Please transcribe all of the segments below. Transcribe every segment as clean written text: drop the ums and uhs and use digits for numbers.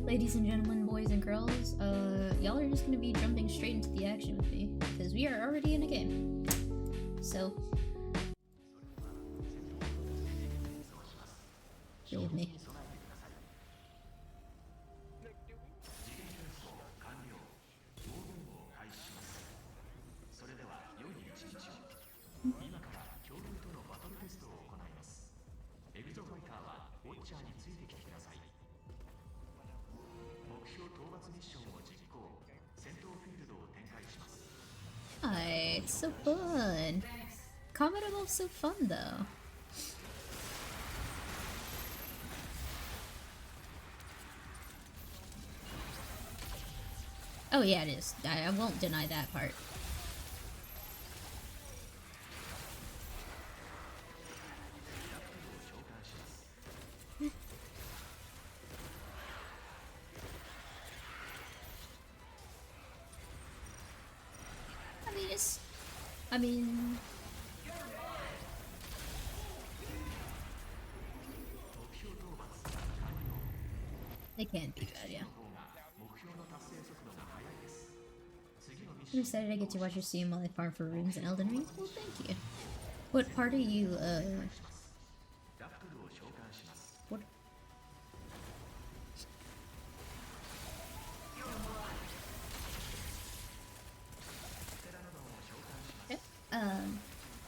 Ladies and gentlemen, boys and girls, y'all are just gonna be jumping straight into the action with me, because we are already in a game. So, deal with me. Hi, it's so fun. Combat evolves so fun though. Oh yeah, it is. I won't deny that part. I mean, they can be bad, yeah. I'm excited I get to watch your stream while I farm for runes and Elden Rings. Well, thank you. What part are you, what?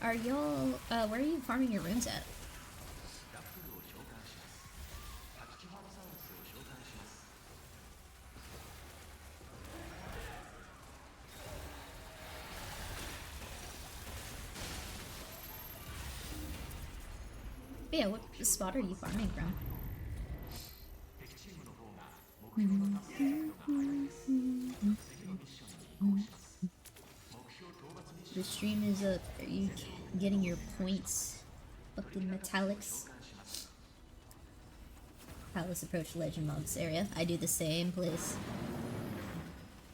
Are y'all, where are you farming your runes at? Yeah, what spot are you farming from? The stream is up. Are you getting your points up in metallics? Palace approach legend mobs area. I do the same, please.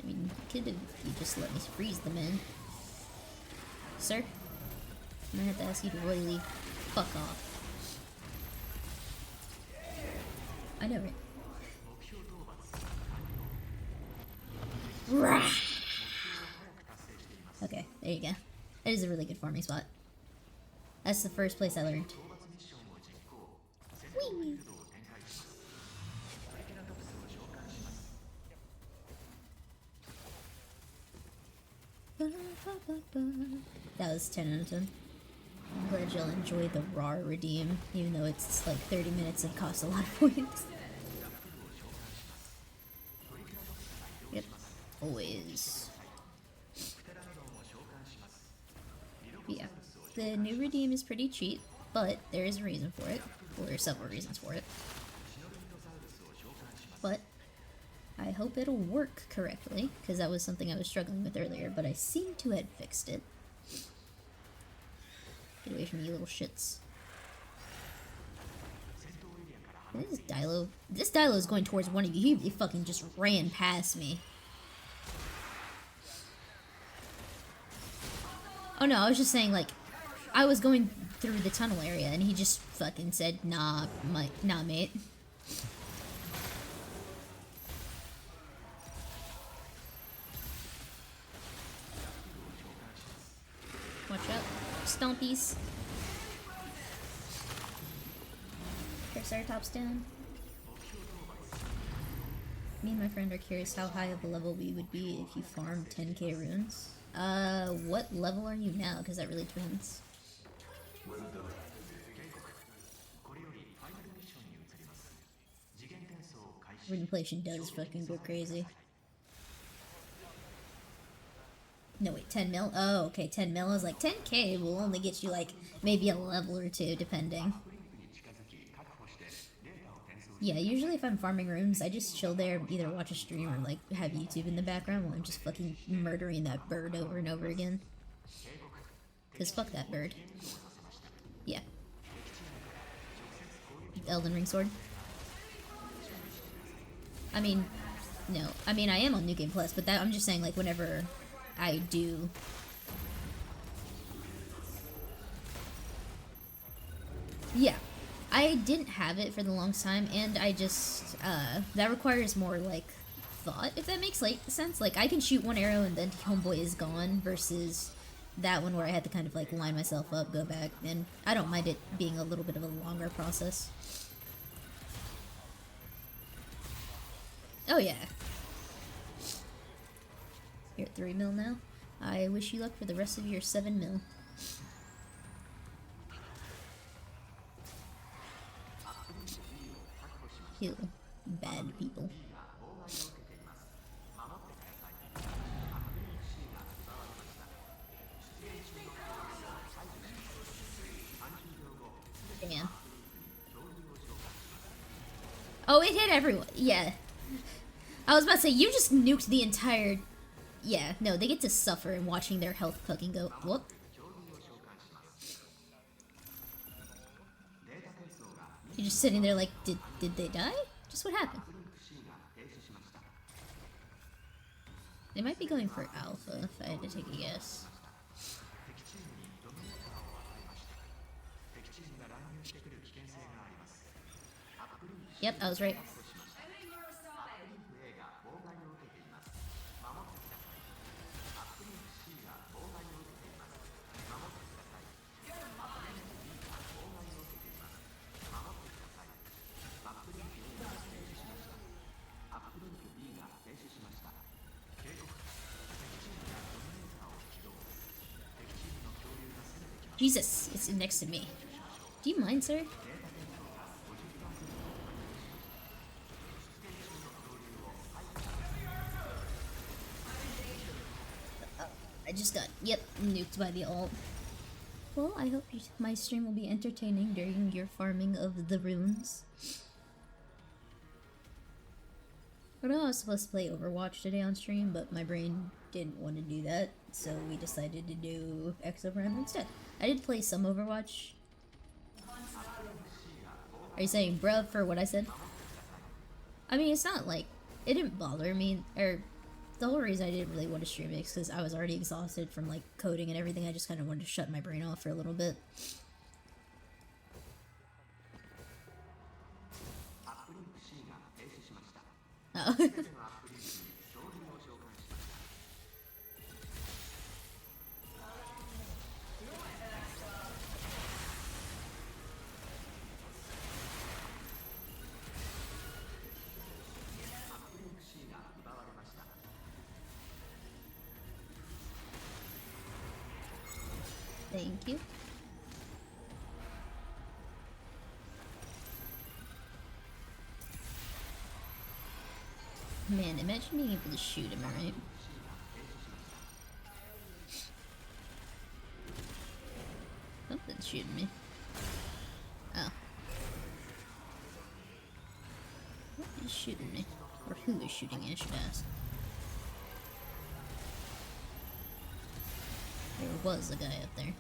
I mean, you could if you just let me freeze them in. Sir? I'm gonna have to ask you to really fuck off. I know, right? Rah! Okay, there you go. That is a really good farming spot. That's the first place I learned. Whee! That was 10 out of 10. I'm glad y'all enjoy the raw redeem, even though it's like 30 minutes and costs a lot of points. Yep, always. Yeah, the new redeem is pretty cheap, but there is a reason for it, or several reasons for it. But I hope it'll work correctly, because that was something I was struggling with earlier, but I seem to have fixed it. Get away from you little shits. This Dilo is going towards one of you. He fucking just ran past me. Oh no, I was just saying, like, I was going through the tunnel area and he just fucking said, nah, mate. Watch out. Stompies. Triceratops down. Me and my friend are curious how high of a level we would be if you farmed 10k runes. What level are you now? Because that really depends. Rune inflation does fucking go crazy. No, wait, 10 mil? Oh, okay, 10 mil is like 10k will only get you like maybe a level or two, depending. Yeah, usually if I'm farming rooms, I just chill there, either watch a stream or like have YouTube in the background while I'm just fucking murdering that bird over and over again. Cause fuck that bird. Yeah. Elden Ring sword. I mean, no. I mean, I am on New Game Plus, but that I'm just saying, like, whenever I do. Yeah. I didn't have it for the longest time, and I just, that requires more, like, thought, if that makes, like, sense. Like, I can shoot one arrow and then homeboy is gone, versus that one where I had to kind of, like, line myself up, go back, and I don't mind it being a little bit of a longer process. Oh, yeah. You're at 3 mil now. I wish you luck for the rest of your 7 mil. Kill bad people. Damn. Oh, it hit everyone. Yeah. I was about to say, you just nuked the entire... Yeah, no, they get to suffer in watching their health fucking go... Whoop. You're just sitting there like, did they die? Just what happened? They might be going for alpha, if I had to take a guess. Yep, I was right. Jesus, it's next to me. Do you mind, sir? I just got, yep, nuked by the ult. Well, I hope my stream will be entertaining during your farming of the runes. I know I was supposed to play Overwatch today on stream, but my brain didn't want to do that, so we decided to do Exoprimal instead. I did play some Overwatch. Are you saying bruh for what I said? I mean, it's not like, it didn't bother me, or the whole reason I didn't really want to stream it is because I was already exhausted from like coding and everything. I just kind of wanted to shut my brain off for a little bit. Oh. Thank you. Man, imagine being able to shoot him, right? Something's shooting me. Oh. What is shooting me? Or who is shooting me, I should ask. There was a guy up there.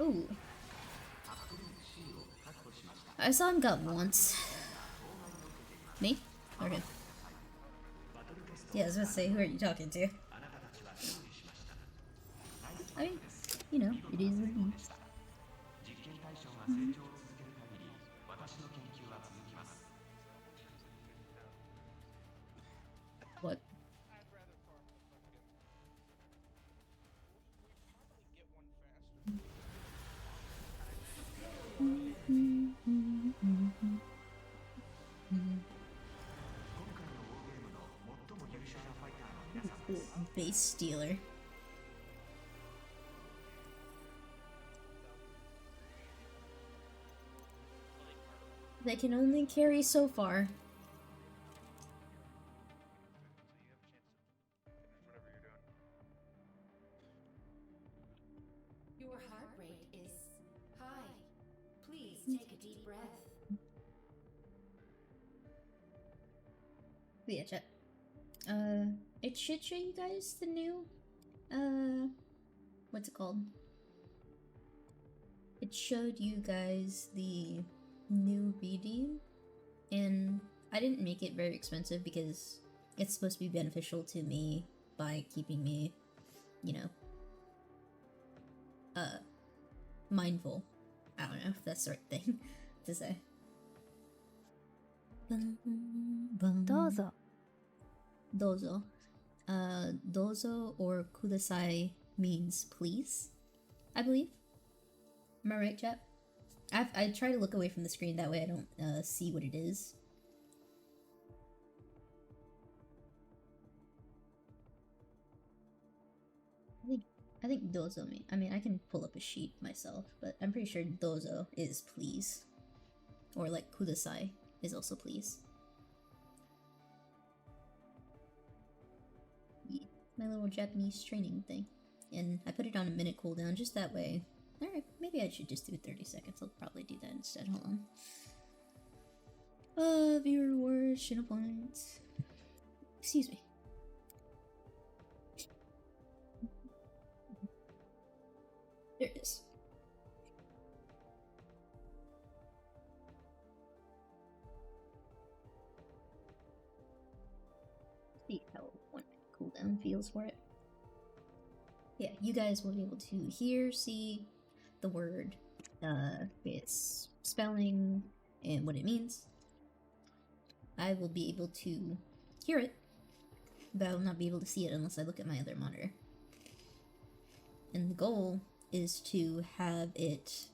Ooh. I saw him gut once. Me? Or him? Yeah, I was gonna say, who are you talking to? I mean, you know, it is what it is. What? Base stealer. They can only carry so far. Your heart rate is high. Please take a deep breath. But yeah, chat. It should show you guys the new, what's it called? It showed you guys the new reading, and I didn't make it very expensive because it's supposed to be beneficial to me by keeping me, you know, mindful. I don't know if that's the right thing to say. どうぞ。Dozo. Dozo or kudasai means please, I believe. Am I right, chat? I try to look away from the screen, that way I don't see what it is. I think dozo I mean, I can pull up a sheet myself, but I'm pretty sure dozo is please. Or like kudasai is also please. Yeah, my little Japanese training thing. And I put it on a minute cooldown just that way. Alright, maybe I should just do 30 seconds. I'll probably do that instead. Hold on. Viewer rewards, channel points. Excuse me. There it is. See how 1 minute cooldown feels for it. Yeah, you guys will be able to hear, see the word, its spelling, and what it means. I will be able to hear it, but I will not be able to see it unless I look at my other monitor. And the goal is to have it,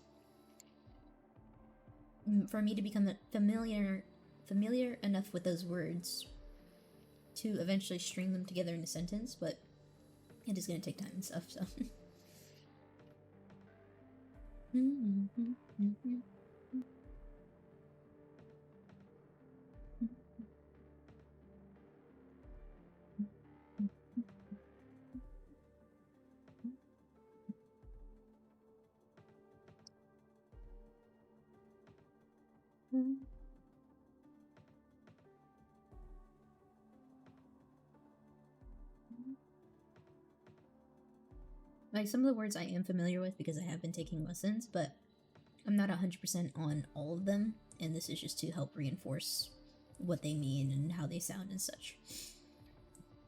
for me to become familiar enough with those words to eventually string them together in a sentence, but it is going to take time and stuff, so. Like, some of the words I am familiar with because I have been taking lessons, but I'm not 100% on all of them, and this is just to help reinforce what they mean and how they sound and such.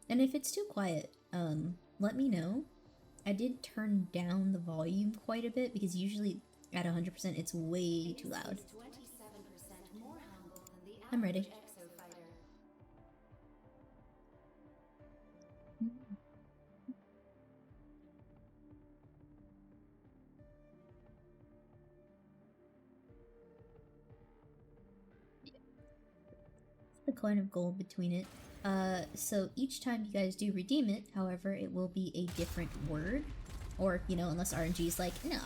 And if it's too quiet, let me know. I did turn down the volume quite a bit because usually at 100% it's way too loud. I'm ready. The kind of goal between it. So each time you guys do redeem it, however, it will be a different word. Or, you know, unless RNG is like, nah,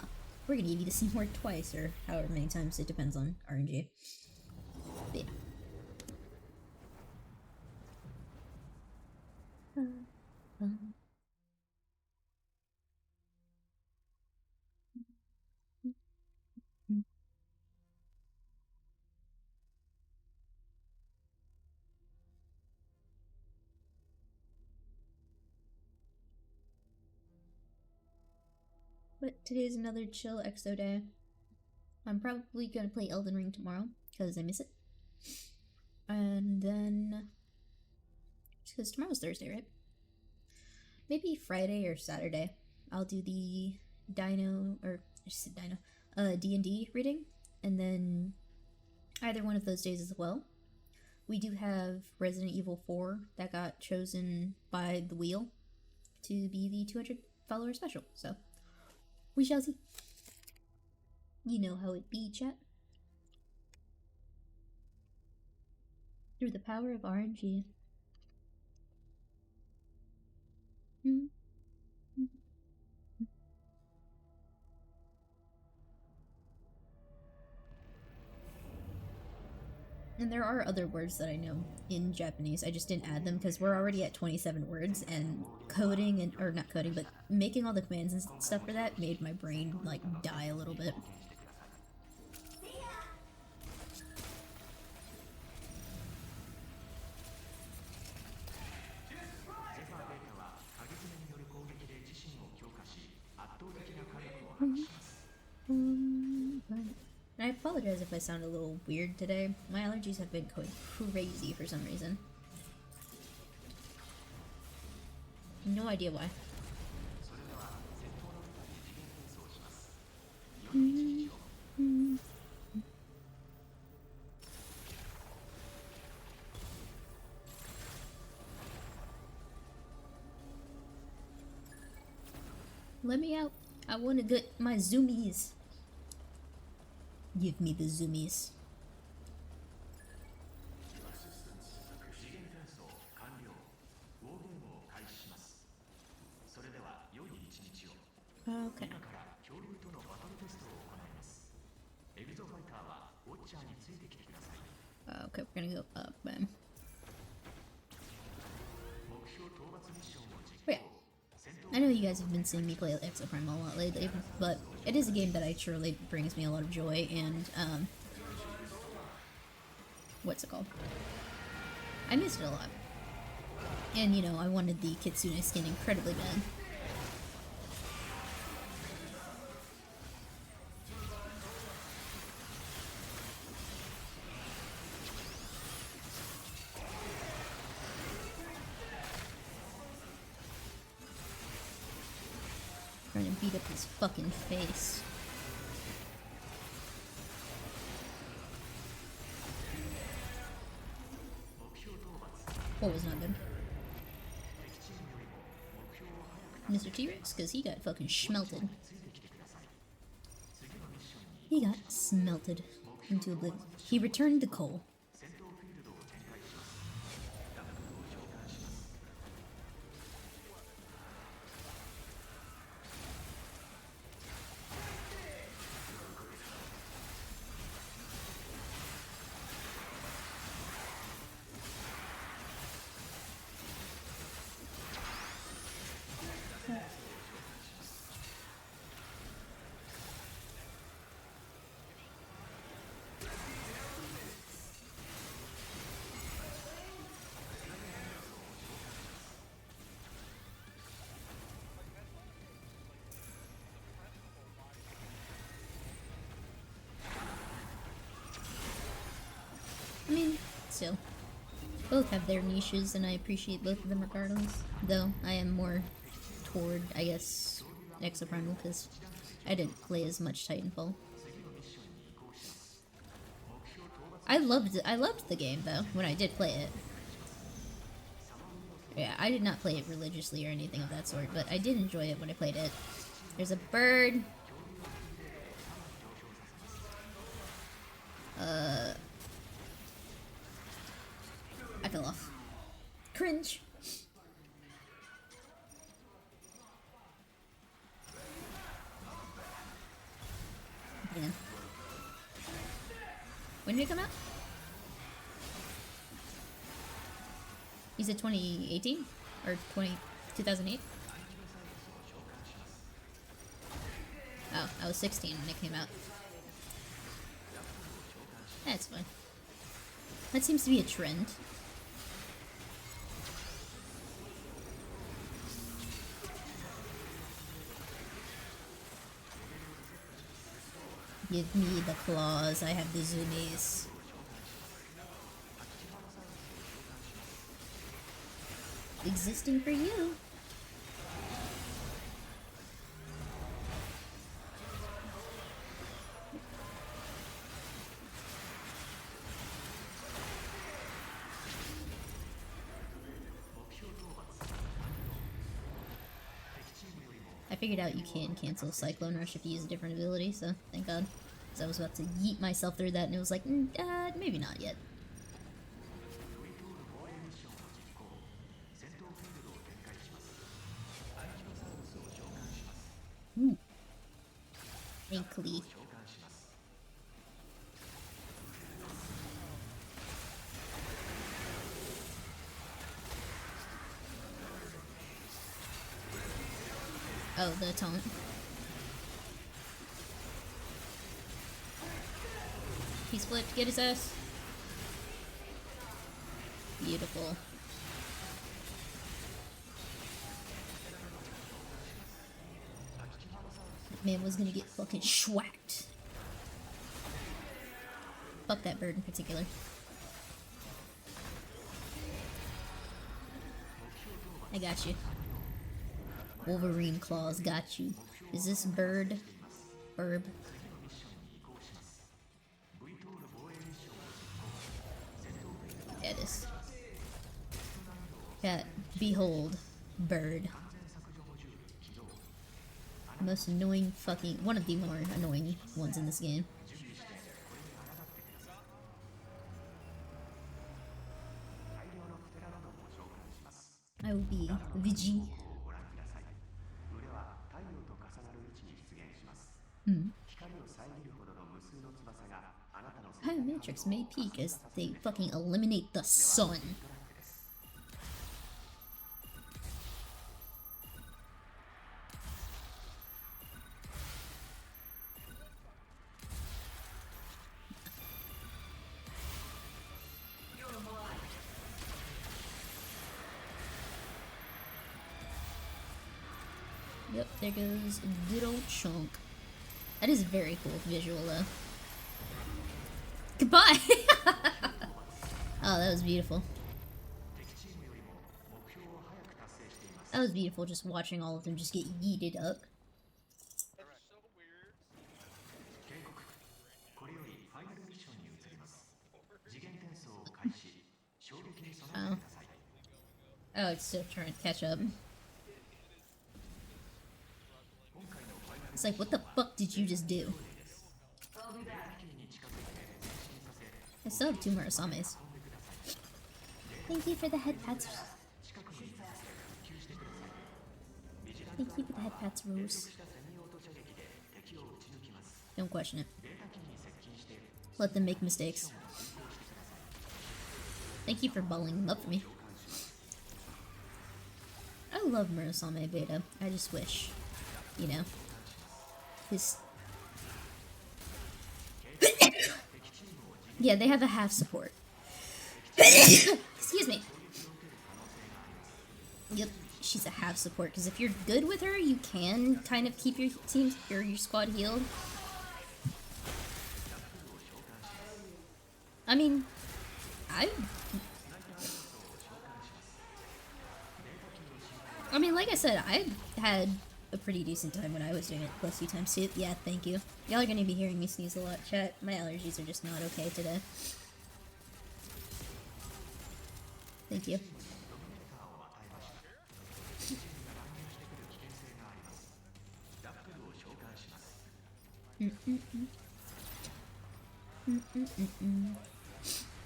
we're gonna give you the same word twice, or however many times, it depends on RNG. But yeah. But today's another chill EXO day. I'm probably gonna play Elden Ring tomorrow, because I miss it. And then, because tomorrow's Thursday, right? Maybe Friday or Saturday, I'll do the D&D reading, and then either one of those days as well. We do have Resident Evil 4 that got chosen by the wheel to be the 200 follower special, so we shall see. You know how it be, chat. Through the power of RNG. there are other words that I know in Japanese. I just didn't add them because we're already at 27 words, and coding and or not coding, but making all the commands and stuff for that made my brain like die a little bit. And I apologize if I sound a little weird today. My allergies have been going crazy for some reason. No idea why. Let me out. I want to get my zoomies. Give me the zoomies. Okay. Okay, we're gonna go up then. Oh, yeah. I know you guys have been seeing me play Exoprimal a lot lately, but it is a game that I surely brings me a lot of joy, and, what's it called? I missed it a lot. And, you know, I wanted the Kitsune skin incredibly bad. Trying to beat up his fucking face. What was not good? Mr. T-Rex, because he got fucking schmelted. He got smelted into oblivion. He returned the coal. I mean, still. Both have their niches, and I appreciate both of them regardless. Though, I am more toward, I guess, Exoprimal, because I didn't play as much Titanfall. I loved the game, though, when I did play it. Yeah, I did not play it religiously or anything of that sort, but I did enjoy it when I played it. There's a bird! I fell off. Cringe! Man. When did it come out? You said 2018? Or 2008? Oh, I was 16 when it came out. That's fine. That seems to be a trend. Give me the claws, I have the zoomies. Existing for you. I figured out you can cancel Cyclone Rush if you use a different ability, so thank God. Because I was about to yeet myself through that and it was like, maybe not yet. Ooh. Thankfully. Oh, the taunt. He's flipped. Get his ass. Beautiful. Man was gonna get fucking schwacked. Fuck that bird in particular. I got you. Wolverine claws got you. Is this bird? Burb? Yeah, it is. Yeah, behold, bird. Most annoying fucking... one of the more annoying ones in this game. I will be Vigi. High Matrix may peak as they fucking eliminate the sun. Yep, there goes good old Chunk. That is a very cool visual, though. Goodbye! Oh, that was beautiful. That was beautiful, just watching all of them just get yeeted up. Oh. Oh, it's still trying to catch up. It's like, what the fuck did you just do? I still have 2 Murasames. Thank you for the head pats. Thank you for the head pats, Rose. Don't question it. Let them make mistakes. Thank you for bullying them up for me. I love Murasame Beta. I just wish, you know, his... Yeah, they have a half support. Excuse me. Yep, she's a half support, because if you're good with her, you can kind of keep your team or your squad healed. I mean, like I said, I had a pretty decent time when I was doing it plus 2 times 2. Yeah, thank you. Y'all are gonna be hearing me sneeze a lot, chat. My allergies are just not okay today. Thank you.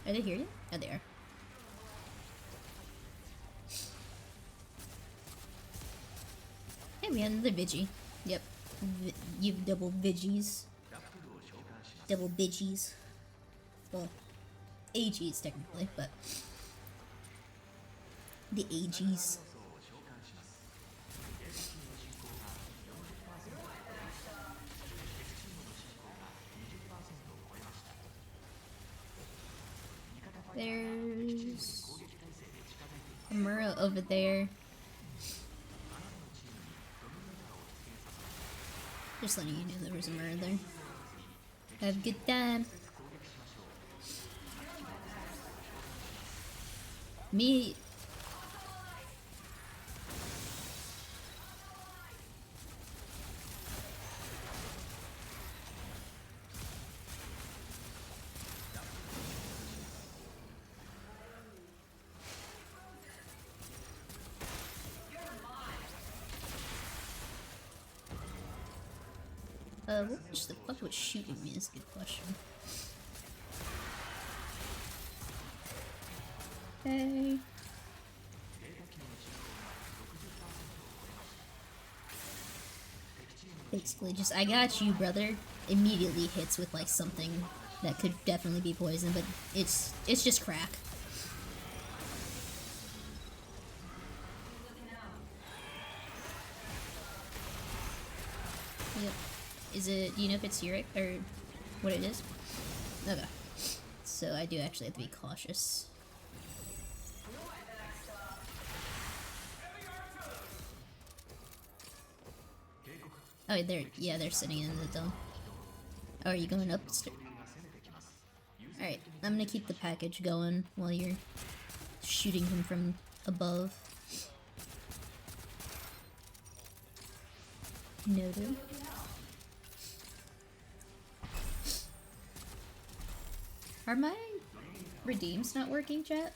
Are they here yet? Oh, they are. Hey, we have another Vigi. Yep. You've double Vigis. Double Vigis. Well, AGs technically, but... the AGs. There's a Mura over there. Just letting you know there was a Mura there. Have a good time. Me. What the fuck was shooting me is a good question. Hey. Basically, just, I got you, brother. Immediately hits with, like, something that could definitely be poison, but it's just crack. Is it, do you know if it's uric or what it is? Okay. So I do actually have to be cautious. Oh, they're sitting in the dome. Oh, are you going upstairs? Alright, I'm gonna keep the package going while you're shooting him from above. Noted. Are my redeems not working, chat?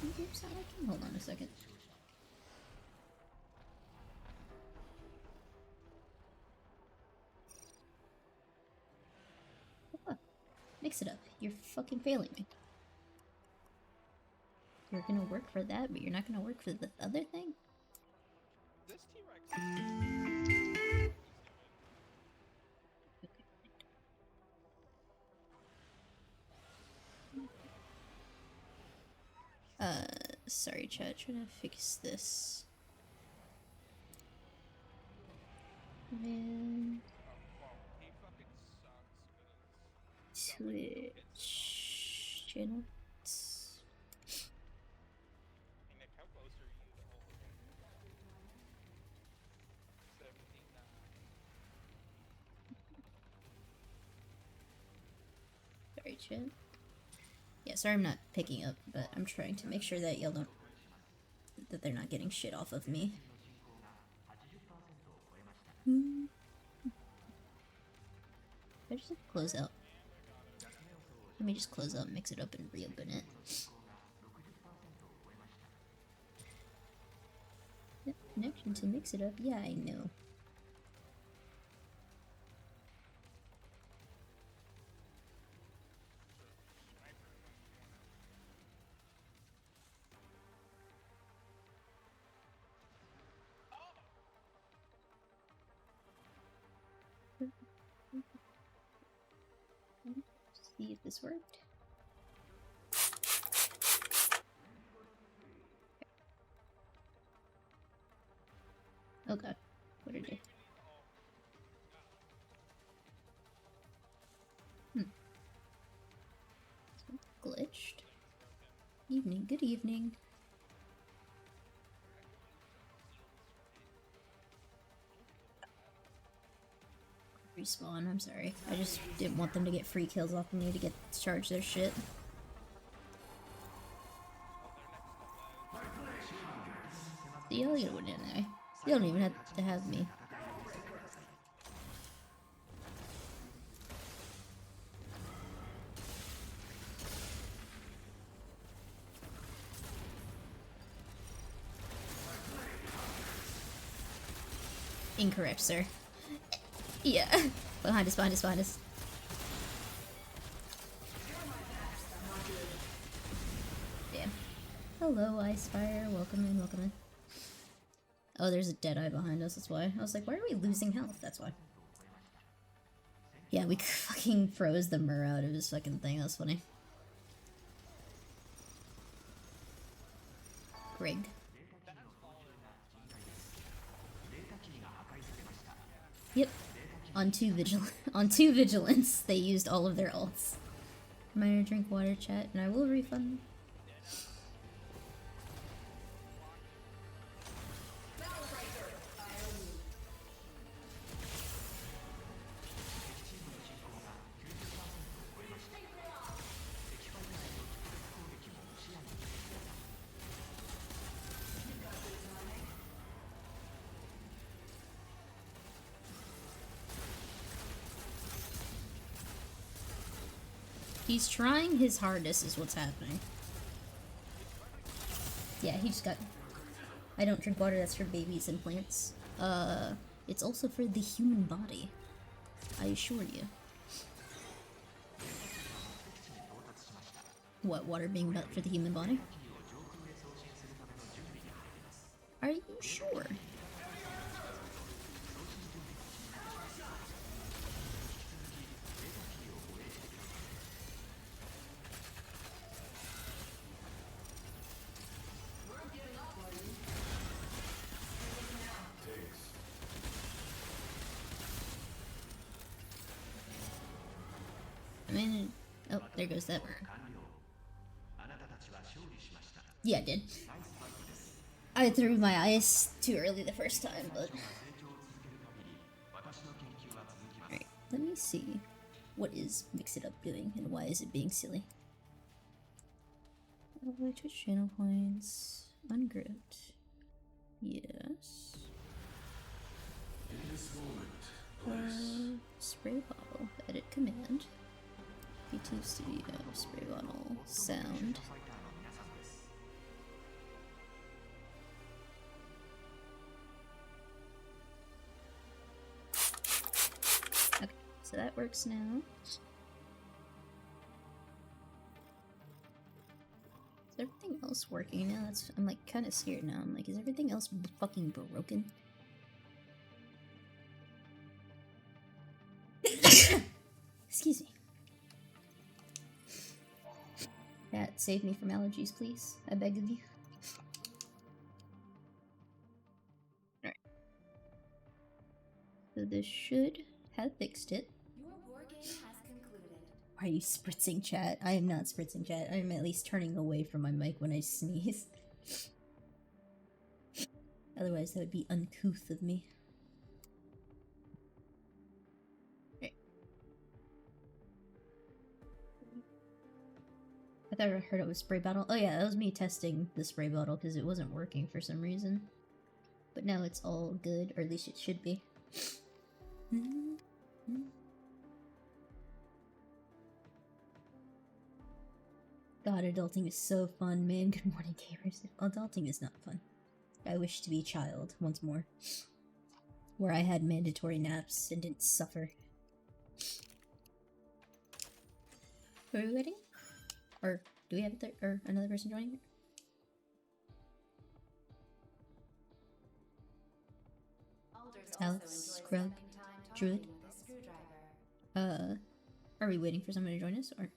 Redeems not working? Hold on a second. Oh, mix it up. You're fucking failing me. You're gonna work for that, but you're not gonna work for the other thing? This T-Rex. Sorry chat, trying to fix this. Man. He fucking sucks, but Twitch channel. hey Nick, how close are you to all 79? Sorry chat. Yeah, sorry I'm not picking up, but I'm trying to make sure that y'all don't, that they're not getting shit off of me. I just close out. Let me just close out, mix it up, and reopen it. Yep, connection to mix it up. Yeah, I know. See if this worked. Okay, what did it do? Glitched. Evening, good evening. Respawn, I'm sorry. I just didn't want them to get free kills off of me to get to charge their shit. See, I'll get a win anyway. You don't even have to have me. Incorrect, sir. Yeah. Behind us, behind us, behind us. Damn. Hello, Icefire. Welcome in, welcome in. Oh, there's a Deadeye behind us, that's why. I was like, why are we losing health? That's why. Yeah, we fucking froze the Mur out of his fucking thing. That was funny. Grig. Yep. On two vigilance, they used all of their ults. Reminder, drink water, chat, and I will refund. He's trying his hardest is what's happening. Yeah, he just got... I don't drink water, that's for babies and plants. It's also for the human body. I assure you. What, water being bad for the human body? Are you sure? There goes that bird. Yeah, I did. I threw my ice too early the first time, but... Alright, let me see. What is Mix It Up doing, and why is it being silly? Twitch channel points. Ungripped. Yes. Spray bottle. Edit command. P2 Studio. Spray bottle. Sound. Okay, so that works now. Is everything else working now? I'm like kind of scared now. I'm like, is everything else fucking broken? Excuse me. That save me from allergies, please. I beg of you. Alright. So this should have fixed it. Your war game has concluded. Why are you spritzing, chat? I am not spritzing, chat. I am at least turning away from my mic when I sneeze. Otherwise, that would be uncouth of me. I thought I heard it was spray bottle. Oh yeah, that was me testing the spray bottle because it wasn't working for some reason. But now it's all good, or at least it should be. God, adulting is so fun, man. Good morning, gamers. Adulting is not fun. I wish to be a child once more. Where I had mandatory naps and didn't suffer. Are we waiting? Or do we have another person joining? Alex, Scrub, Druid. Are we waiting for someone to join us, or?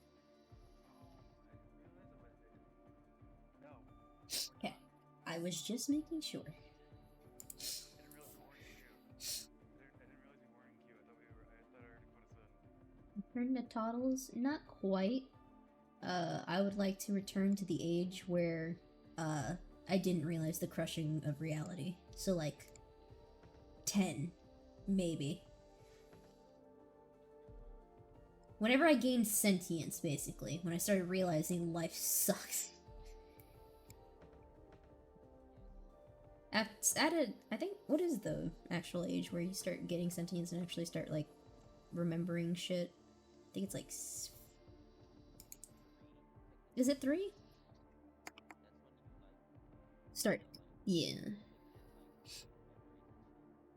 Okay, I was just making sure. Return to Toddles? Not quite. I would like to return to the age where, I didn't realize the crushing of reality. So, like, 10, maybe. Whenever I gained sentience, basically, when I started realizing life sucks. I think, what is the actual age where you start getting sentience and actually start, like, remembering shit? I think it's, like, is it 3? Start. Yeah.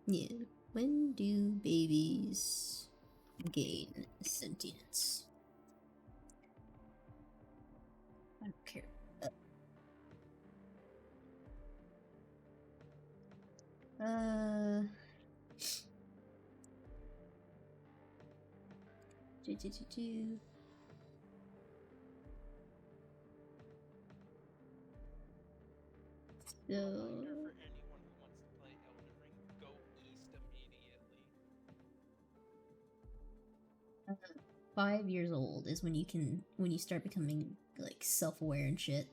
Yeah. When do babies gain sentience? I don't care. So, For anyone who wants to play Elden Ring, go east immediately. 5 years old is when you start becoming, like, self-aware and shit.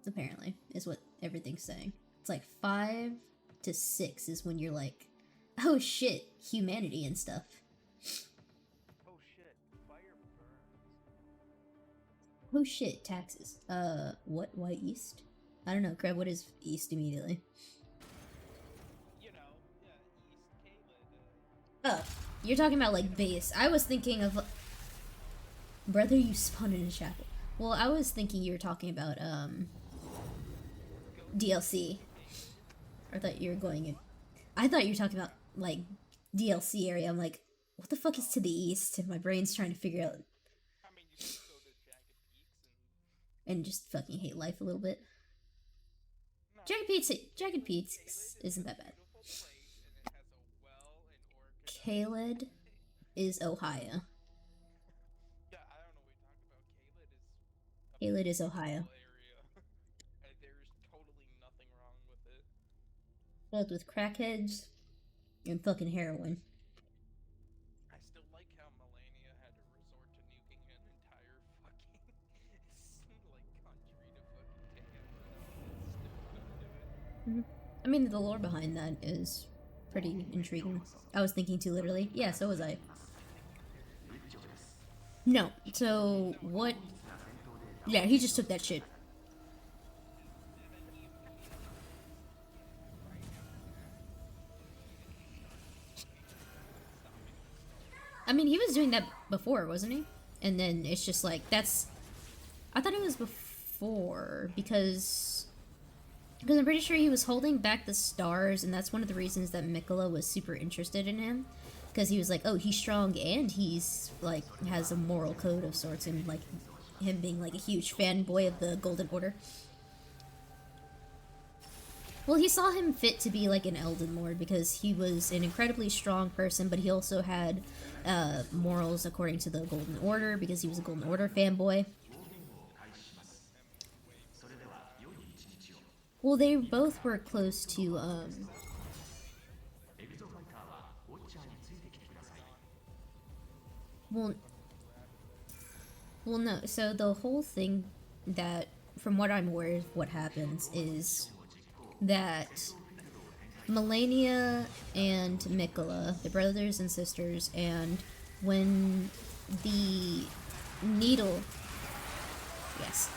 Apparently, is what everything's saying. It's like 5 to 6 is when you're like, oh shit, humanity and stuff. Oh shit, fire burns. Oh shit, taxes. What? Why east? I don't know, Crab, what is east immediately? You know, yeah, East Caled. Oh, you're talking about, like, base. I was thinking of... Brother, you spawned in a chapel. Well, I was thinking you were talking about, DLC. I thought you were going in... I thought you were talking about, like, DLC area. I'm like, what the fuck is to the east? And my brain's trying to figure out... I mean, you can go to Jagged Peaks and... And just fucking hate life a little bit. No, Jagged Peaks isn't that bad. beautiful place, and it has a well and orchid. Caled is Ohio. Yeah, I don't know what you're talking about. Caled is Caled is a Ohio. beautiful area. And there's totally nothing wrong with it. Filled with crackheads and fucking heroin. I still like how Melania had I mean, the lore behind that is pretty intriguing. I was thinking too literally. Yeah, so was I. No, so what? Yeah, he just took that shit. I mean, he was doing that before, wasn't he? And then it's just like, that's... I thought it was before, because I'm pretty sure he was holding back the stars, and that's one of the reasons that Mikola was super interested in him. Because he was like, oh, he's strong, and he's, like, has a moral code of sorts, and, like, him being, like, a huge fanboy of the Golden Order. Well, he saw him fit to be, like, an Elden Lord, because he was an incredibly strong person, but he also had morals according to the Golden Order, because he was a Golden Order fanboy. Well, they both were close to, Well, no, so the whole thing that, from what I'm aware of what happens, is that Melania and Mikola, the brothers and sisters, and when the needle... Yes.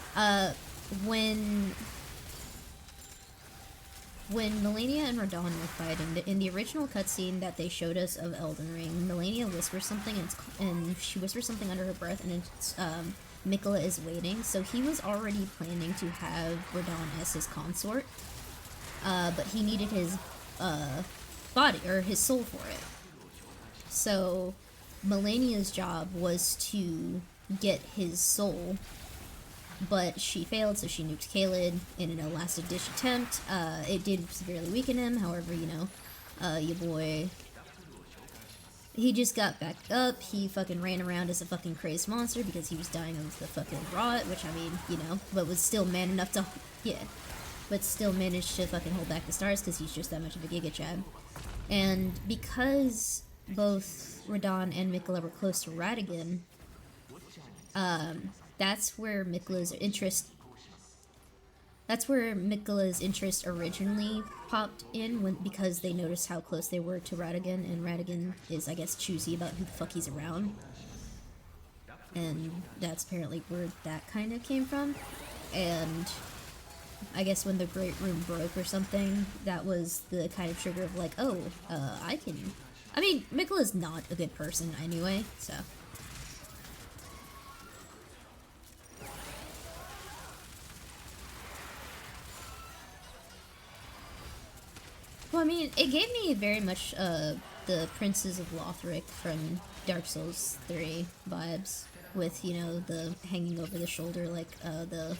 When Melania and Radon were fighting, in the original cutscene that they showed us of Elden Ring, Melania whispers something, and she whispers something under her breath, and it's, Mikola is waiting, so he was already planning to have Radon as his consort, but he needed his, body, or his soul for it. So, Melania's job was to get his soul, but she failed, so she nuked Kaled in a last-ditch attempt. It did severely weaken him, however, you know, your boy, he just got back up. He fucking ran around as a fucking crazed monster because he was dying of the fucking rot, which, I mean, you know, but was still man enough to, yeah, but still managed to fucking hold back the stars because he's just that much of a Giga Chad. And because both Radon and Mikola were close to Radagon, that's where Mikola's interest originally popped in, because they noticed how close they were to Radagon, and Radagon is, I guess, choosy about who the fuck he's around. And that's apparently where that kind of came from. And I guess when the Great Room broke or something, that was the kind of trigger of like, oh, I mean, Mikola's not a good person anyway, so... Well, I mean, it gave me very much, the Princes of Lothric from Dark Souls 3 vibes, with, you know, the hanging over the shoulder like, the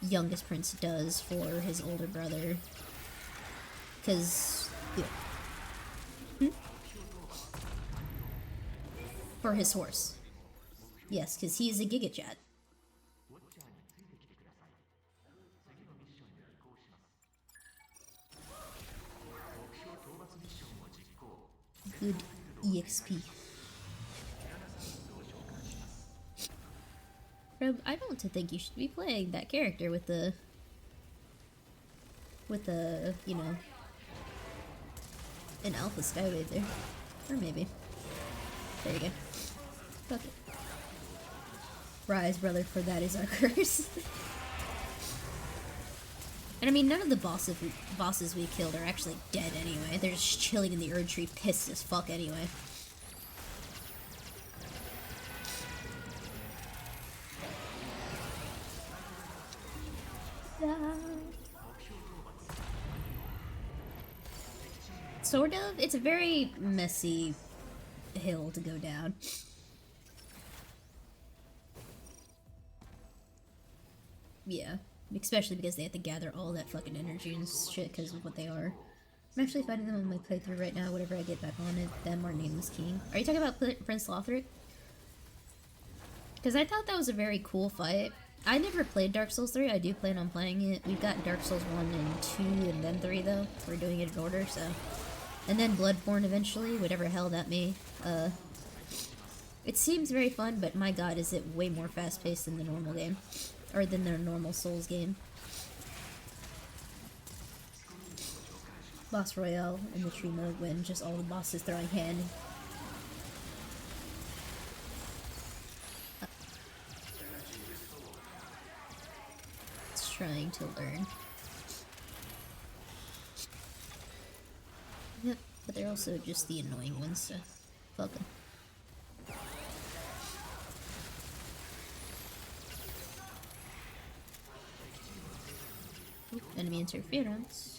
youngest prince does for his older brother. Because, yeah. For his horse. Yes, because he is a Giga Chad. Good EXP. Rob, I don't think you should be playing that character with the, you know, an alpha skywave there. Or maybe. There you go. Fuck it. Rise, brother, for that is our curse. And I mean, none of the bosses we killed are actually dead anyway. They're just chilling in the Erd Tree, pissed as fuck anyway. Sort of. It's a very messy hill to go down. Yeah. Especially because they have to gather all that fucking energy and shit because of what they are. I'm actually fighting them on my playthrough right now, whenever I get back on it. Them or Nameless King. Are you talking about Prince Lothric? Because I thought that was a very cool fight. I never played Dark Souls 3, I do plan on playing it. We've got Dark Souls 1 and 2 and then 3 though. We're doing it in order, so... And then Bloodborne eventually, whatever hell that may. It seems very fun, but my god is it way more fast-paced than the normal game. Or than their normal Souls game. boss royale in the tree mode when just all the bosses throwing hand. It's trying to learn. Yep, but they're also just the annoying ones, so fuck them. Enemy interference.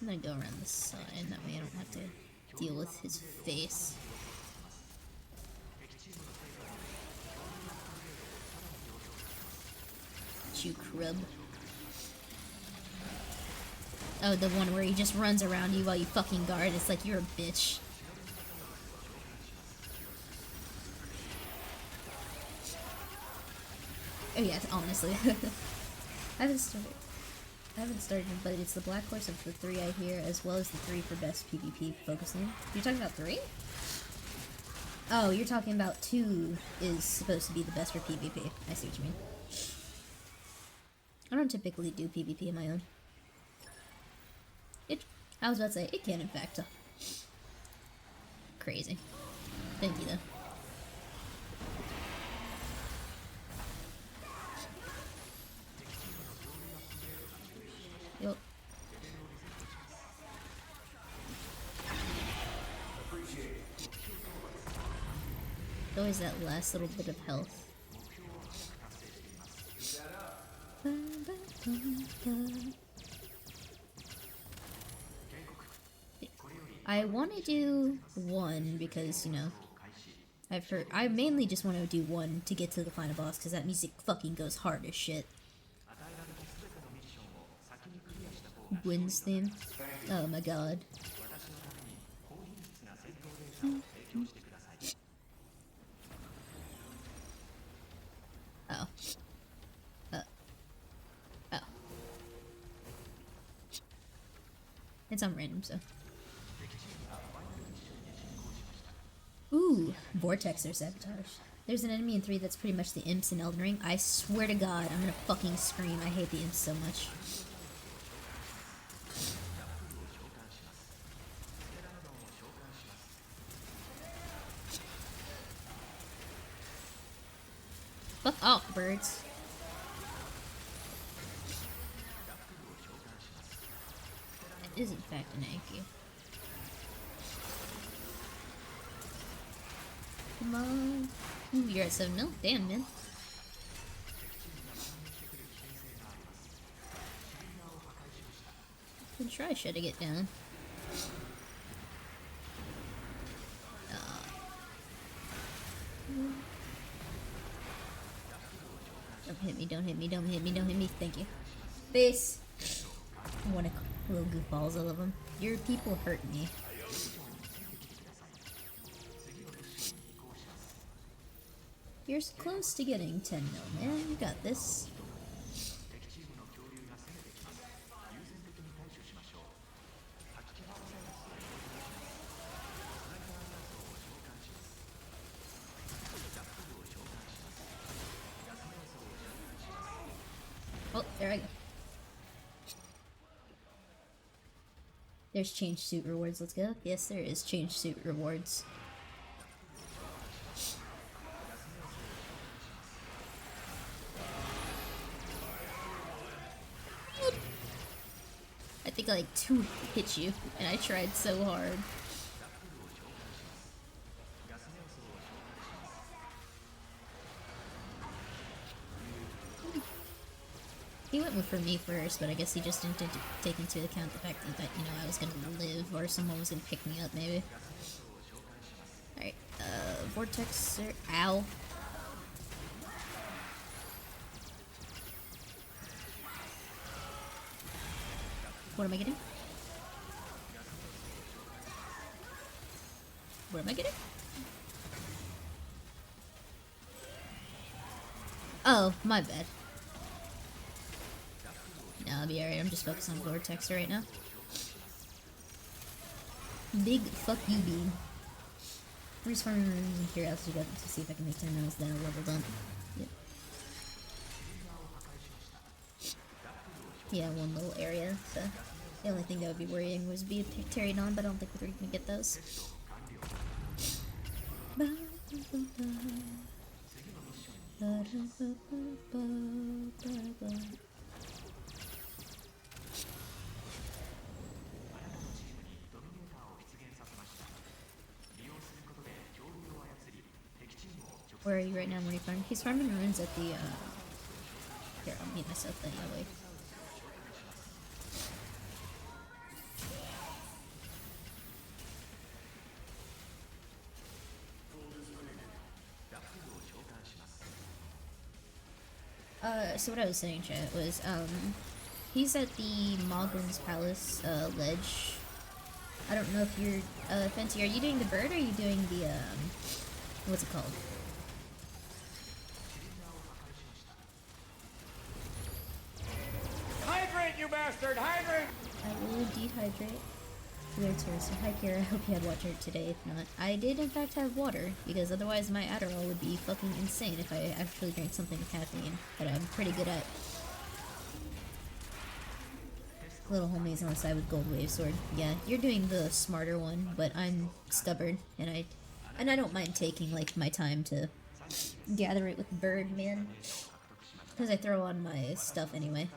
I'm gonna go around the side, that way I don't have to deal with his face. You crub. Oh, the one where he just runs around you while you fucking guard. It's like, you're a bitch. Oh yeah, honestly. I haven't started, but it's the Black Horse of the 3 I hear, as well as the 3 for best PvP focusing. You're talking about 3? Oh, you're talking about 2 is supposed to be the best for PvP. I see what you mean. I don't typically do PvP on my own. I was about to say, it can in fact. Crazy. Thank you though. Yup. Always that last little bit of health. I want to do 1 because, you know, I mainly just want to do 1 to get to the final boss because that music fucking goes hard as shit. Wynn's theme. Oh my god. Oh. Oh. It's on random, so. Ooh, Vortex or Sabotage. There's an enemy in 3 that's pretty much the imps in Elden Ring. I swear to god, I'm gonna fucking scream. I hate the imps so much. Fuck off, birds. It is in fact an Anki. Come on. Ooh, you're at 7 mil? Damn, man. Good try, shutting it down. Don't hit me, don't hit me, don't hit me, don't hit me. Thank you. Face! I want to little goofballs, I love them. Your people hurt me. You're close to getting 10 mil, man. You got this. Oh, there I go. There's change suit rewards. Let's go. Yes, there is change suit rewards. I think like 2 hit you, and I tried so hard. He went for me first, but I guess he just didn't take into account the fact that, you know, I was gonna live, or someone was gonna pick me up, maybe. Alright, Vortex, ow. What am I getting? What am I getting? Oh, my bad. No, I'll be alright. I'm just focused on Vortex right now. Big fuck you, Bean. I'm just farming rooms and curiosity to see if I can make 10 mils, then I'll level done. Yep. Yeah, one little area, so. The only thing that would be worrying was be a Pteranodon, but I don't think we're gonna get those. Where are you right now? Where are you farming? He's farming runes at the, Here, I'll meet myself that way. So what I was saying, chat, was, he's at the Moglin's Palace, ledge. I don't know if you're, Fancy, are you doing the bird, or are you doing the, what's it called? Hydrate, you bastard! Hydrate! I will dehydrate. Weird source. Hi Kira, I hope you had water today. If not, I did in fact have water, because otherwise my Adderall would be fucking insane if I actually drank something with caffeine, that I'm pretty good at. Little homie's on the side with Gold Wave Sword. Yeah, you're doing the smarter one, but I'm stubborn, and I don't mind taking, like, my time to gather it with Bird, man. Because I throw on my stuff anyway.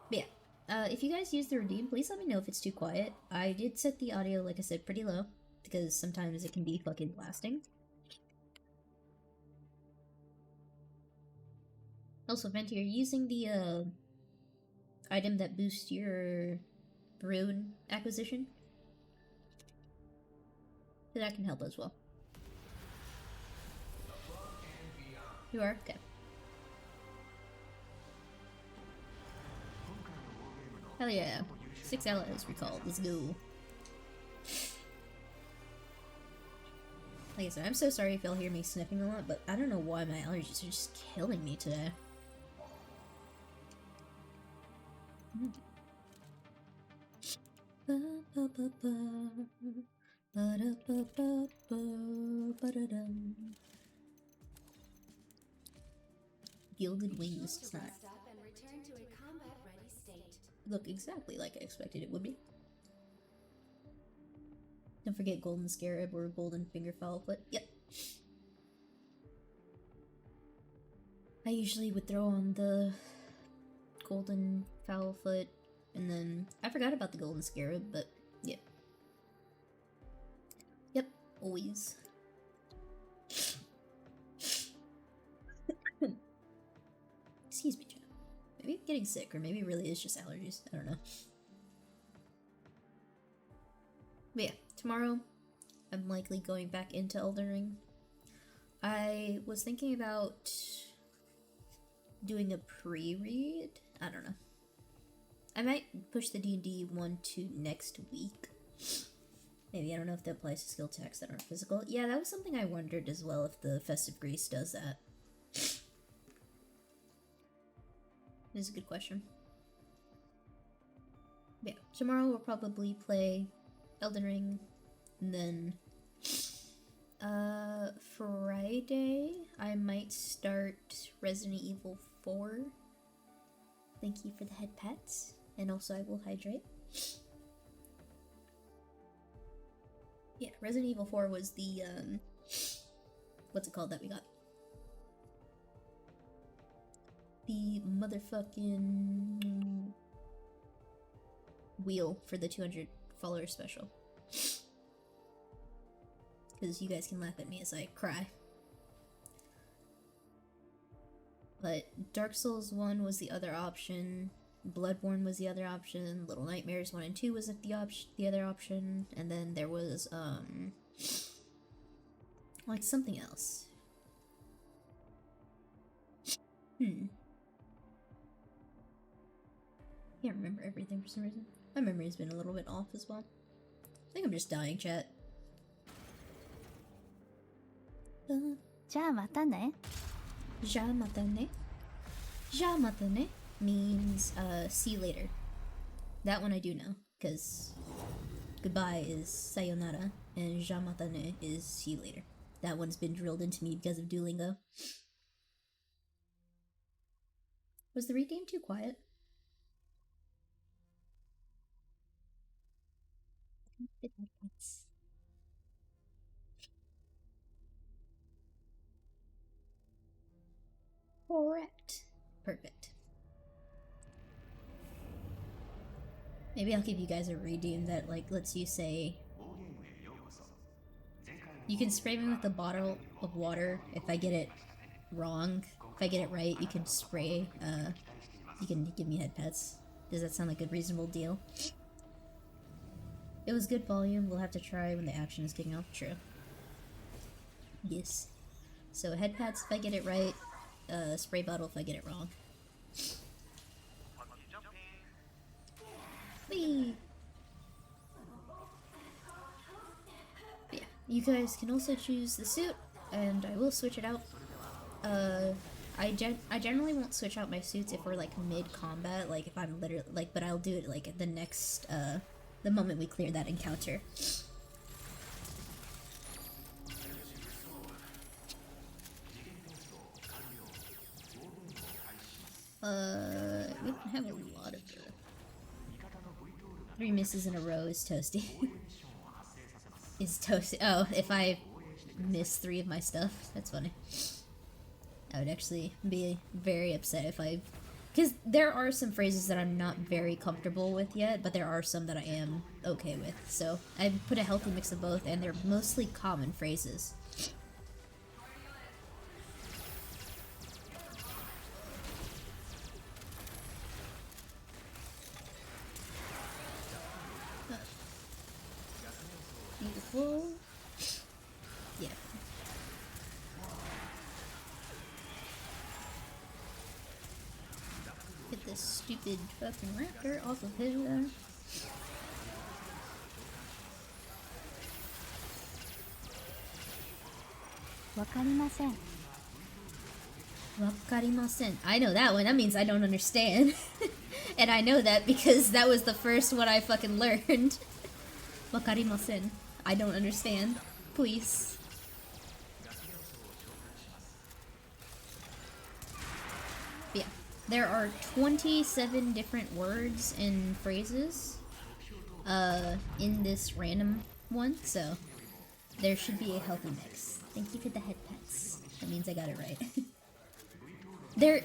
But yeah, if you guys use the redeem, please let me know if it's too quiet. I did set the audio, like I said, pretty low, because sometimes it can be fucking blasting. Also, Venti, you're using the, item that boosts your rune acquisition? So that can help as well. You are? Okay. Hell yeah. 6 allies recalled. Let's go. Like I said, I'm so sorry if y'all hear me sniffing a lot, but I don't know why my allergies are just killing me today. Gilded wings does not Rest up and return to a combat-ready state. look exactly like I expected it would be. Don't forget Golden Scarab or Golden Fingerfowlfoot. Yep. I usually would throw on the Golden Fowlfoot, and then I forgot about the Golden Scarab, but yeah. Yep, always. Excuse me, John. Maybe I'm getting sick, or maybe it really is just allergies. I don't know. But yeah, tomorrow I'm likely going back into Elden Ring. I was thinking about doing a pre-read. I don't know. I might push the D&D one to next week. Maybe, I don't know if that applies to skill checks that aren't physical. Yeah, that was something I wondered as well, if the Festive Grease does that. This is a good question. Yeah, tomorrow we'll probably play Elden Ring, and then Friday I might start Resident Evil 4. Thank you for the head pats, and also I will hydrate. Yeah, Resident Evil 4 was the what's it called that we got? The motherfucking wheel for the 200 follower special. Because you guys can laugh at me as I cry. But Dark Souls 1 was the other option, Bloodborne was the other option, Little Nightmares 1 and 2 was the other option, and then there was, like something else. Can't remember everything for some reason. My memory's been a little bit off as well. I think I'm just dying, chat. じゃあまたね。 Jamatane. Jamatane means, see you later. That one I do know, because goodbye is sayonara, and jamatane is see you later. That one's been drilled into me because of Duolingo. Was the redeem too quiet? Correct. Perfect. Maybe I'll give you guys a redeem that like lets you say you can spray me with a bottle of water if I get it wrong. If I get it right, you can spray you can give me head pets. Does that sound like a reasonable deal? It was good volume. We'll have to try when the action is kicking off. True. Yes. So head pats if I get it right. Spray bottle if I get it wrong. Whee! But yeah, you guys can also choose the suit, and I will switch it out. I generally won't switch out my suits if we're like mid-combat, like if I'm literally like, but I'll do it like at the next, the moment we clear that encounter. We don't have a lot of the 3 misses in a row is toasty. Is toasty. Oh, if I miss 3 of my stuff, that's funny. I would actually be very upset if I... Because there are some phrases that I'm not very comfortable with yet, but there are some that I am okay with. So I put a healthy mix of both, and they're mostly common phrases. Beautiful. Yeah. Get this stupid fucking raptor off of him. Wakarimasen. Wakarimasen. I know that one. That means I don't understand. And I know that because that was the first one I fucking learned. Wakarimasen. I don't understand. Please. But yeah. There are 27 different words and phrases in this random one, so there should be a healthy mix. Thank you for the head pets. That means I got it right. There,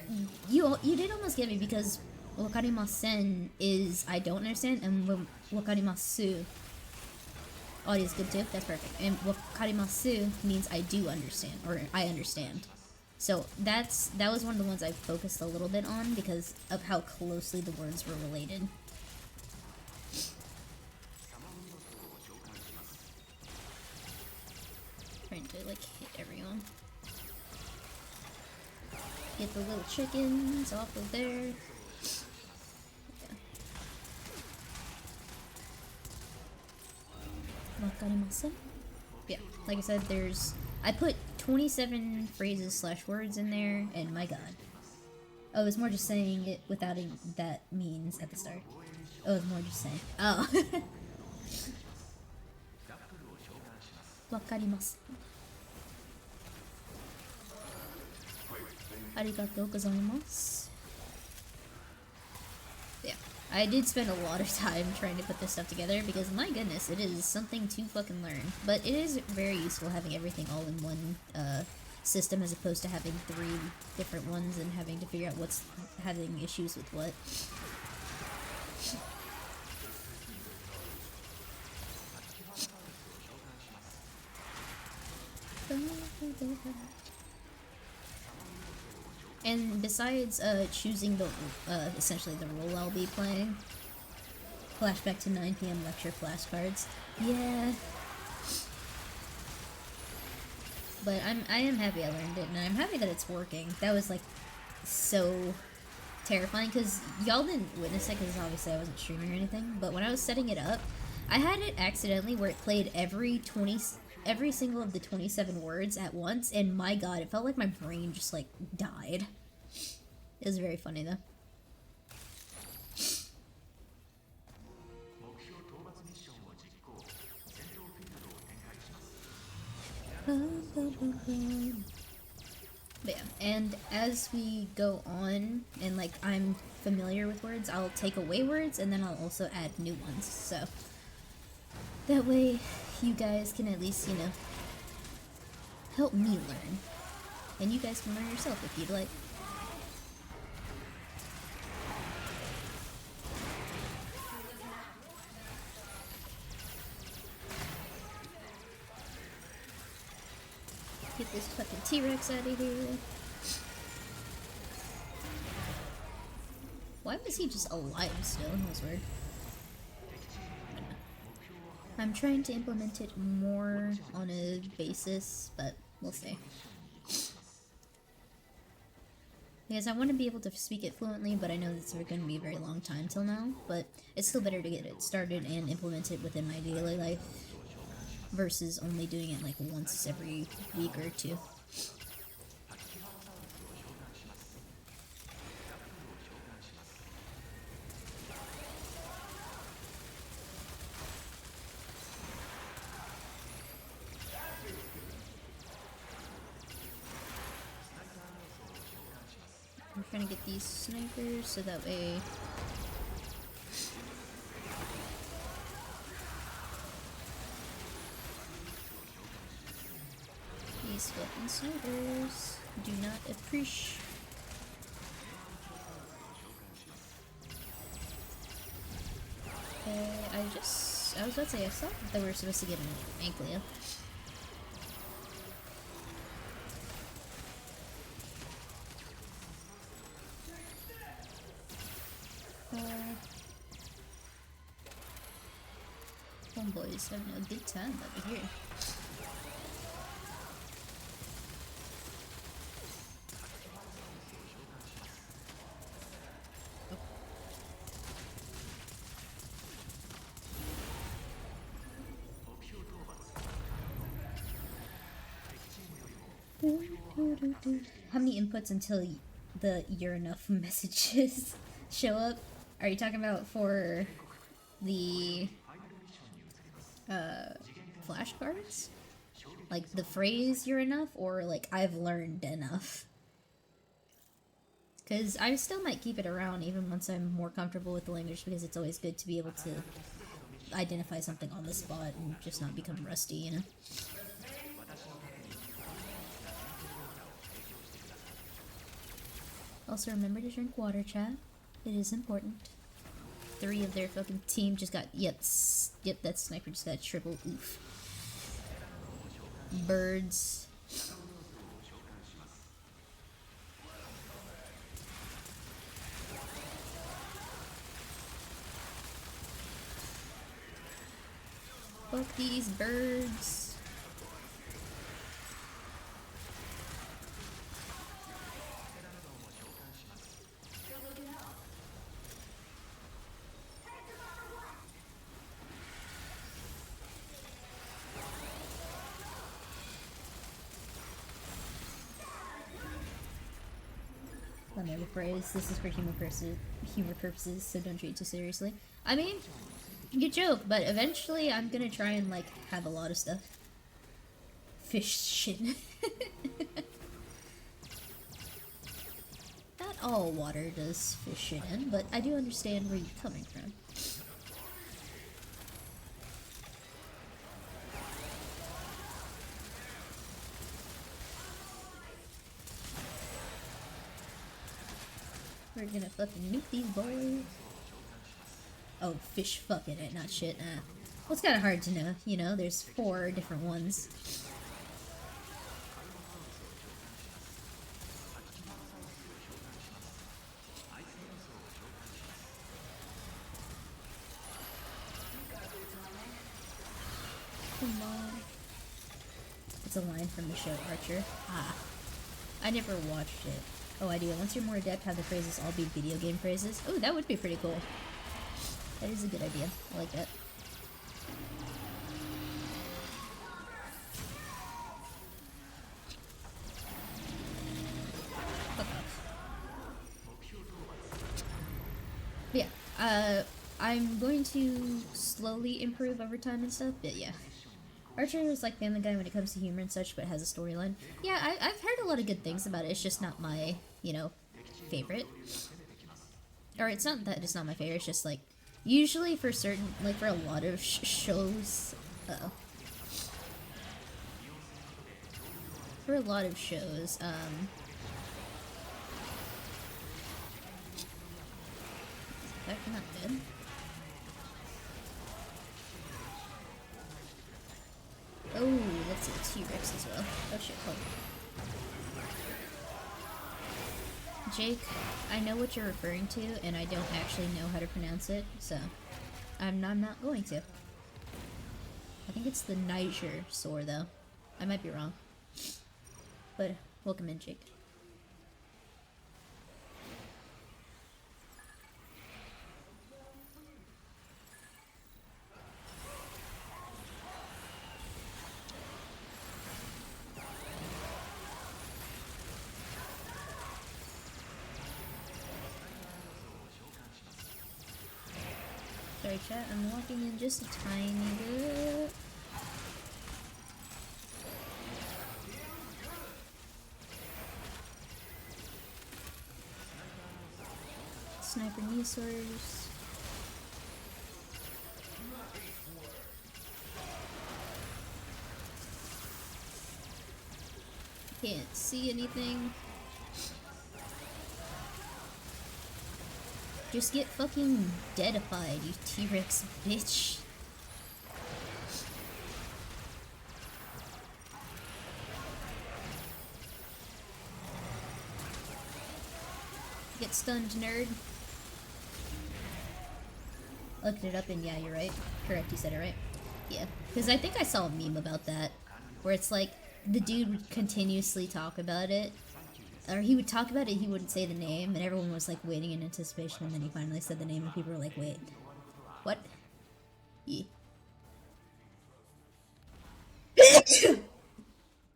you did almost get me because wakarimasen is I don't understand, and wakarimasu audio is good too. That's perfect. And wakarimasu means I do understand, or I understand. So that was one of the ones I focused a little bit on because of how closely the words were related. Trying to like hit everyone. Get the little chickens off of there. Okay. Wakarimasen? Yeah, like I said, I put 27 phrases / words in there, and my god. Oh, it was more just saying it without that means at the start. Oh, it was more just saying. Oh. Wakarimasu. Arigatou gozaimasu. Yeah, I did spend a lot of time trying to put this stuff together because my goodness, it is something to fucking learn. But it is very useful having everything all in one system as opposed to having 3 different ones and having to figure out what's having issues with what. And besides choosing the essentially the role I'll be playing, flashback to 9 PM lecture flashcards. Yeah. But I am happy I learned it, and I'm happy that it's working. That was like so terrifying because y'all didn't witness it because obviously I wasn't streaming or anything. But when I was setting it up, I had it accidentally where it played every single of the 27 words at once, and my god, it felt like my brain just like died. It was very funny though. But yeah, and as we go on, and like I'm familiar with words, I'll take away words and then I'll also add new ones. So that way you guys can at least, you know, help me learn. And you guys can learn yourself if you'd like. Get this fucking T-Rex out of here. Why was he just alive still? That was weird. I'm trying to implement it more on a basis, but we'll see. Because I want to be able to speak it fluently, but I know it's going to be a very long time till now. But it's still better to get it started and implement it within my daily life versus only doing it like once every week or two. I'm trying to get these snipers so that way these fucking snipers do not appreciate. I was about to say, I thought that we were supposed to get an Anklia. Homeboys having a good time over here. How many inputs until the "you're enough" messages show up? Are you talking about for the flashcards? Like the phrase "you're enough" or like "I've learned enough"? Because I still might keep it around even once I'm more comfortable with the language, because it's always good to be able to identify something on the spot and just not become rusty, you know? Also remember to drink water, chat. It is important. 3 of their fucking team just got, yep, that sniper just got triple oof. Birds. Fuck these birds. Another phrase. This is for humor purposes, so don't treat it too seriously. I mean, you joke, but eventually I'm gonna try and like have a lot of stuff. Fish shit. Not all water does fish shit in, but I do understand where you're coming from. We're gonna fucking nuke these boys. Oh, fish fucking it, not shit. Well, it's kinda hard to know, you know, there's 4 different ones. Come on. It's a line from the show Archer. Ah. I never watched it. Oh, I do. Once you're more adept, have the phrases all be video game phrases. Oh, that would be pretty cool. That is a good idea. I like that. Fuck off. But yeah, I'm going to slowly improve over time and stuff, but yeah. Archer was like Family Guy when it comes to humor and such, but has a storyline. Yeah, I've heard a lot of good things about it. It's just not my, you know, favorite. Or it's not that it's not my favorite. It's just like usually for certain, like for a lot of shows. For a lot of shows, that's not good. Oh, let's see, T-Rex as well. Oh shit, hold on. Jake, I know what you're referring to, and I don't actually know how to pronounce it, so I'm not going to. I think it's the Dinosaur, though. I might be wrong. But, welcome in, Jake. Sorry, chat, I'm walking in just a tiny bit. Sniper Dinosaurs. Can't see anything. Just get fucking deadified, you T-Rex bitch. Get stunned, nerd. Looked it up and yeah, you're right. Correct, you said it right. Yeah, because I think I saw a meme about that, where it's like, the dude would continuously talk about it, or he would talk about it, he wouldn't say the name, and everyone was like waiting in anticipation, and then he finally said the name, and people were like, wait, what? Yeah.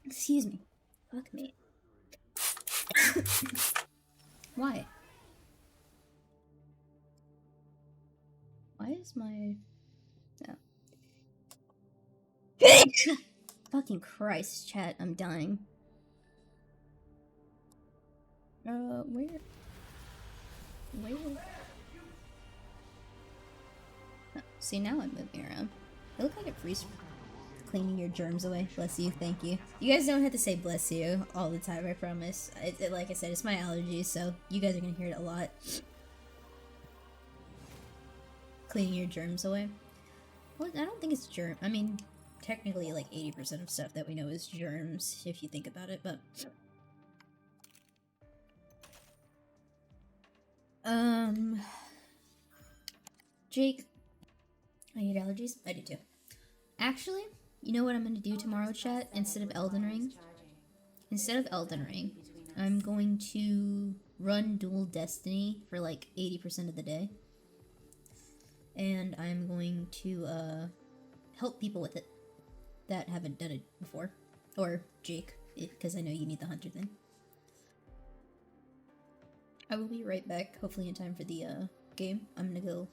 Excuse me. Fuck me. Why? Why is my... Oh. Fucking Christ, chat, I'm dying. Where? Oh, see, now I'm moving around. I look like a priest cleaning your germs away. Bless you, thank you. You guys don't have to say bless you all the time, I promise. Like I said, it's my allergies, so you guys are gonna hear it a lot. Cleaning your germs away. Well, I don't think it's germ. I mean, technically, like 80% of stuff that we know is germs, if you think about it, but... Jake, I hate allergies. I do too. Actually, you know what I'm gonna do tomorrow, chat? Instead of Elden Ring, I'm going to run Dual Destiny for like 80% of the day. And I'm going to, help people with it that haven't done it before. Or Jake, because I know you need the hunter thing. I will be right back, hopefully in time for the, game. I'm gonna go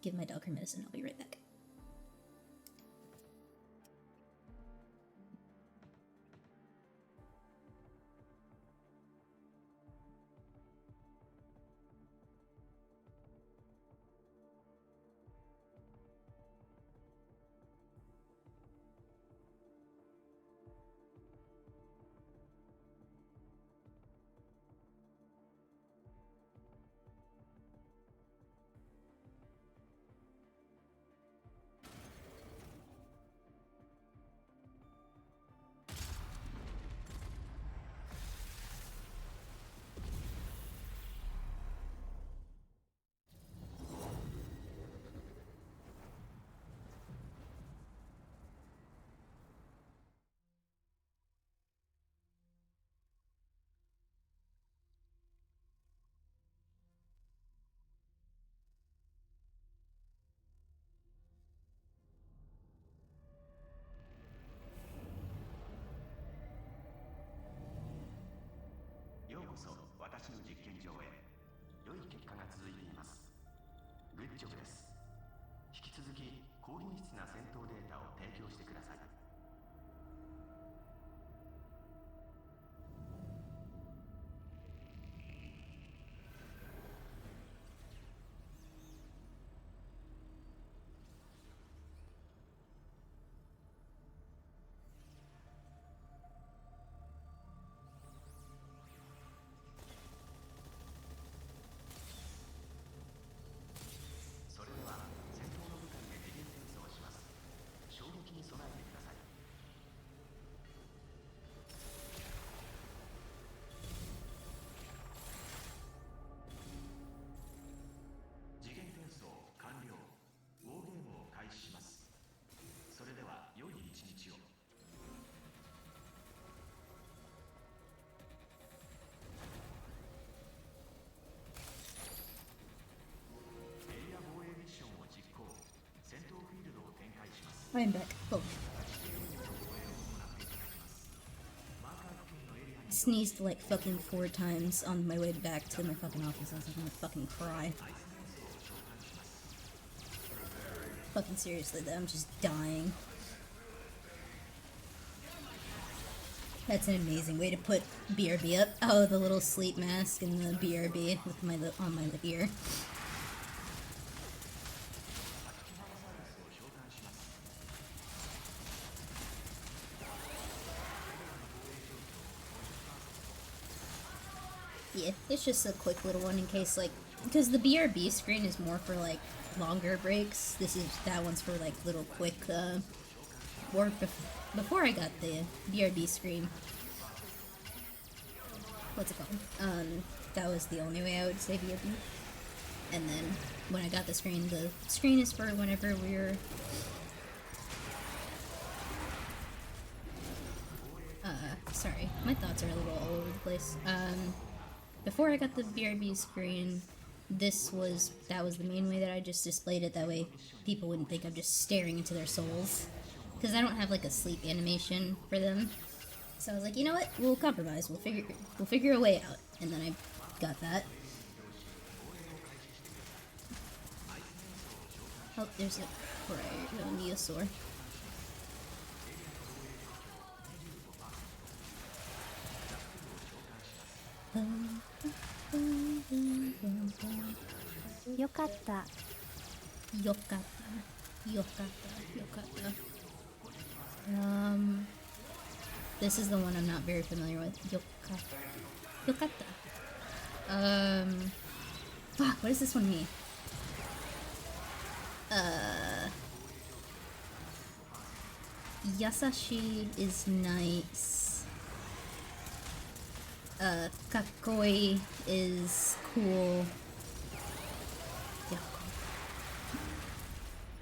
give my dog her medicine. I'll be right back. I am back. Oh. Sneezed like fucking 4 times on my way back to my fucking office. I was like, I'm gonna fucking cry. Fucking seriously though, I'm just dying. That's an amazing way to put BRB up. Oh, the little sleep mask and the BRB with my on my ear. Yeah, it's just a quick little one in case, like, because the BRB screen is more for, like, longer breaks. That one's for, like, little quick, or before I got the BRB screen, what's it called? That was the only way I would say BRB. And then, when I got the screen is for whenever we're, sorry, my thoughts are a little all over the place. Before I got the BRB screen, that was the main way that I just displayed it. That way people wouldn't think I'm just staring into their souls. Because I don't have like a sleep animation for them. So I was like, you know what? We'll compromise. We'll figure a way out. And then I got that. Oh, there's a Dinosaur. Yokatta. This is the one I'm not very familiar with. Yokatta. Fuck, what does this one mean? Yasashi is nice. Kakoi is cool. Yeah.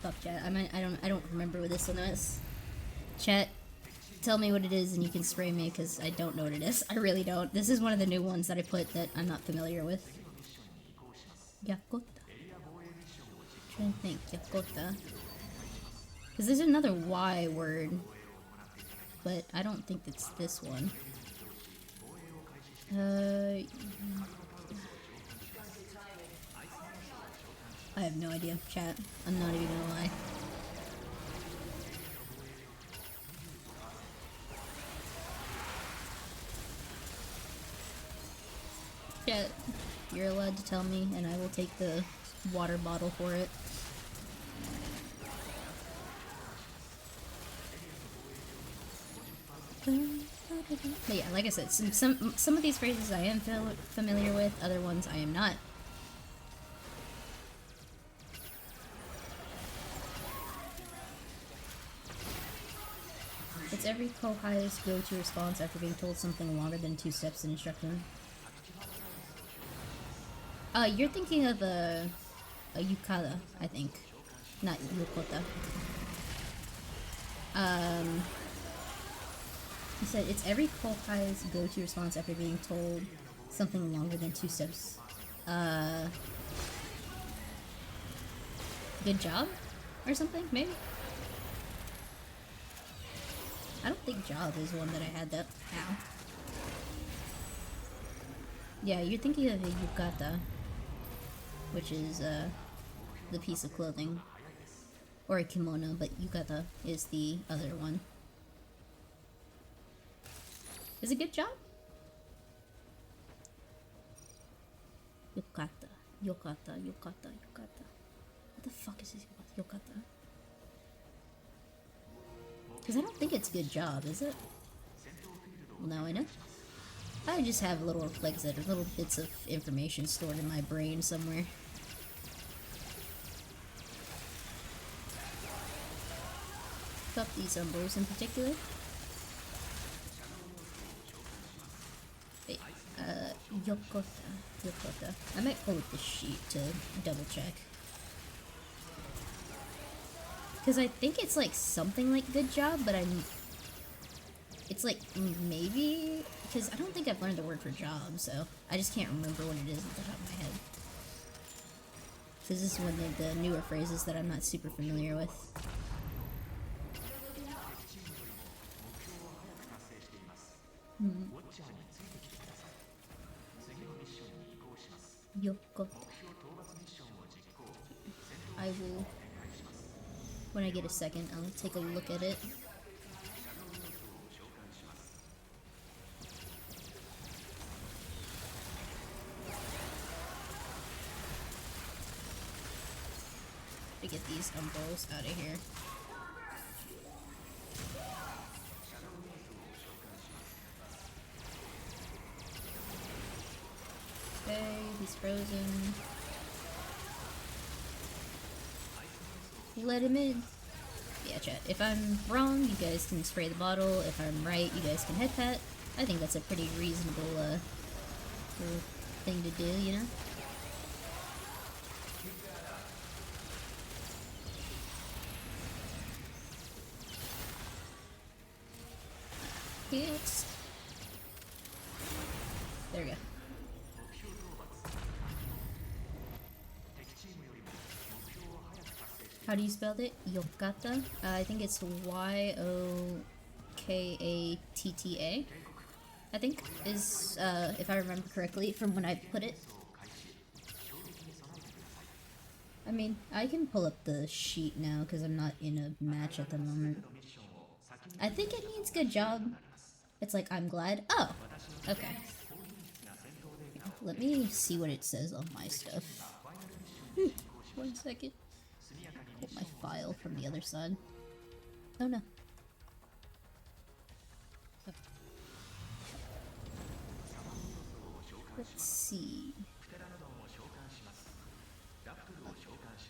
Fuck chat. I don't remember what this one is. Chat, tell me what it is and you can spray me because I don't know what it is. I really don't. This is one of the new ones that I put that I'm not familiar with. Yakota. Trying to think. Yakota. Because there's another Y word, but I don't think it's this one. I have no idea, chat. I'm not even gonna lie. Chat, you're allowed to tell me, and I will take the water bottle for it. But yeah, like I said, some of these phrases I am familiar with, other ones I am not. It's every Kohai's go-to response after being told something longer than 2 steps in instruction. You're thinking of a yukata, I think. Not yukota. He said, it's every Kohai's go-to response after being told something longer than 2 steps. Good job? Or something, maybe? I don't think job is one that I had that. Ow. Yeah, you're thinking of a yukata, which is, the piece of clothing. Or a kimono, but yukata is the other one. Is it good job? Yokata. Yokata. What the fuck is this? Yokata? Because I don't think it's good job, is it? Well, now I know. I just have little, like I said, little bits of information stored in my brain somewhere. Fuck these umbros in particular. Wait, Yokota. I might pull up the sheet to double check. Because I think it's like something like good job, but it's like maybe, because I don't think I've learned the word for job, so I just can't remember what it is at the top of my head. Because this is one of the newer phrases that I'm not super familiar with. Yoko. I will, when I get a second, I'll take a look at it. To get these umbros out of here. Okay, he's frozen. Let him in. Yeah, chat. If I'm wrong, you guys can spray the bottle. If I'm right, you guys can head pat. I think that's a pretty reasonable little thing to do, you know? Yes. There we go. How do you spell it? Yokata? I think it's Y-O-K-A-T-T-A. I think is, if I remember correctly from when I put it. I mean, I can pull up the sheet now because I'm not in a match at the moment. I think it means good job. It's like, I'm glad. Oh, okay. Let me see what it says on my stuff. 1 second. Pull my file from the other side. Oh no. Okay. Let's see.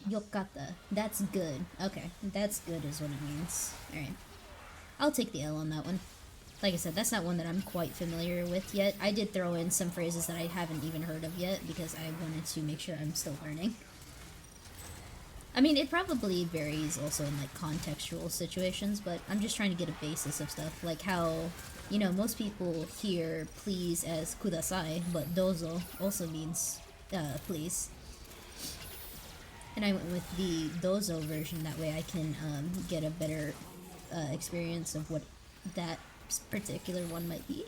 Yokata. That's good. Okay, that's good is what it means. Alright. I'll take the L on that one. Like I said, that's not one that I'm quite familiar with yet. I did throw in some phrases that I haven't even heard of yet because I wanted to make sure I'm still learning. I mean, it probably varies also in like contextual situations, but I'm just trying to get a basis of stuff. Like how, you know, most people hear please as kudasai, but dozo also means please. And I went with the dozo version, that way I can get a better experience of what that particular one might be.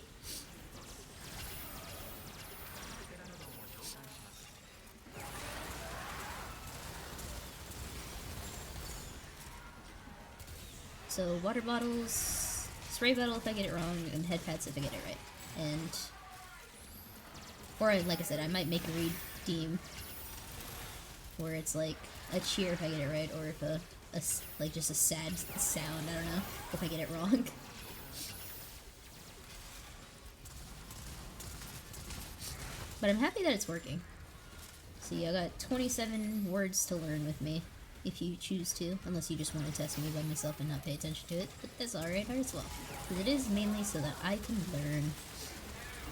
So water bottles, spray bottle if I get it wrong, and head pats if I get it right. And, or like I said, I might make a redeem where it's like a cheer if I get it right, or if like just a sad sound, I don't know, if I get it wrong. But I'm happy that it's working. See, I got 27 words to learn with me, if you choose to, unless you just want to test me by myself and not pay attention to it, but that's alright as well. Because it is mainly so that I can learn.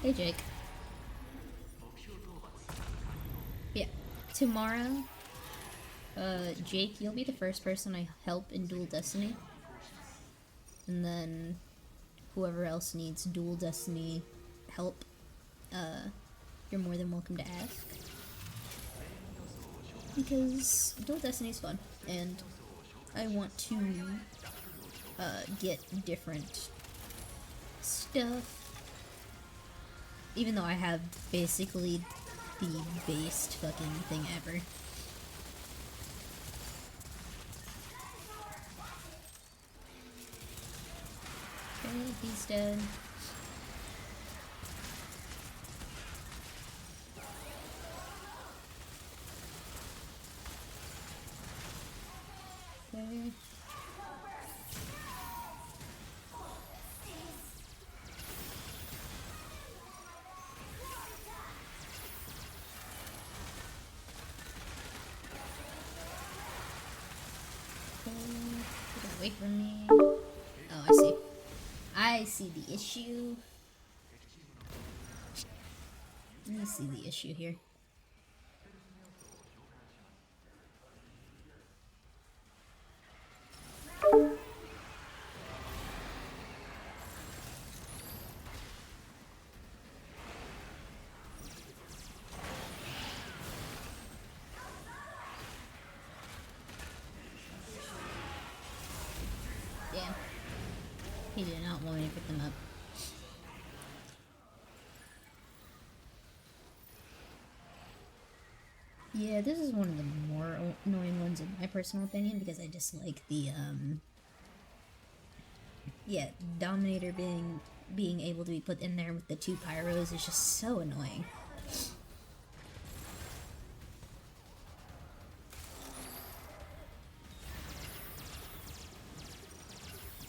Hey Jake. Yeah, tomorrow, Jake, you'll be the first person I help in Dual Destiny. And then whoever else needs Dual Destiny help, you're more than welcome to ask. Because Dual Destiny is fun, and I want to get different stuff. Even though I have basically the based fucking thing ever. Okay, he's dead. Okay. Get away from me. Oh, I see. I see the issue. Let me see the issue here. Damn. He did not want me to pick them up. Yeah, this is one of the more annoying ones in my personal opinion because I dislike the yeah, Dominator being able to be put in there with the 2 pyros is just so annoying.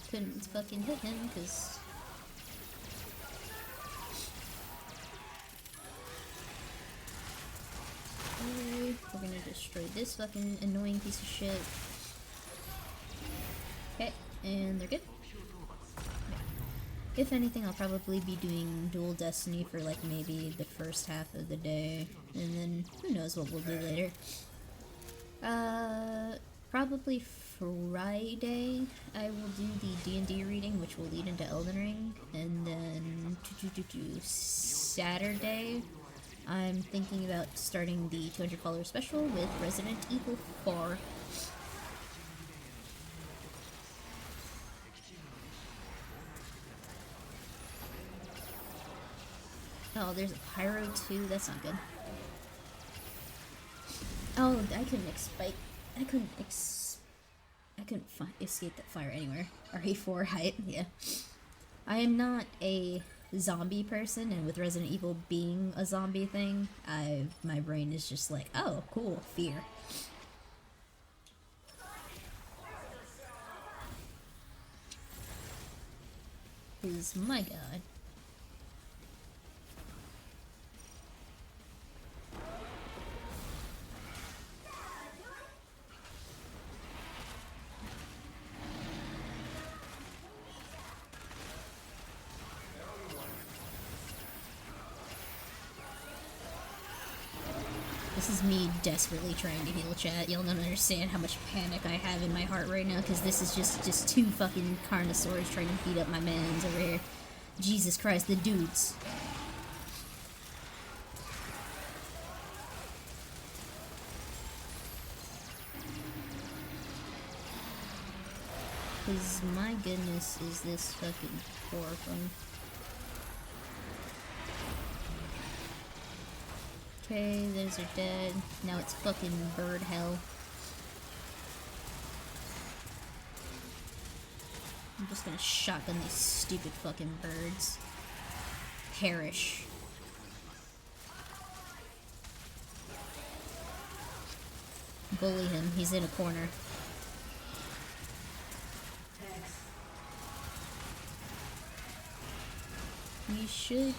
Couldn't fucking hit him because we're gonna destroy this fucking annoying piece of shit. Okay, and they're good. If anything, I'll probably be doing Dual Destiny for like maybe the first half of the day, and then who knows what we'll do later. Probably Friday I will do the D&D reading, which will lead into Elden Ring, and then Saturday I'm thinking about starting the 200 follower special with Resident Evil 4. Oh, there's a pyro too. That's not good. Oh, I couldn't escape that fire anywhere. RE4 height, yeah. I am not a zombie person, and with Resident Evil being a zombie thing, my brain is just like, oh, cool, fear. Because, my god. This is me desperately trying to heal chat. Y'all don't understand how much panic I have in my heart right now, because this is just 2 fucking Carnosaurs trying to beat up my mans over here. Jesus Christ, the dudes. Because my goodness, is this fucking horrifying. Okay, those are dead. Now it's fucking bird hell. I'm just gonna shotgun these stupid fucking birds. Perish. Bully him, he's in a corner. You should...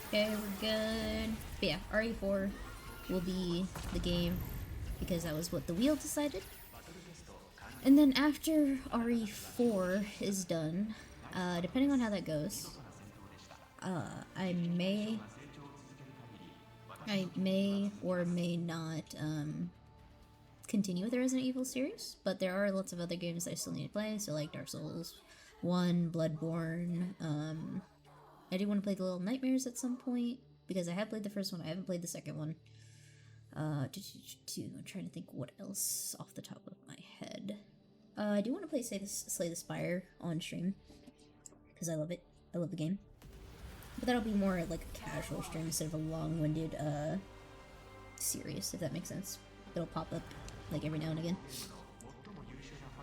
Okay, we're good. But yeah, RE4 will be the game because that was what the wheel decided. And then after RE4 is done, depending on how that goes, I may or may not continue with the Resident Evil series, but there are lots of other games I still need to play, so like Dark Souls 1, Bloodborne, I do want to play the Little Nightmares at some point, because I have played the first one, I haven't played the second one. I'm trying to think what else off the top of my head. I do want to play Slay the Spire on stream, because I love it. I love the game. But that'll be more like a casual stream instead of a long-winded, series, if that makes sense. It'll pop up, like, every now and again.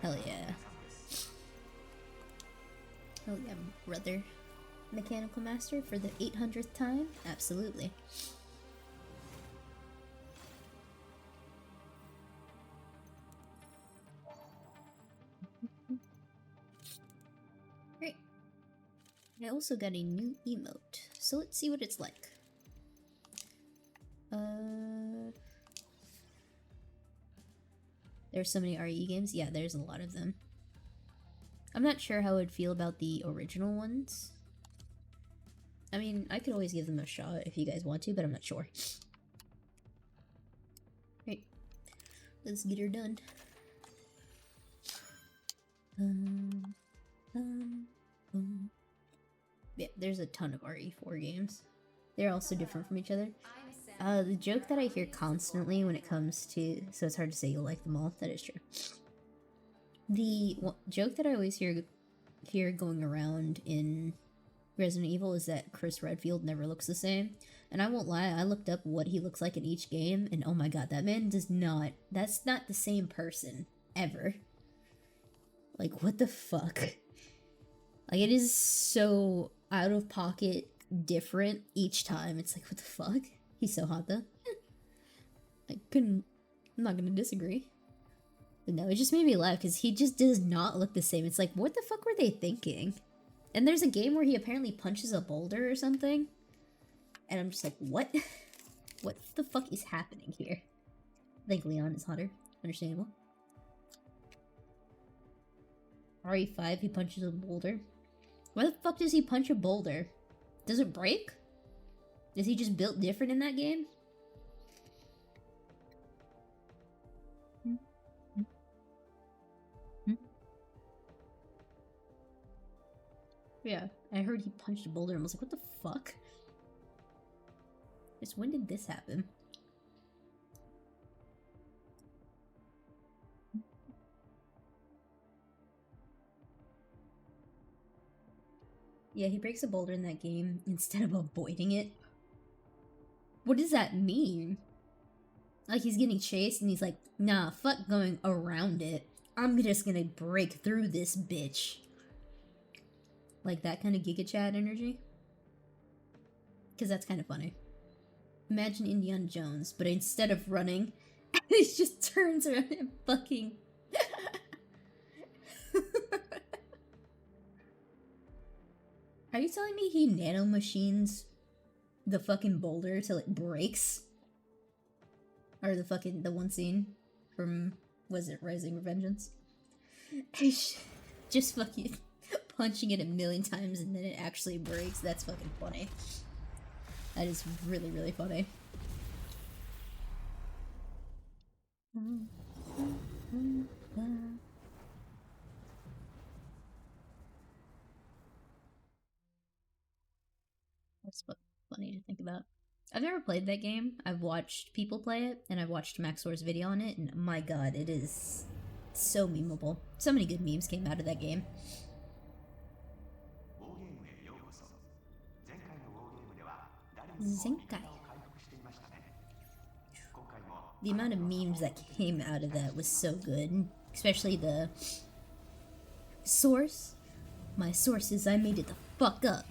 Hell yeah. Hell yeah, brother. Mechanical Master for the 800th time? Absolutely. Great. I also got a new emote, so let's see what it's like. There's so many RE games? Yeah, there's a lot of them. I'm not sure how I'd feel about the original ones. I mean, I could always give them a shot if you guys want to, but I'm not sure. Right. Let's get her done. Yeah, there's a ton of RE4 games. They're also different from each other. The joke that I hear constantly when it comes to... So it's hard to say you'll like them all. That is true. The joke that I always hear hear going around in Resident Evil is that Chris Redfield never looks the same. And I won't lie, I looked up what he looks like in each game, and oh my god, that man does not... That's not the same person. Ever. Like, what the fuck? Like, it is so out of pocket different each time. It's like, what the fuck? He's so hot, though. I'm not gonna disagree. But no, it just made me laugh, because he just does not look the same. It's like, what the fuck were they thinking? And there's a game where he apparently punches a boulder or something. And I'm just like, what? What the fuck is happening here? I think Leon is hotter. Understandable. RE5, he punches a boulder. Why the fuck does he punch a boulder? Does it break? Is he just built different in that game? Yeah, I heard he punched a boulder and was like, what the fuck? Just when did this happen? Yeah, he breaks a boulder in that game instead of avoiding it. What does that mean? Like, he's getting chased and he's like, nah, fuck going around it. I'm just gonna break through this bitch. Like that kind of Giga Chad energy? Because that's kind of funny. Imagine Indiana Jones, but instead of running, he just turns around and fucking... Are you telling me he nanomachines the fucking boulder till it breaks? Or the one scene from, was it Rising Revengeance? Just fucking punching it a million times and then it actually breaks. That's fucking funny. That is really, really funny. That's funny to think about. I've never played that game. I've watched people play it, and I've watched Maxor's video on it, and my god, it is so memeable. So many good memes came out of that game. Zenkai. The amount of memes that came out of that was so good. Especially the source. My sources, I made it the fuck up.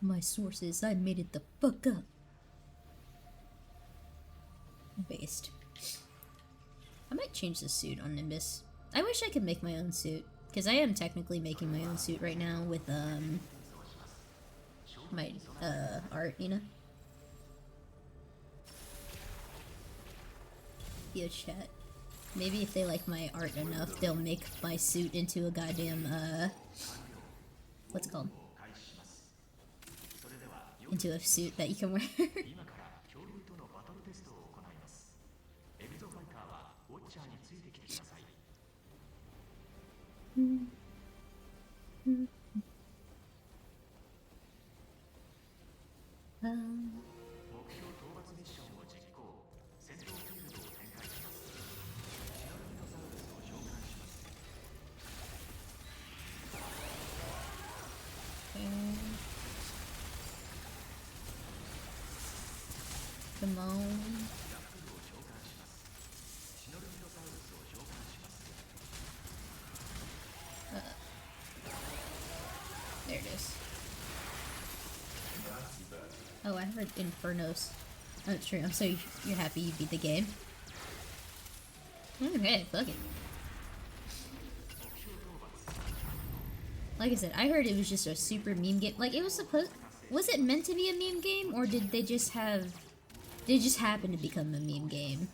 My sources, I made it the fuck up. Based. I might change the suit on Nimbus. I wish I could make my own suit. Because I am technically making my own suit right now with, my, art, you know? Yo, chat. Maybe if they like my art enough, they'll make my suit into a goddamn, what's it called? Into a suit that you can wear. Come on. There it is. Oh, I heard Infernos. Oh, it's true. So you're happy you beat the game? Okay, fuck it. Like I said, I heard it was just a super meme game. Like, it was supposed... Was it meant to be a meme game? Or did they just have... Did it just happen to become a meme game?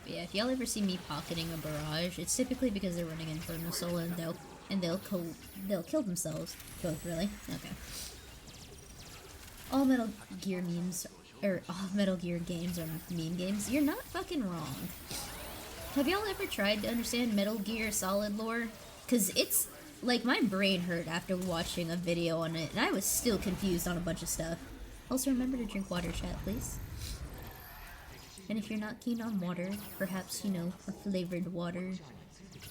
Yeah, if y'all ever see me pocketing a barrage, it's typically because they're running Inferno Soul and they'll kill themselves. Both, really? Okay. All Metal Gear memes or all Metal Gear games are meme games, you're not fucking wrong. Have y'all ever tried to understand Metal Gear Solid lore? Cause it's, like, my brain hurt after watching a video on it, and I was still confused on a bunch of stuff. Also, remember to drink water, chat, please. And if you're not keen on water, perhaps, you know, a flavored water.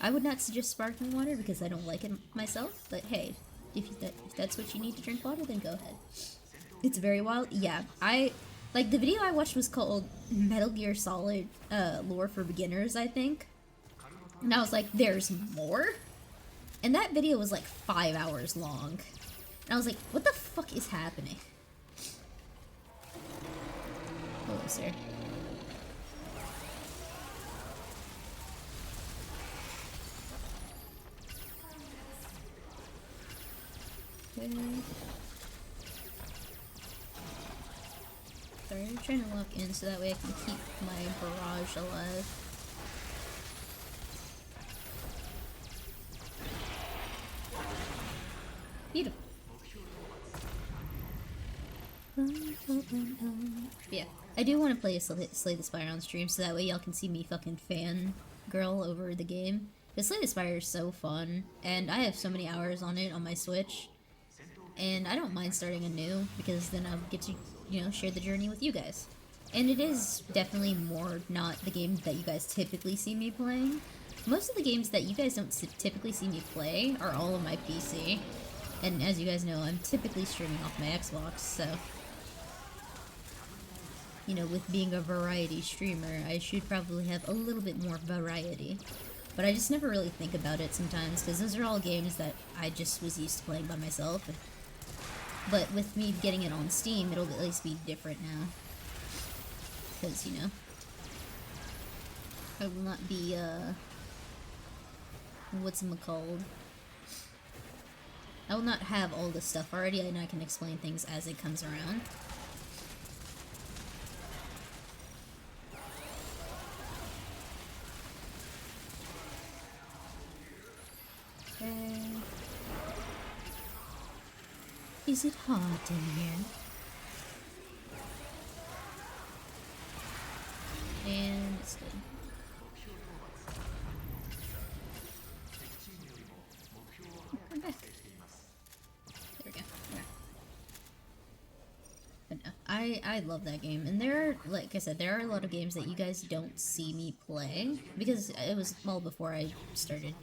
I would not suggest sparkling water because I don't like it myself, but hey, if that's what you need to drink water, then go ahead. It's very wild. Yeah, like, the video I watched was called Metal Gear Solid Lore for Beginners, I think. And I was like, there's more? And that video was like 5 hours long. And I was like, what the fuck is happening? Hello, sir. Okay. Sorry, I'm trying to lock in so that way I can keep my barrage alive. Beautiful. Yeah, I do want to play a Slay the Spire on stream so that way y'all can see me fucking fangirl over the game. Because Slay the Spire is so fun, and I have so many hours on it on my Switch. And I don't mind starting anew, because then I'll get to, you know, share the journey with you guys. And it is definitely more not the game that you guys typically see me playing. Most of the games that you guys don't typically see me play are all on my PC. And as you guys know, I'm typically streaming off my Xbox, so... You know, with being a variety streamer, I should probably have a little bit more variety. But I just never really think about it sometimes, because those are all games that I just was used to playing by myself. But with me getting it on Steam, it'll at least be different now. Because, you know, I will not be, whatchamacalled? I will not have all this stuff already, and I can explain things as it comes around. Okay. Is it hot in here? And it's good. I'm back. There we go. Yeah. But no, I love that game, and there are, like I said, there are a lot of games that you guys don't see me play because it was well before I started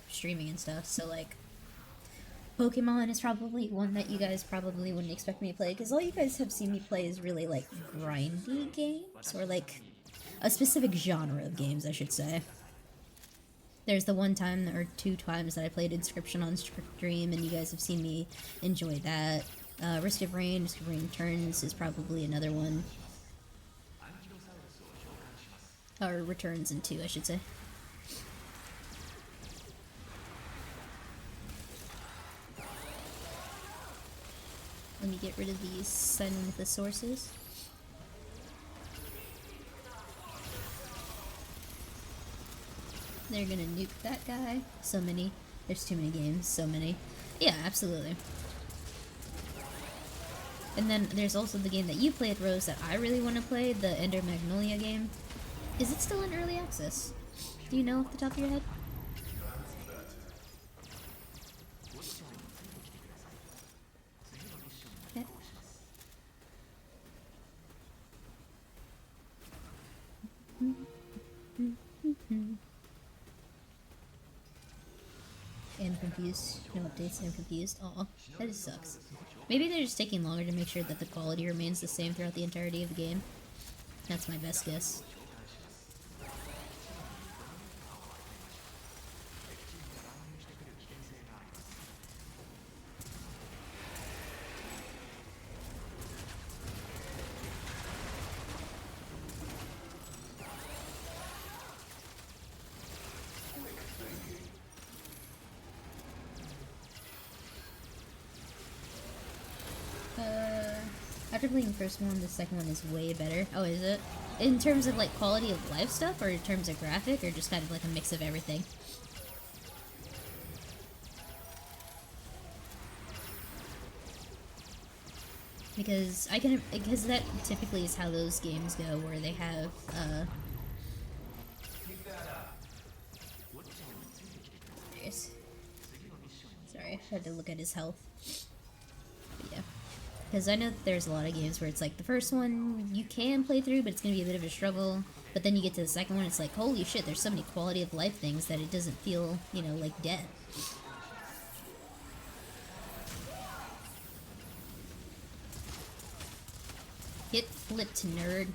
streaming and stuff. So like, Pokemon is probably one that you guys probably wouldn't expect me to play, because all you guys have seen me play is really like grindy games, or like a specific genre of games, I should say. There's the one time or two times that I played Inscription on stream, and you guys have seen me enjoy that. Risk of Rain Returns is probably another one. Or Returns in 2, I should say. Let me get rid of these Synthesis sources. They're gonna nuke that guy. So many. There's too many games. So many. Yeah, absolutely. And then there's also the game that you played, Rose, that I really want to play, the Ender Magnolia game. Is it still in early access? Do you know off the top of your head? Okay. I'm confused. No updates, I'm confused. Aw, that just sucks. Maybe they're just taking longer to make sure that the quality remains the same throughout the entirety of the game. That's my best guess. After playing the first one, the second one is way better. Oh, is it? In terms of, like, quality of life stuff, or in terms of graphic, or just kind of like a mix of everything? because that typically is how those games go, where they have yes. Sorry, I had to look at his health. But yeah, because I know that there's a lot of games where it's like the first one you can play through, but it's gonna be a bit of a struggle. But then you get to the second one, it's like, holy shit, there's so many quality of life things that it doesn't feel, you know, like death. Get flipped, nerd.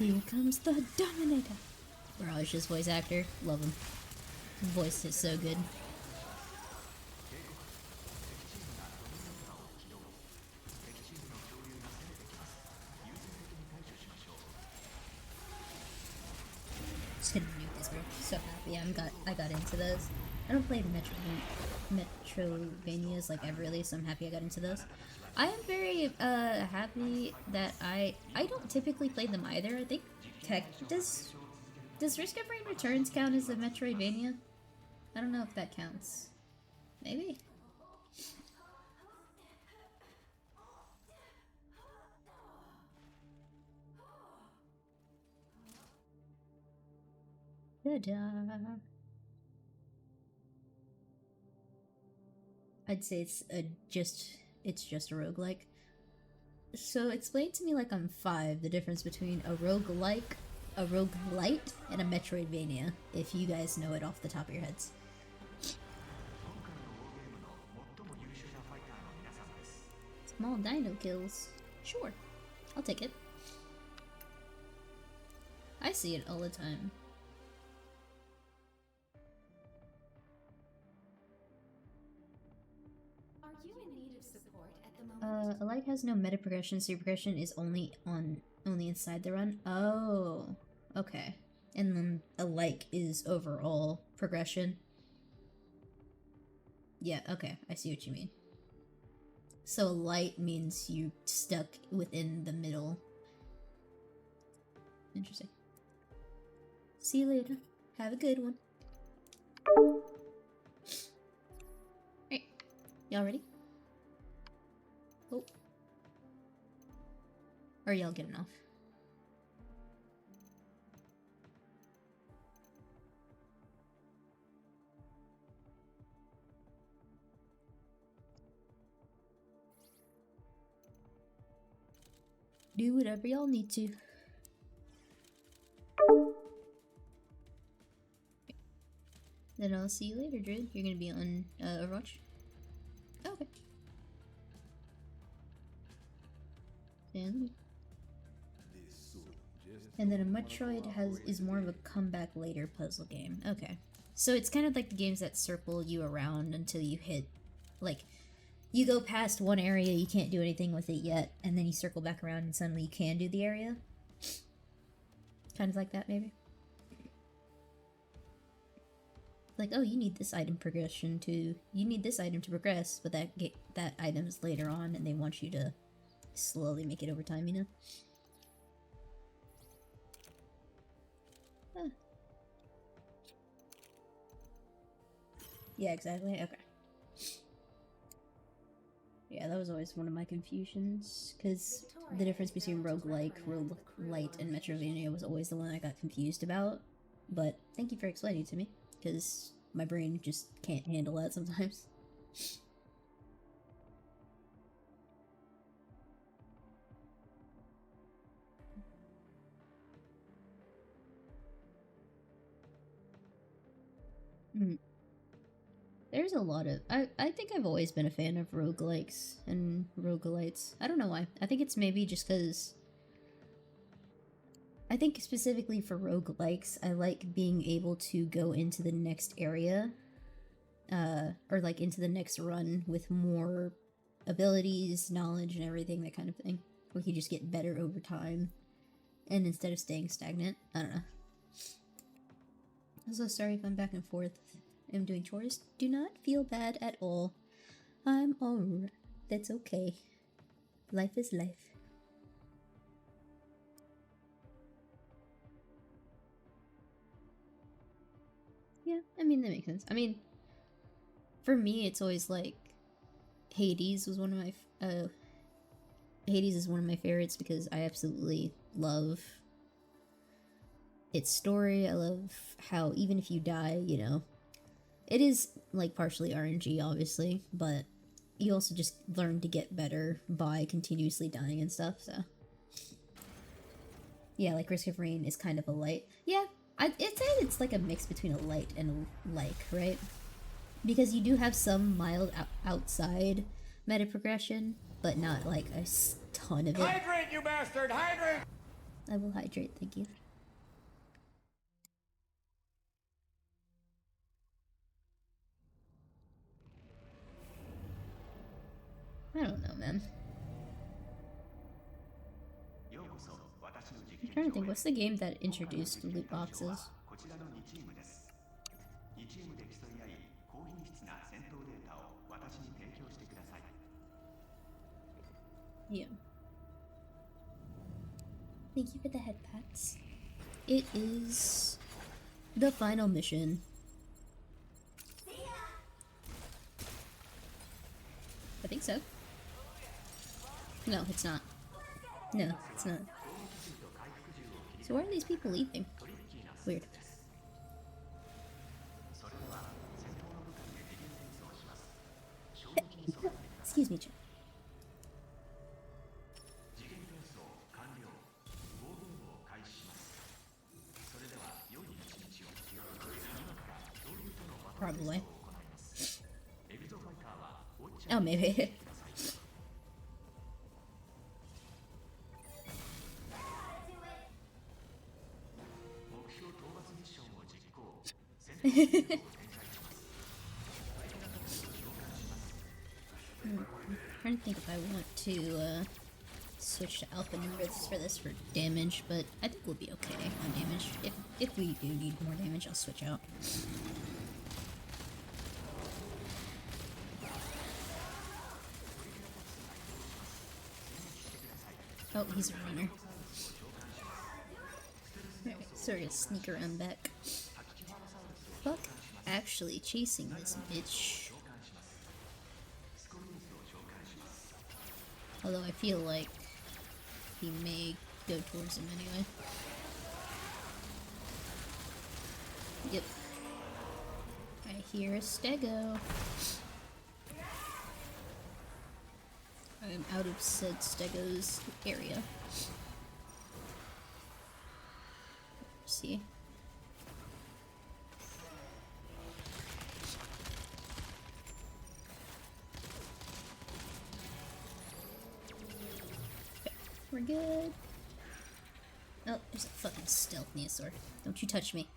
Here comes the Dominator. Bro, it's just voice actor. Love him. His voice is so good. Just gonna nuke this, bro. So happy I got into those. I don't play Metrovanias like ever really, so I'm happy I got into those. I am very happy that I don't typically play them either. I think does Risk of Rain Returns count as a Metroidvania? I don't know if that counts. Maybe. Ta-da. I'd say it's just a roguelike. So explain to me, like I'm 5, the difference between a roguelike, a roguelite, and a Metroidvania, if you guys know it off the top of your heads. Small dino kills. Sure. I'll take it. I see it all the time. Are you in need of support at the moment? A light has no meta progression, so your progression is only inside the run. Oh, okay. And then a like is overall progression. Yeah, okay, I see what you mean. So a light means you stuck within the middle. Interesting. See you later. Have a good one. Alright, y'all ready? Oh. Or y'all getting off? Do whatever y'all need to. Then I'll see you later, Druid. You're gonna be on Overwatch? Oh, okay. And then a Metroid is more of a comeback later puzzle game. Okay. So it's kind of like the games that circle you around until you hit, like, you go past one area, you can't do anything with it yet, and then you circle back around and suddenly you can do the area. Kind of like that, maybe. Like, oh, you need this item progression to, you need this item to progress, but that item's later on, and they want you to slowly make it over time, you know? Huh. Yeah, exactly, okay. Yeah, that was always one of my confusions, because the difference between roguelike, roguelite, and Metrovania was always the one I got confused about. But thank you for explaining it to me, because my brain just can't handle that sometimes. There's a lot of... I think I've always been a fan of roguelikes and roguelites. I don't know why. I think it's maybe just because... I think specifically for roguelikes, I like being able to go into the next area, or like into the next run with more abilities, knowledge, and everything, that kind of thing. Where you just get better over time, and instead of staying stagnant. I don't know. I'm so sorry if I'm back and forth. I'm doing chores. Do not feel bad at all. I'm alright. That's okay. Life is life. Yeah, I mean, that makes sense. I mean, for me, it's always like Hades was one of my Hades is one of my favorites because I absolutely love its story. I love how even if you die, you know, it is like partially RNG, obviously, but you also just learn to get better by continuously dying and stuff. So yeah, like Risk of Rain is kind of a light. Yeah, it's like a mix between a light and a like, right? Because you do have some mild outside meta progression, but not like a ton of it. Hydrate, you bastard! Hydrate! I will hydrate, thank you. I don't know, man. I'm trying to think, what's the game that introduced loot boxes? Yeah. Thank you for the head pats. It is the final mission. I think so. No, it's not. No, it's not. So where are these people leaving? Weird. Excuse me, Jim. Probably. Oh, maybe. I'm trying to think if I want to switch to alpha numbers for this for damage, but I think we'll be okay on damage. If we do need more damage, I'll switch out. Oh, he's a runner. Alright, so we're gonna sneak around back. Fuck actually chasing this bitch. Although I feel like he may go towards him anyway. Yep. I hear a stego. I am out of said stego's area. See? Okay, we're good. Oh, there's a fucking stealth Dinosaur. Don't you touch me.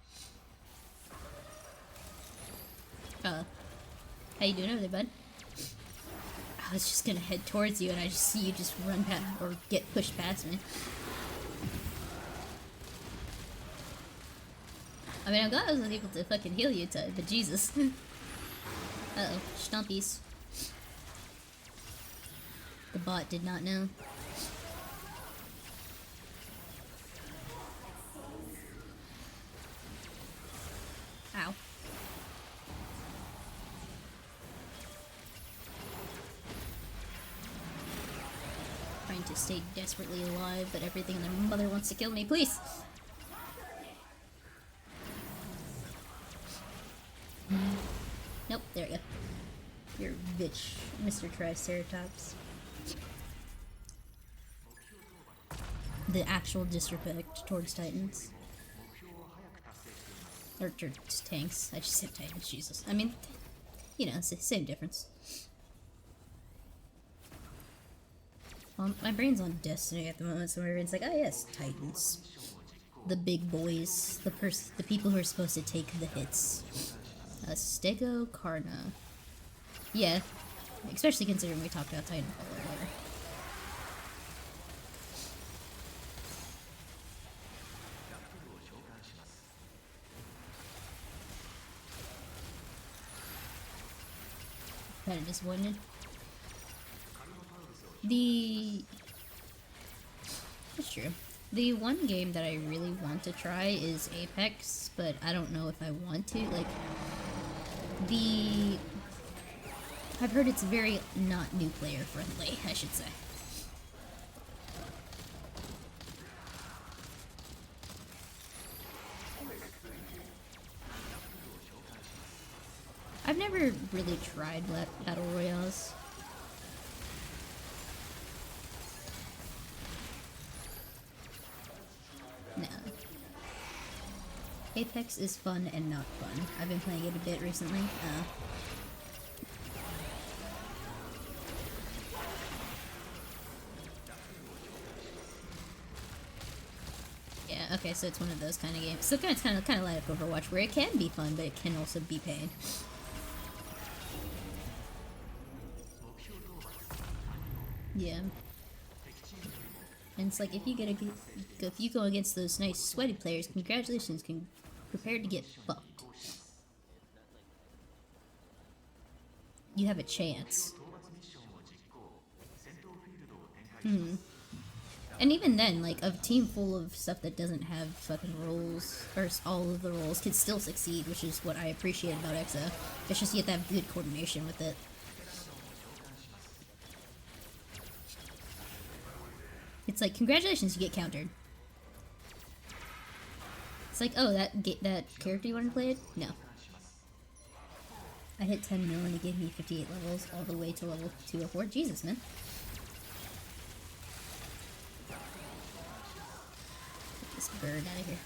How you doing over there, bud? I was just gonna head towards you and I just see you just run past or get pushed past me. I mean, I'm glad I was able to fucking heal you, but Jesus. Uh-oh, stompies. The bot did not know. Ow. Trying to stay desperately alive, but everything in their mother wants to kill me, please! Nope, there we go. You're a bitch, Mr. Triceratops. The actual disrespect towards Titans. Or towards tanks. I just said Titans, Jesus. I mean, you know, it's the same difference. Well, my brain's on Destiny at the moment, so my brain's like, oh yes, Titans. The big boys. The people who are supposed to take the hits. Stego Karna. Yeah, especially considering we talked about Titanfall earlier. Kind of disappointed. That's true. The one game that I really want to try is Apex, but I don't know if I want to. Like, I've heard it's very not new player friendly, I should say. I've never really tried Battle Royales. No. Apex is fun and not fun. I've been playing it a bit recently. Yeah, okay, so it's one of those kind of games. So it's kind of like Overwatch, where it can be fun, but it can also be pain. Yeah. And it's like, if you go against those nice sweaty players, congratulations, prepare to get fucked. You have a chance. And even then, like, a team full of stuff that doesn't have fucking roles, or all of the roles, can still succeed, which is what I appreciate about EXO. It's just you have to have good coordination with it. It's like, congratulations, you get countered. It's like, oh, that character you wanted to play it? No. I hit 10 mil and it gave me 58 levels all the way to level 204. Jesus, man. Get this bird out of here.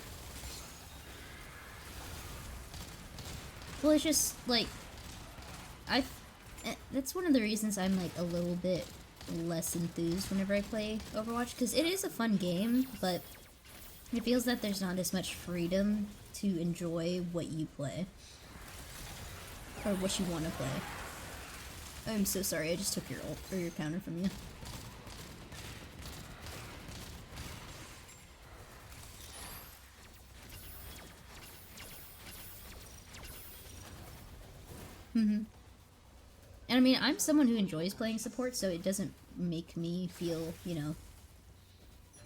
Well, it's just, like, that's one of the reasons I'm, like, a little bit less enthused whenever I play Overwatch, because it is a fun game, but it feels that there's not as much freedom to enjoy what you play. Or what you want to play. I'm so sorry, I just took your ult, or your counter from you. And I mean, I'm someone who enjoys playing support, so it doesn't make me feel, you know,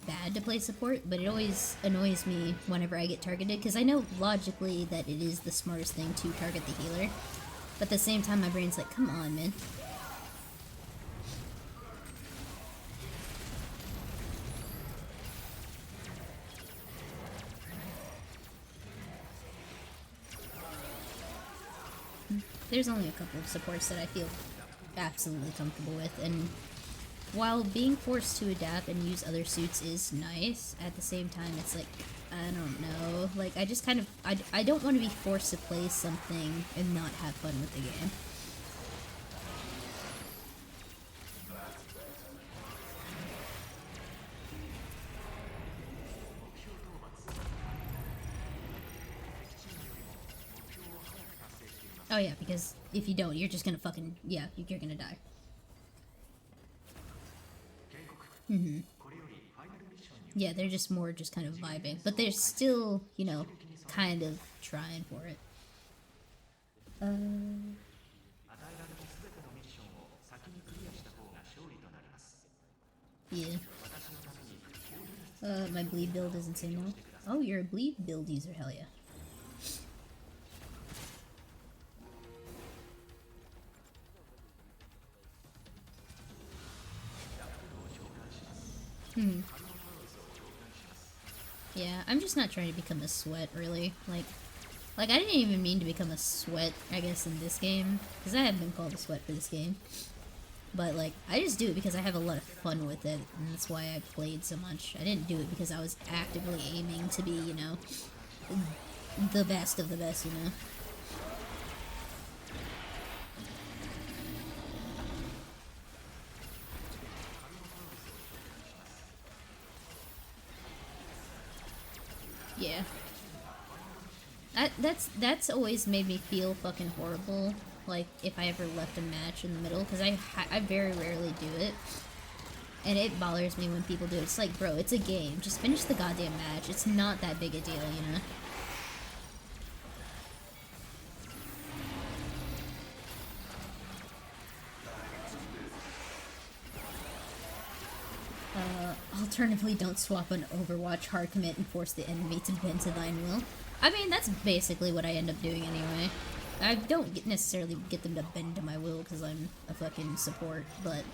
bad to play support, but it always annoys me whenever I get targeted, because I know logically that it is the smartest thing to target the healer, but at the same time my brain's like, come on, man. There's only a couple of supports that I feel absolutely comfortable with, and while being forced to adapt and use other suits is nice, at the same time it's like, I don't know, like, I just kind of, I don't want to be forced to play something and not have fun with the game. Oh yeah, because if you don't, you're just gonna fucking, yeah, you're gonna die. Yeah, they're just more just kind of vibing, but they're still, you know, kind of trying for it. Yeah. My bleed build is insane now. Oh, you're a bleed build user, hell yeah. Yeah, I'm just not trying to become a sweat, really. Like I didn't even mean to become a sweat, I guess, in this game, because I haven't been called a sweat for this game. But, like, I just do it because I have a lot of fun with it, and that's why I played so much. I didn't do it because I was actively aiming to be, you know, the best of the best, you know? Yeah. That's always made me feel fucking horrible, like, if I ever left a match in the middle, because I very rarely do it. And it bothers me when people do it. It's like, bro, it's a game. Just finish the goddamn match. It's not that big a deal, you know? Alternatively, don't swap an Overwatch hard commit and force the enemy to bend to thine will. I mean, that's basically what I end up doing anyway. I don't necessarily get them to bend to my will because I'm a fucking support, but...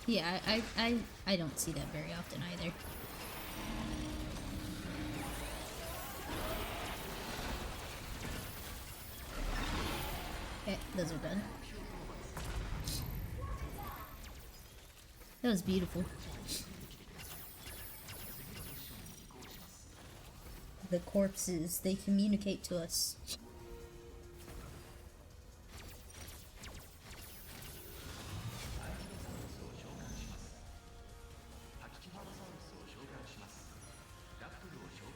yeah, I don't see that very often either. Okay, those are done. That was beautiful. The corpses, they communicate to us.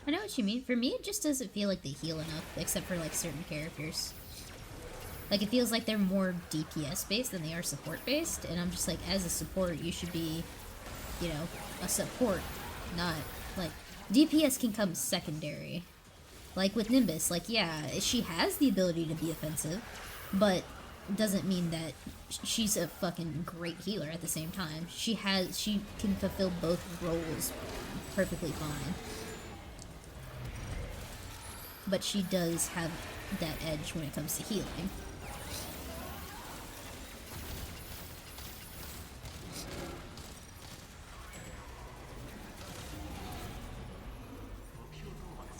I know what you mean. For me, it just doesn't feel like they heal enough, except for like certain characters. Like, it feels like they're more DPS based than they are support based, and I'm just like, as a support, you should be, you know, a support, not like DPS can come secondary. Like with Nimbus, like, yeah, she has the ability to be offensive, but doesn't mean that she's a fucking great healer at the same time. She can fulfill both roles perfectly fine. But she does have that edge when it comes to healing.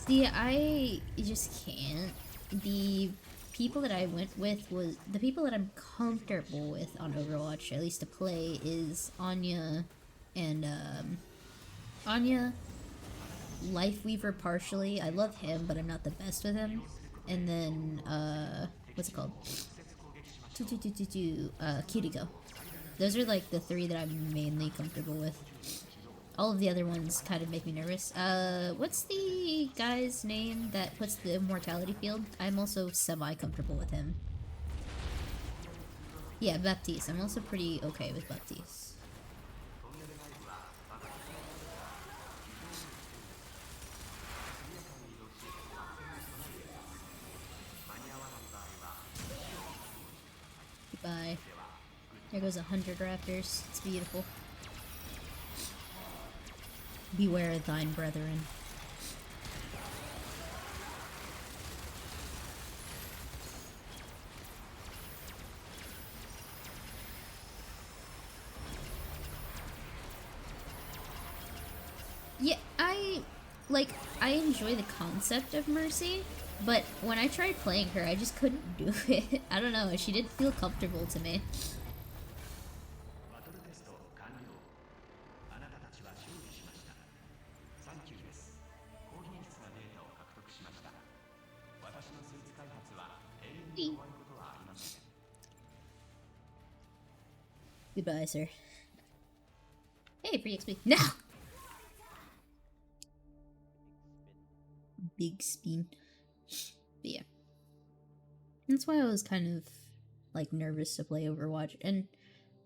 See, I just can't. The people that I went with was the people that I'm comfortable with on Overwatch, at least to play, is Anya and Anya, Lifeweaver partially. I love him, but I'm not the best with him. And then what's it called? Kiriko. Those are like the three that I'm mainly comfortable with. All of the other ones kind of make me nervous. What's the guy's name that puts the immortality field? I'm also semi-comfortable with him. Yeah, Baptiste. I'm also pretty okay with Baptiste. Goodbye. There goes 100 raptors. It's beautiful. Beware thine brethren. Yeah, I enjoy the concept of Mercy, but when I tried playing her, I just couldn't do it. I don't know, she didn't feel comfortable to me. Goodbye, sir. Hey, free XP. No! Big spin. But yeah. That's why I was kind of, like, nervous to play Overwatch. And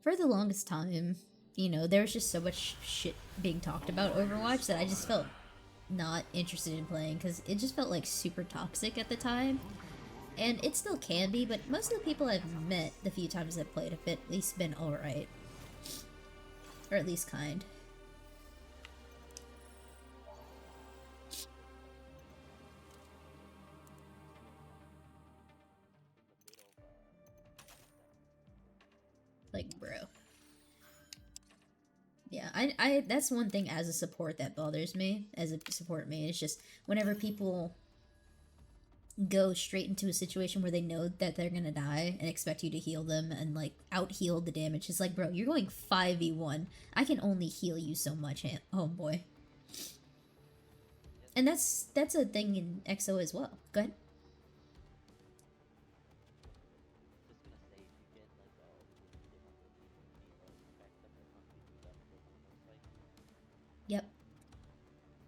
for the longest time, you know, there was just so much shit being talked about Overwatch that I just felt not interested in playing, because it just felt, like, super toxic at the time. And it still can be, but most of the people I've met the few times I've played have at least been alright. Or at least kind. Like, bro. Yeah, I that's one thing as a support that bothers me, as a support main. It's just whenever people go straight into a situation where they know that they're gonna die and expect you to heal them and like out heal the damage. It's like, bro, you're going 5v1. I can only heal you so much, homeboy. And that's a thing in EXO as well. Go ahead. Yep.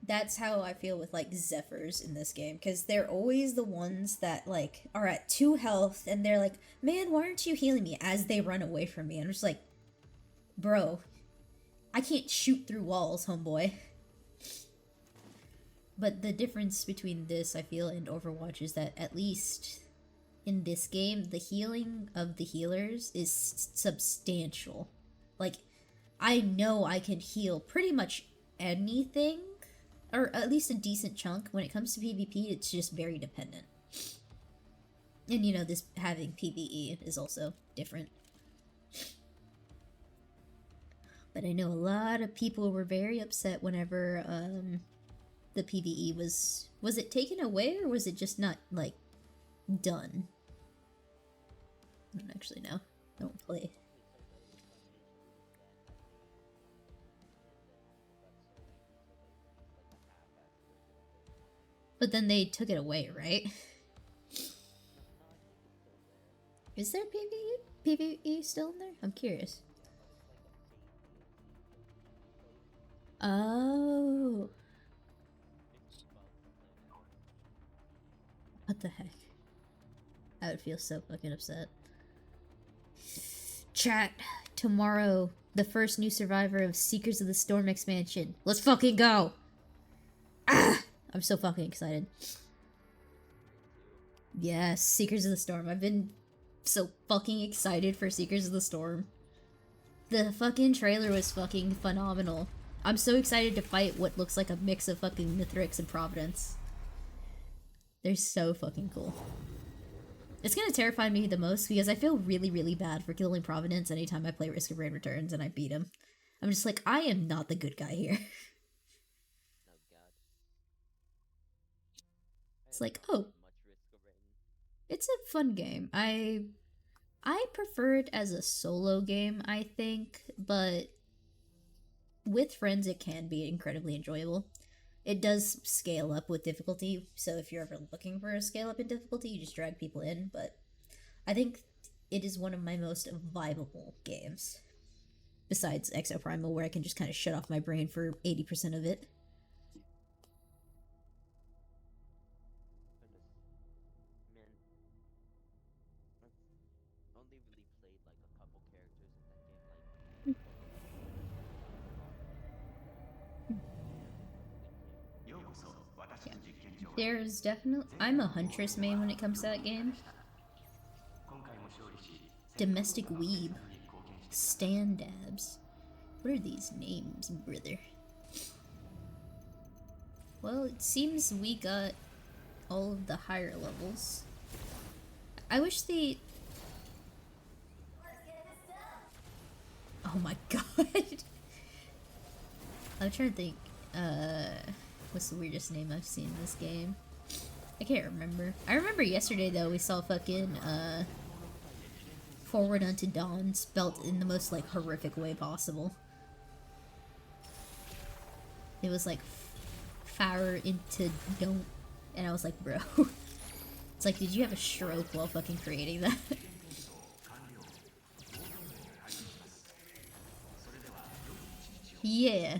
That's how I feel with, like, Zephyrs in this game, because they're always the ones that, like, are at 2 health, and they're like, man, why aren't you healing me, as they run away from me. I'm just like, bro, I can't shoot through walls, homeboy. But the difference between this, I feel, and Overwatch is that at least in this game, the healing of the healers is substantial. Like, I know I can heal pretty much anything, or at least a decent chunk. When it comes to PvP, it's just very dependent. And you know, this having PvE is also different. But I know a lot of people were very upset whenever the PvE was it taken away, or was it just not, like, done? I don't actually know. I don't play. But then they took it away, right? Is there PvE still in there? I'm curious. Oh. What the heck? I would feel so fucking upset. Chat, tomorrow, the first new survivor of Seekers of the Storm expansion. Let's fucking go! Ah! I'm so fucking excited. Yes, Seekers of the Storm. I've been so fucking excited for Seekers of the Storm. The fucking trailer was fucking phenomenal. I'm so excited to fight what looks like a mix of fucking Mithrix and Providence. They're so fucking cool. It's gonna terrify me the most because I feel really, really bad for killing Providence anytime I play Risk of Rain Returns and I beat him. I'm just like, I am not the good guy here. It's like, oh, it's a fun game. I prefer it as a solo game, I think, but with friends it can be incredibly enjoyable. It does scale up with difficulty, so if you're ever looking for a scale up in difficulty, you just drag people in, but I think it is one of my most vibable games. Besides Exoprimal, where I can just kind of shut off my brain for 80% of it. There's definitely... I'm a Huntress main when it comes to that game. Domestic Weeb. Standabs. What are these names, brother? Well, it seems we got all of the higher levels. I wish they... Oh my god. I'm trying to think. What's the weirdest name I've seen in this game? I can't remember. I remember yesterday though we saw fucking Forward Unto Dawn spelt in the most like horrific way possible. It was like far into don't, and I was like, bro. It's like, did you have a stroke while fucking creating that? Yeah.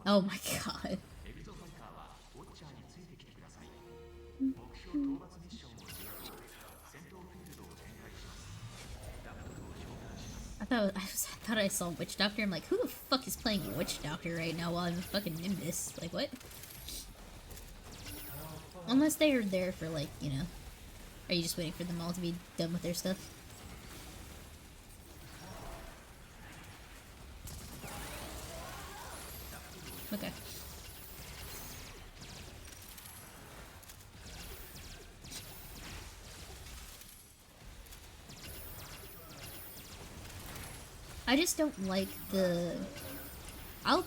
Oh my god. I thought I saw Witch Doctor. I'm like, who the fuck is playing Witch Doctor right now while I'm fucking Nimbus? Like, what? Unless they are there for, like, you know. Are you just waiting for them all to be done with their stuff? Okay. I just don't like the... I'll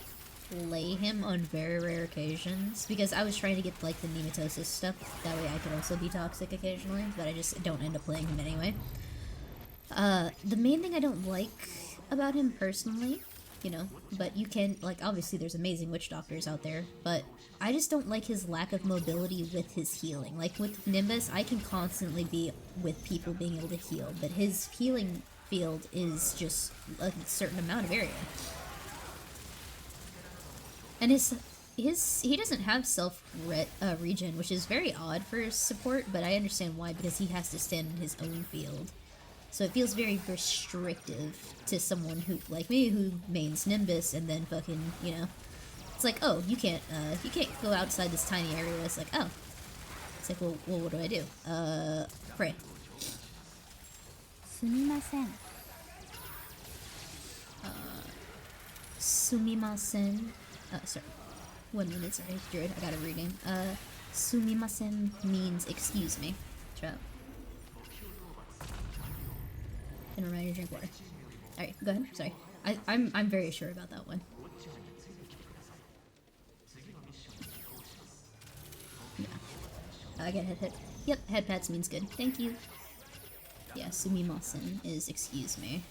play him on very rare occasions, because I was trying to get, like, the nematosis stuff, that way I could also be toxic occasionally, but I just don't end up playing him anyway. The main thing I don't like about him personally, you know, but you can, like, obviously there's amazing witch doctors out there, but I just don't like his lack of mobility with his healing. Like, with Nimbus, I can constantly be with people being able to heal, but his healing field is just a certain amount of area. And he doesn't have regen, which is very odd for his support, but I understand why, because he has to stand in his own field. So it feels very restrictive to someone who, like me, who mains Nimbus and then fucking, you know, It's like, oh, you can't go outside this tiny area. It's like, oh. It's like, well, what do I do? Pray. すみません Sumimasen. Sorry. 1 minute, sorry, Druid. I got a reading. Sumimasen means excuse me. Shut up. And remind you to drink water. Alright, go ahead. Sorry. I'm very sure about that one. Yeah. I get head. Yep, head pats means good. Thank you. Yeah, sumimasen is excuse me.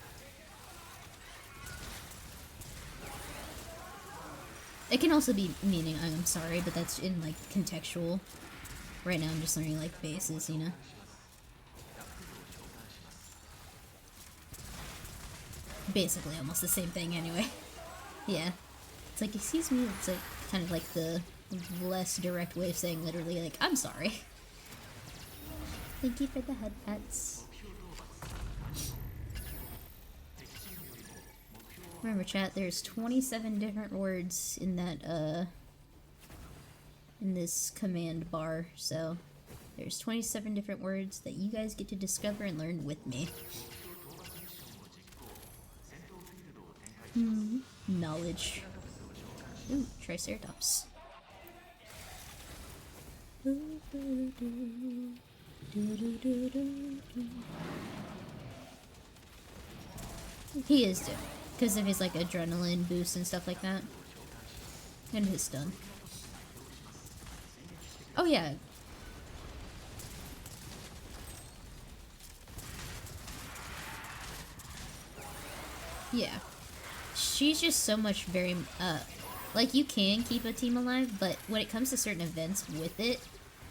It can also be meaning I'm sorry, but that's in like contextual. Right now I'm just learning like bases, you know? Basically almost the same thing anyway. Yeah. It's like, excuse me, it's like kind of like the less direct way of saying literally like, I'm sorry. Thank you for the head pats. Remember chat, there's 27 different words in that, in this command bar, so there's 27 different words that you guys get to discover and learn with me. Knowledge. Ooh, Triceratops. He is too. Because of his like adrenaline boost and stuff like that. And his stun. Oh yeah. Yeah. She's just so much like you can keep a team alive, but when it comes to certain events with it,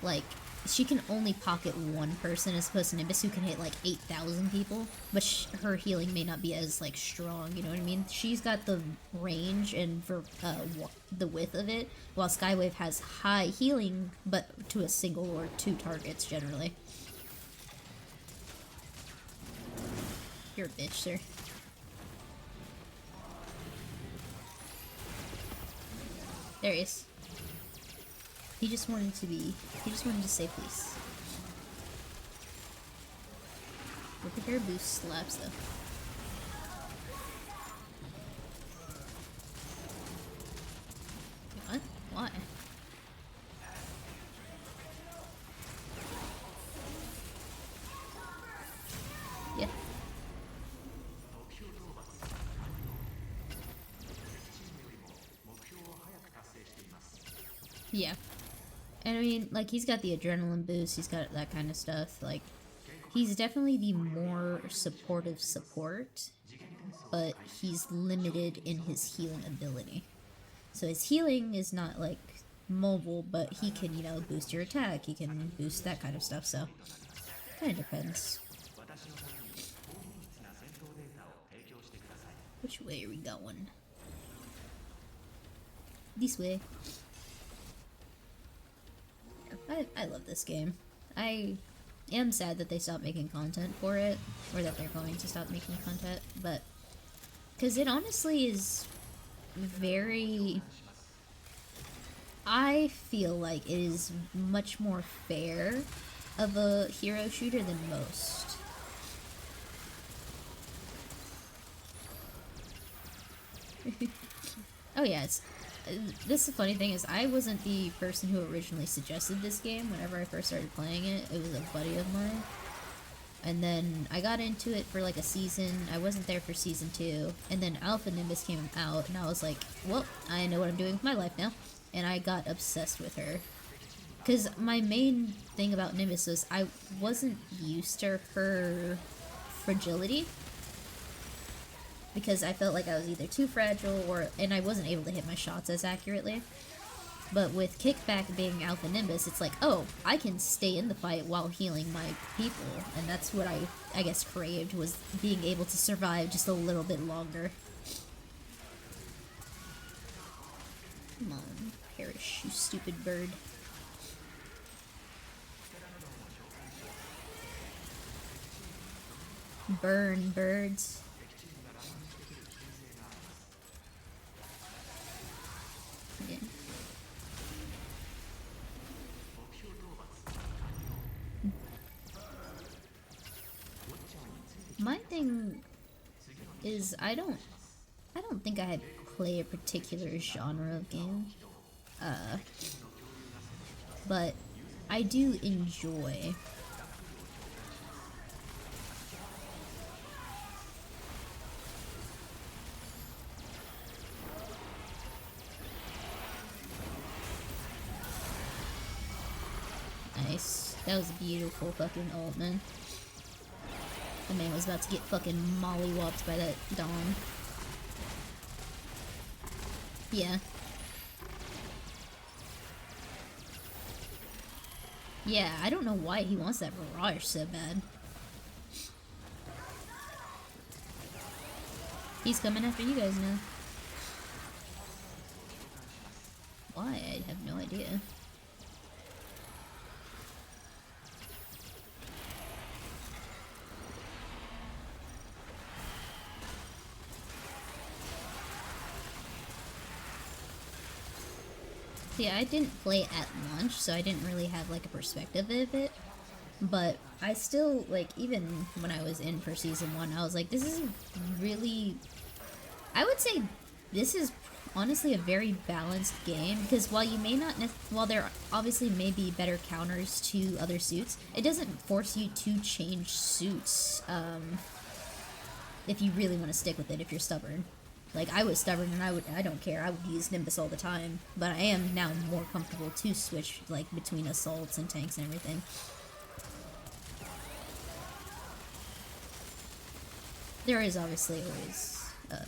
like she can only pocket one person as opposed to Nimbus who can hit like 8,000 people, but her healing may not be as like strong, you know what I mean? She's got the range and for the width of it, while Skywave has high healing but to a single or 2 targets generally. You're a bitch, sir. There he is. He just wanted to say please. Look at her boost slaps though. What? Why? Yeah. Yeah. And I mean, like, he's got the adrenaline boost, he's got that kind of stuff, like, he's definitely the more supportive support, but he's limited in his healing ability. So his healing is not, like, mobile, but he can, you know, boost your attack, he can boost that kind of stuff, so, kinda depends. Which way are we going? This way. I love this game. I am sad that they stopped making content for it, or that they're going to stop making content, but because it honestly is very... I feel like it is much more fair of a hero shooter than most. Oh yeah, it's... This is the funny thing is I wasn't the person who originally suggested this game whenever I first started playing it. It was a buddy of mine. And then I got into it for like a season. I wasn't there for season 2. And then Alpha Nimbus came out and I was like, well, I know what I'm doing with my life now. And I got obsessed with her. Because my main thing about Nimbus was I wasn't used to her fragility. Because I felt like I was either too fragile and I wasn't able to hit my shots as accurately. But with Kickback being Alpha Nimbus, it's like, oh, I can stay in the fight while healing my people. And that's what I guess craved, was being able to survive just a little bit longer. Come on, perish, you stupid bird. Burn, birds. Yeah. My thing is I don't think I play a particular genre of game. But I do enjoy nice. That was a beautiful fucking ult, man. The man was about to get fucking mollywopped by that Dawn. Yeah. Yeah, I don't know why he wants that barrage so bad. He's coming after you guys now. Why? I have no idea. Yeah, I didn't play at launch, so I didn't really have like a perspective of it. But I still, like, even when I was in for season 1, I was like, this is really... I would say this is honestly a very balanced game, because while you may not... While there obviously may be better counters to other suits, it doesn't force you to change suits if you really want to stick with it, if you're stubborn. Like, I was stubborn and I don't care, I would use Nimbus all the time, but I am now more comfortable to switch, like, between assaults and tanks and everything. There is obviously always, yeah.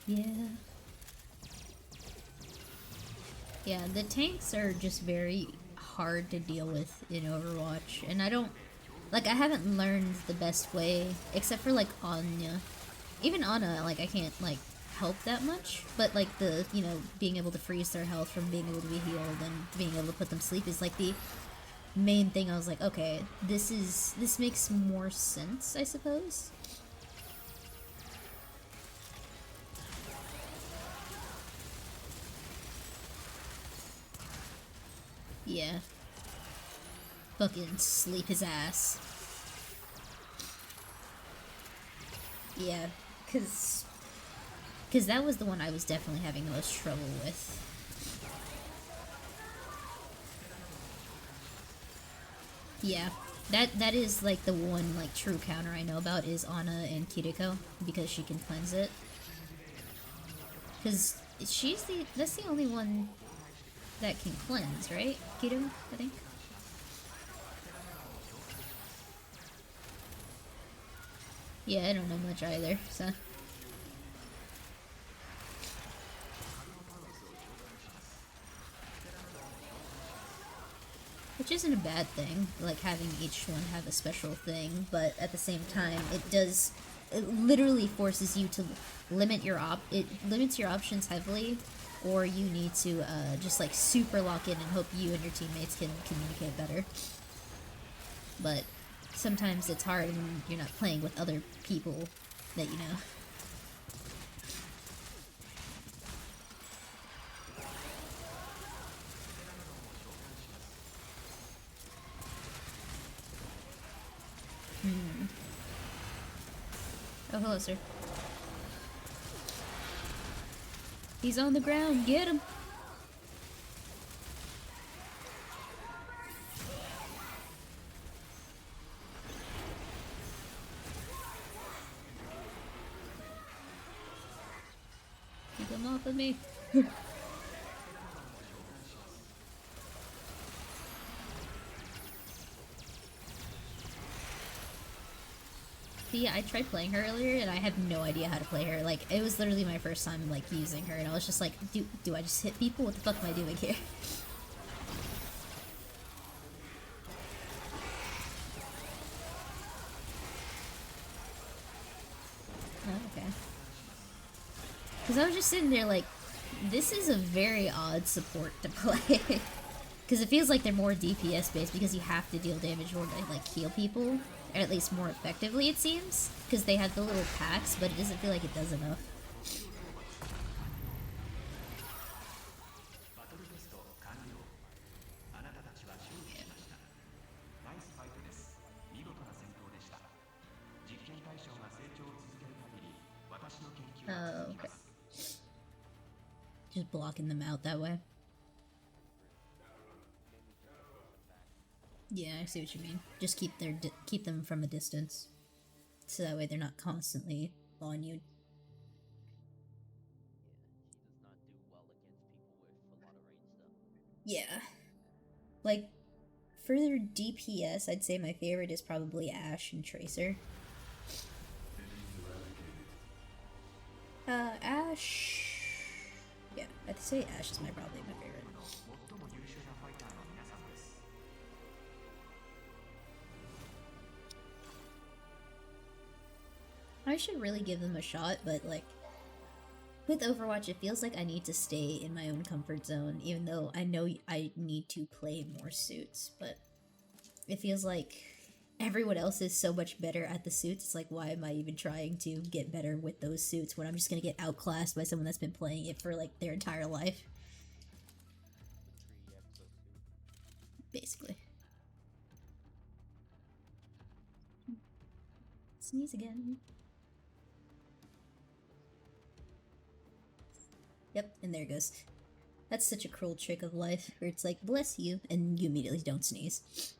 Yeah. Yeah, the tanks are just very hard to deal with in Overwatch, and I don't... Like, I haven't learned the best way, except for, like, Anya. Even Ana, like, I can't, like, help that much, but, like, the, you know, being able to freeze their health from being able to be healed and being able to put them to sleep is, like, the main thing. I was like, okay, this makes more sense, I suppose. Yeah. Fucking sleep his ass. Yeah, cause that was the one I was definitely having the most trouble with. Yeah, that is like the one like true counter I know about is Ana and Kiriko, because she can cleanse it. Cause that's the only one that can cleanse, right? Kiriko, I think. Yeah, I don't know much either, so. Which isn't a bad thing, like having each one have a special thing, but at the same time, it literally forces you to limit it limits your options heavily, or you need to just like super lock in and hope you and your teammates can communicate better. But sometimes it's hard when you're not playing with other people that you know. Oh, hello, sir. He's on the ground. Get him. Keep him off of me. Yeah, I tried playing her earlier, and I had no idea how to play her. Like, it was literally my first time, like, using her, and I was just like, do I just hit people? What the fuck am I doing here? Oh, okay. Because I was just sitting there, like, This is a very odd support to play. Because it feels like they're more DPS based because you have to deal damage or like heal people. Or at least more effectively, it seems. Because they have the little packs, but it doesn't feel like it does enough. Oh, okay. Just blocking them out that way. Yeah, I see what you mean. Just keep them from a distance, so that way they're not constantly on you. Yeah, like for their DPS, I'd say my favorite is probably Ashe and Tracer. Ashe. Yeah, I'd say Ashe is probably my favorite. I should really give them a shot, but like with Overwatch, it feels like I need to stay in my own comfort zone, even though I know I need to play more suits, but it feels like everyone else is so much better at the suits. It's like, why am I even trying to get better with those suits when I'm just gonna get outclassed by someone that's been playing it for like their entire life? Basically. Sneeze again. Yep, and there it goes. That's such a cruel trick of life, where it's like, bless you, and you immediately don't sneeze.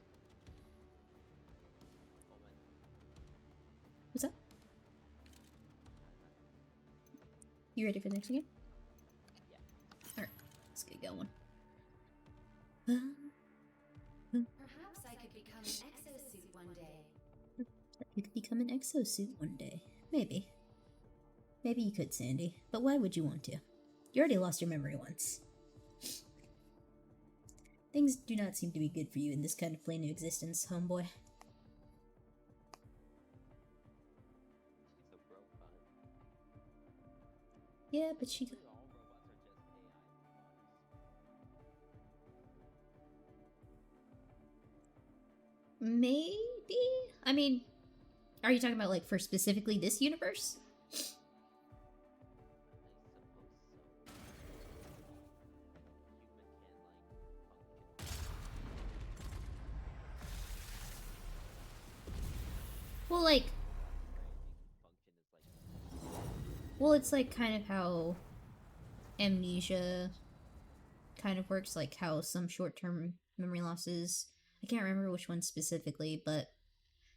What's up? You ready for the next game? Yeah. Alright, let's get going. Perhaps I could become an exosuit one day. You could become an exosuit one day. Maybe. Maybe you could, Sandy. But why would you want to? You already lost your memory once. Things do not seem to be good for you in this kind of plane of existence, homeboy. Yeah, but she... Maybe? I mean, are you talking about, like, for specifically this universe? Well, like... Well, it's like kind of how amnesia kind of works, like how some short-term memory losses, I can't remember which one specifically, but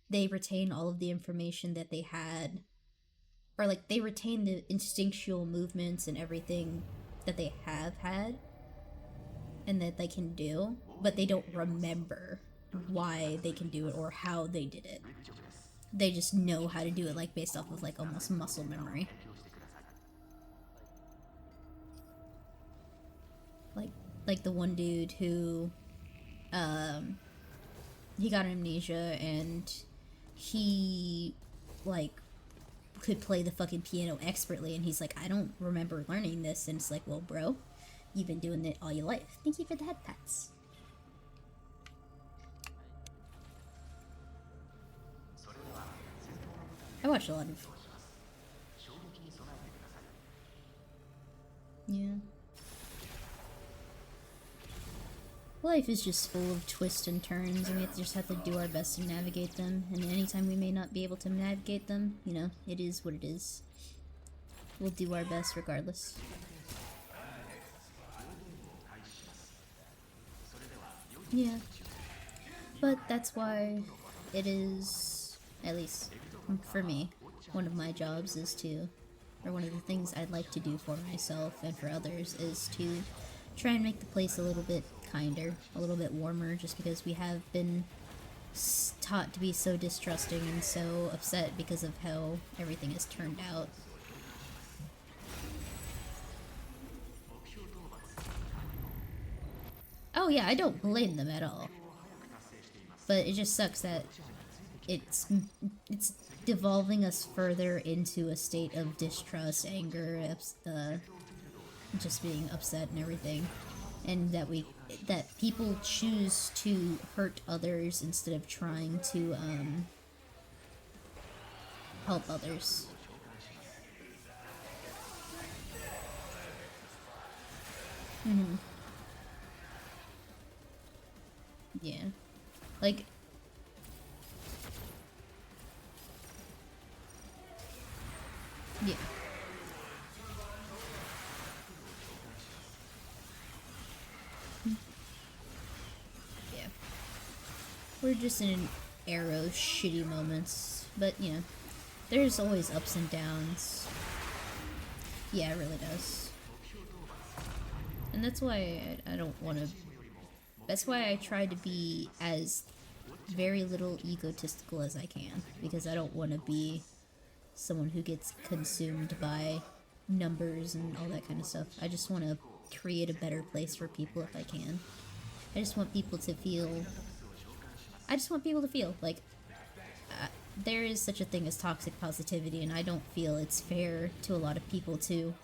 they retain all of the information that they had, or like they retain the instinctual movements and everything that they have had and that they can do, but they don't remember why they can do it or how they did it. They just know how to do it, like based off of like almost muscle memory. Like the one dude who, he got amnesia and he, like, could play the fucking piano expertly, and he's like, I don't remember learning this, and it's like, well, bro, you've been doing it all your life. Thank you for the head pats. I watched a lot of... Yeah. Life is just full of twists and turns, and we just have to do our best to navigate them, and anytime we may not be able to navigate them, you know, it is what it is. We'll do our best regardless. Yeah. But that's why it is, at least for me, one of my jobs is to, or one of the things I'd like to do for myself and for others is to try and make the place a little bit kinder, a little bit warmer, just because we have been taught to be so distrusting and so upset because of how everything has turned out. Oh yeah, I don't blame them at all. But it just sucks that it's devolving us further into a state of distrust, anger, just being upset and everything, and that people choose to hurt others instead of trying to help others. Yeah, like, yeah. Yeah. We're just in an era of shitty moments, but you know, there's always ups and downs. Yeah, it really does. And that's why I don't want to. That's why I try to be as very little egotistical as I can, because I don't want to be someone who gets consumed by numbers and all that kind of stuff. I just want to create a better place for people if I can. I just want people to feel. Like there is such a thing as toxic positivity, and I don't feel it's fair to a lot of people to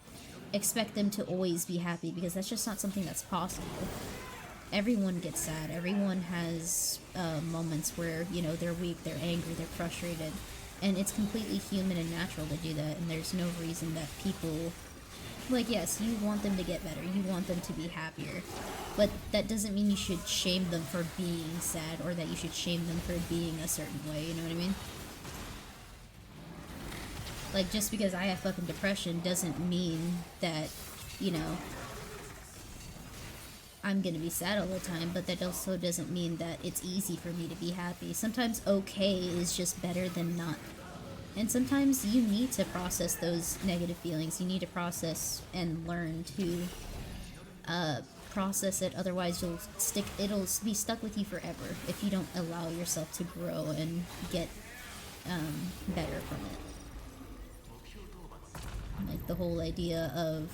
expect them to always be happy, because that's just not something that's possible. Everyone gets sad. Everyone has moments where, you know, they're weak, they're angry, they're frustrated. And it's completely human and natural to do that, and there's no reason that people... Like, yes, you want them to get better, you want them to be happier, but that doesn't mean you should shame them for being sad, or that you should shame them for being a certain way, you know what I mean? Like, just because I have fucking depression doesn't mean that, you know, I'm gonna be sad all the time, but that also doesn't mean that it's easy for me to be happy. Sometimes okay is just better than not. And sometimes you need to process those negative feelings. You need to process and learn to process it, otherwise it'll be stuck with you forever if you don't allow yourself to grow and get better from it. Like the whole idea of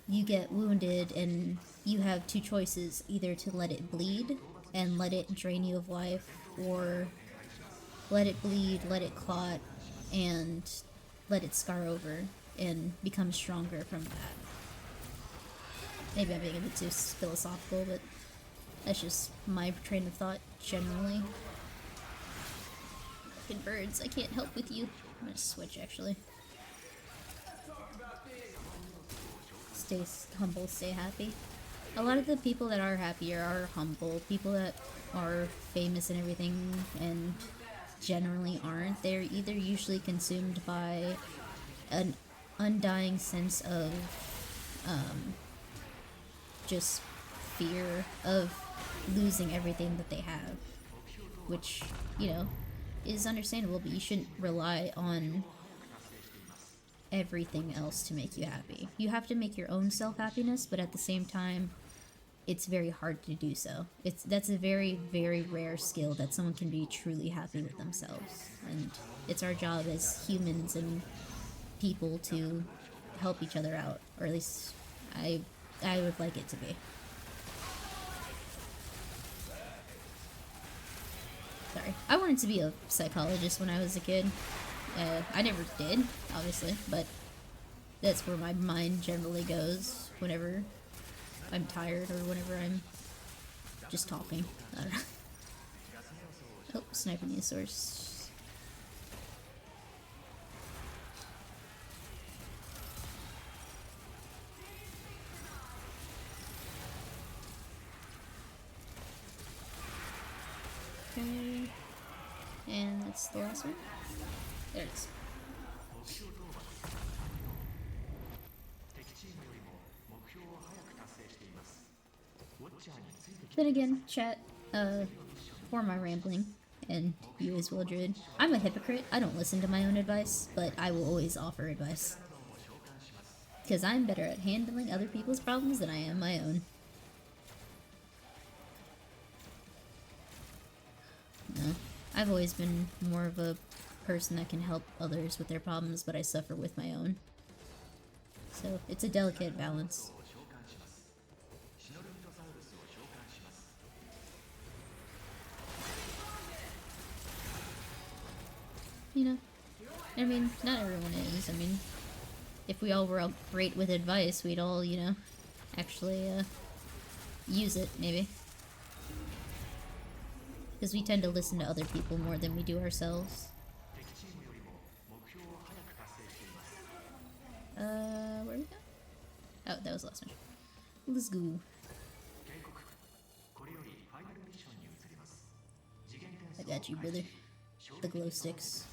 you get wounded and you have two choices, either to let it bleed and let it drain you of life, or let it bleed, let it clot, and let it scar over and become stronger from that. Maybe I'm being a bit too philosophical, but that's just my train of thought generally. Fucking birds, I can't help with you. I'm gonna switch actually. Stay humble, stay happy. A lot of the people that are happier are humble. People that are famous and everything and generally aren't. They're either usually consumed by an undying sense of just fear of losing everything that they have, which, you know, is understandable, but you shouldn't rely on everything else to make you happy. You have to make your own self-happiness, but at the same time, it's very hard to do so. That's a very, very rare skill that someone can be truly happy with themselves. And it's our job as humans and people to help each other out, or at least I would like it to be. Sorry. I wanted to be a psychologist when I was a kid. I never did, obviously, but that's where my mind generally goes whenever I'm tired or whenever I'm just talking. I don't know. Oh, sniper dinosaurs. Okay. And that's the last one. There it is. Then again, chat, for my rambling, and you as well, Druid, I'm a hypocrite. I don't listen to my own advice, but I will always offer advice. Because I'm better at handling other people's problems than I am my own. No. I've always been more of a person that can help others with their problems, but I suffer with my own. So, it's a delicate balance. You know, I mean, not everyone is. I mean, if we all were all great with advice, we'd all, you know, actually use it, maybe. Because we tend to listen to other people more than we do ourselves. Where we go? Oh, that was the last one. Let's go. I got you, brother. The glow sticks.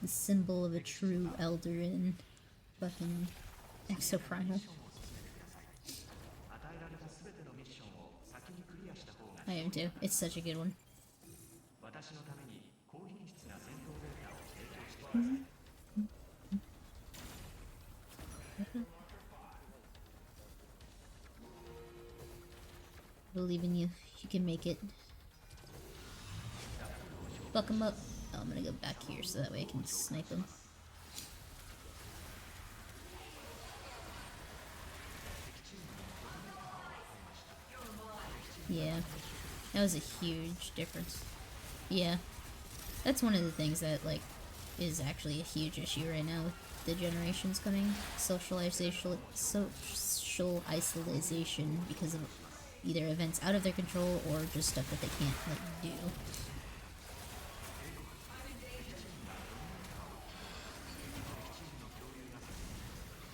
The symbol of a true elder in fucking Exoprimal. I am too. It's such a good one. Believe in you. You can make it. Fuck him up. Oh, I'm gonna go back here so that way I can snipe him. Yeah. That was a huge difference. Yeah. That's one of the things that, like, is actually a huge issue right now with the generations coming. Social isolation because of either events out of their control or just stuff that they can't, like, do.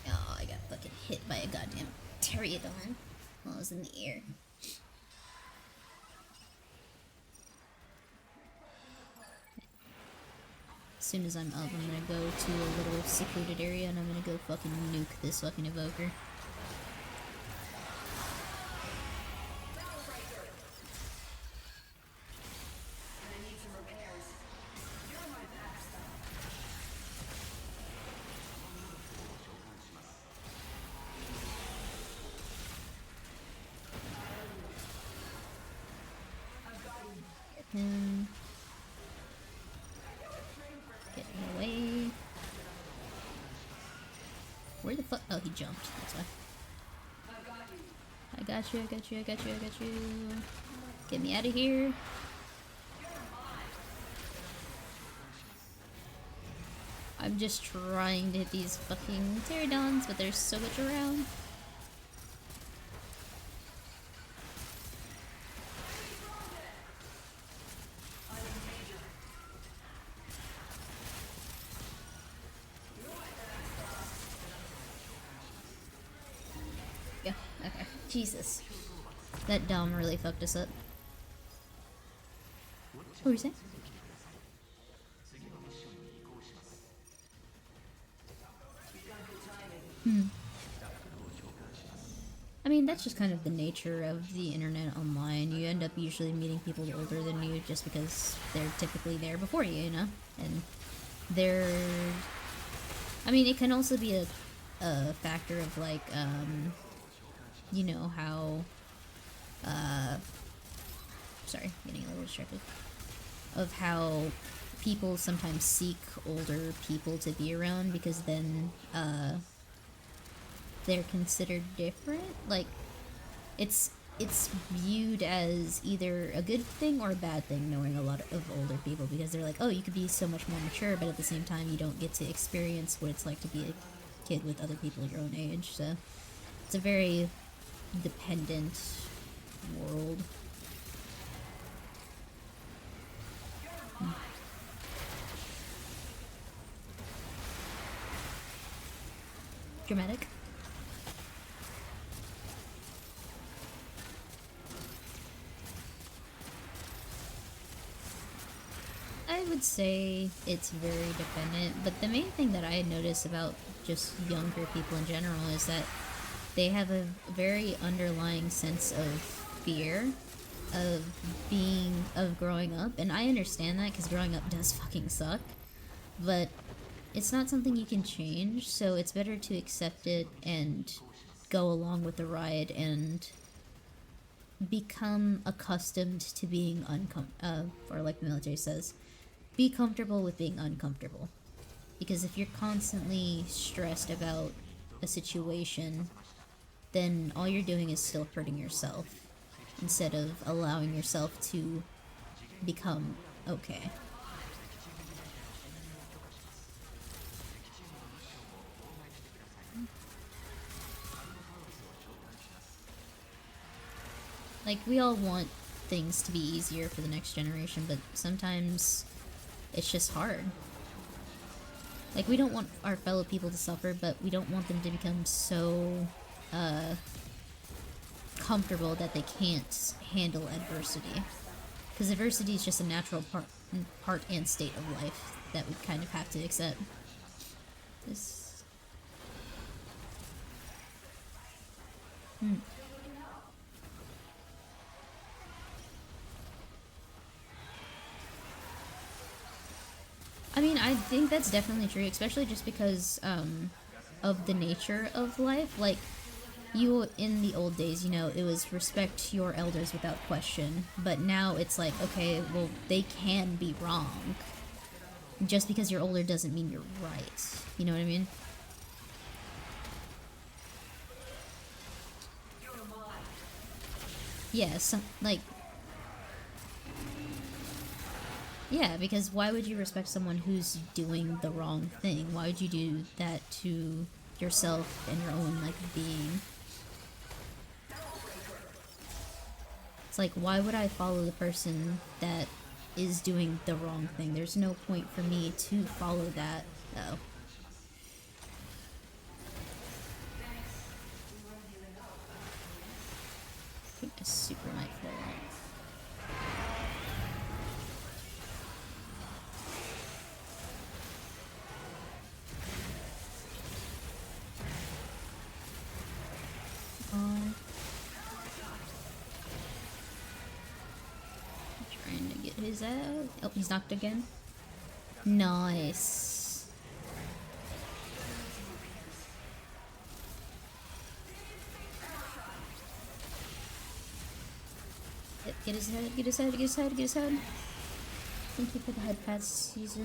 Oh, I got fucking hit by a goddamn pterodon while I was in the air. As soon as I'm up, I'm gonna go to a little secluded area and I'm gonna go fucking nuke this fucking evoker. Him. Getting away. Where the fuck? Oh, he jumped. That's why. I got you, I got you, I got you, I got you. Get me out of here. I'm just trying to hit these fucking pterodons, but there's so much around. Yeah, okay. Jesus. That Dom really fucked us up. What were you saying? I mean, that's just kind of the nature of the internet online. You end up usually meeting people older than you just because they're typically there before you know? And they're... I mean, it can also be a factor of, like, you know, how... sorry, getting a little distracted. Of how people sometimes seek older people to be around because then, they're considered different. Like, it's viewed as either a good thing or a bad thing knowing a lot of older people because they're like, oh, you could be so much more mature, but at the same time you don't get to experience what it's like to be a kid with other people your own age. So it's a very dependent world. Dramatic. I would say it's very dependent, but the main thing that I notice about just younger people in general is that they have a very underlying sense of fear of growing up, and I understand that because growing up does fucking suck, but it's not something you can change, so it's better to accept it and go along with the ride and become accustomed to being or like the military says, be comfortable with being uncomfortable. Because if you're constantly stressed about a situation, then all you're doing is still hurting yourself instead of allowing yourself to become okay. Like, we all want things to be easier for the next generation, but sometimes it's just hard. Like, we don't want our fellow people to suffer, but we don't want them to become so, comfortable that they can't handle adversity. Because adversity is just a natural part and state of life that we kind of have to accept. This... I mean, I think that's definitely true, especially just because, of the nature of life. Like, in the old days, you know, it was respect your elders without question, but now it's like, okay, well, they can be wrong. Just because you're older doesn't mean you're right. You know what I mean? Yeah, like... Yeah, because why would you respect someone who's doing the wrong thing? Why would you do that to yourself and your own, like, being? It's like, why would I follow the person that is doing the wrong thing? There's no point for me to follow that. Oh. I think my super might fall out. Trying to get his out. Oh, he's knocked again. Nice. Get his head, get his head, get his head, get his head. Thank you for the head pass, Caesar.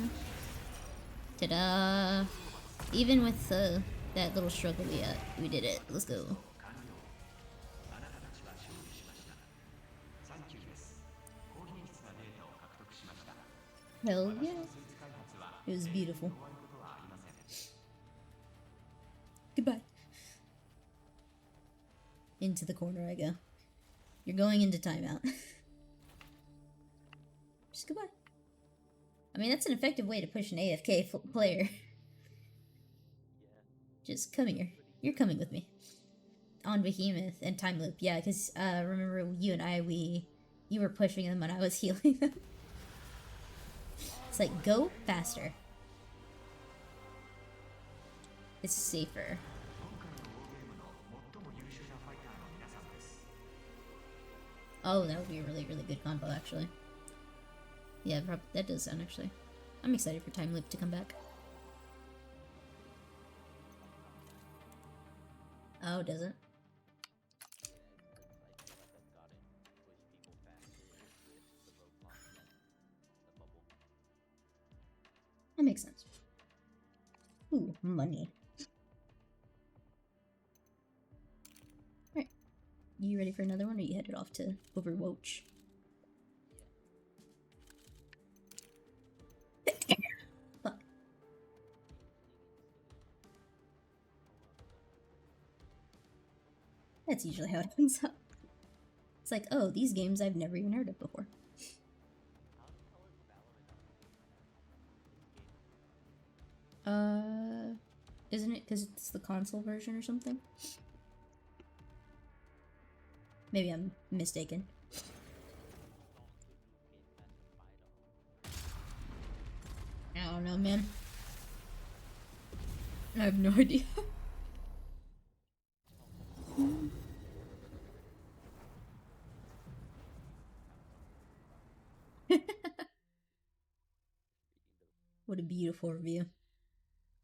Ta-da! Even with that little struggle we did it. Let's go. Hell yeah. It was beautiful. Goodbye. Into the corner I go. You're going into timeout. Just goodbye. I mean, that's an effective way to push an AFK player. Just come here. You're coming with me. On Behemoth and Time Loop. Yeah, because remember you and I, you were pushing them when I was healing them. It's like, go faster. It's safer. Oh, that would be a really, really good combo, actually. Yeah, that does sound, actually. I'm excited for Time Loop to come back. Oh, does it? That makes sense. Ooh, money. Alright. You ready for another one, or you headed off to Overwatch? Fuck. That's usually how it ends up. It's like, oh, these games I've never even heard of before. Isn't it because it's the console version or something? Maybe I'm mistaken. I don't know, man. I have no idea. What a beautiful review.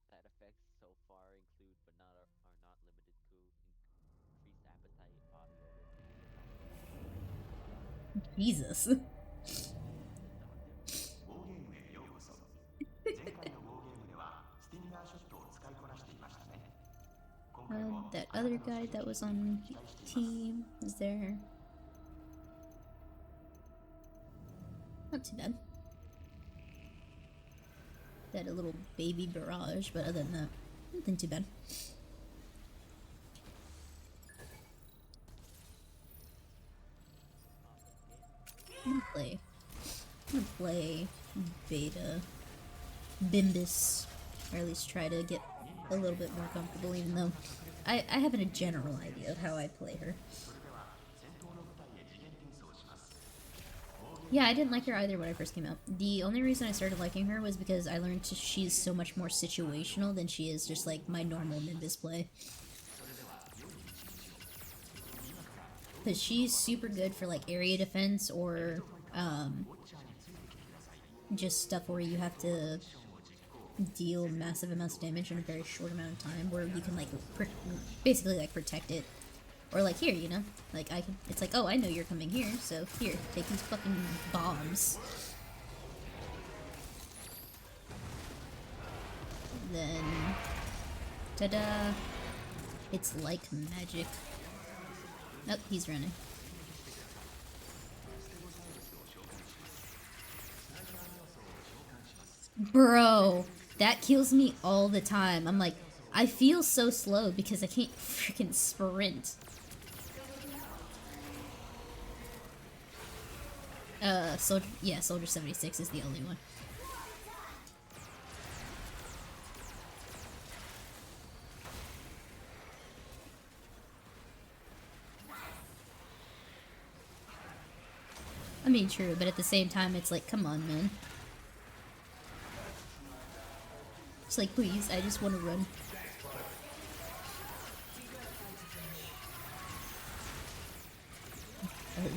Side effects so far include, but are not limited to, increased appetite, body odor. Jesus. That other guy that was on the team is there. Not too bad. They had a little baby barrage, but other than that, nothing too bad. play. I'm gonna play Beta Bimbus, or at least try to get a little bit more comfortable, even though I have a general idea of how I play her. Yeah, I didn't like her either when I first came out. The only reason I started liking her was because I learned she's so much more situational than she is just like my normal Nimbus play. Because she's super good for like area defense or just stuff where you have to deal massive amounts of damage in a very short amount of time, where you can like basically like protect it. Or like here, you know? Like I can, it's like, oh, I know you're coming here, so here, take these fucking bombs. Then, ta-da! It's like magic. Oh, he's running. Bro, that kills me all the time. I'm like, I feel so slow because I can't freaking sprint. Soldier 76 is the only one. I mean, true, but at the same time, it's like, come on, man. It's like, please, I just want to run.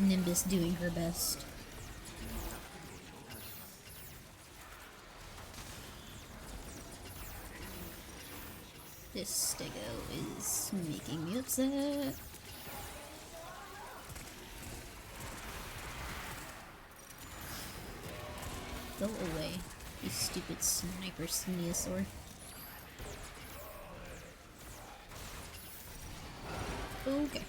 Nimbus doing her best. This Stego is making me upset. Go away, you stupid sniper Dinosaur. Okay.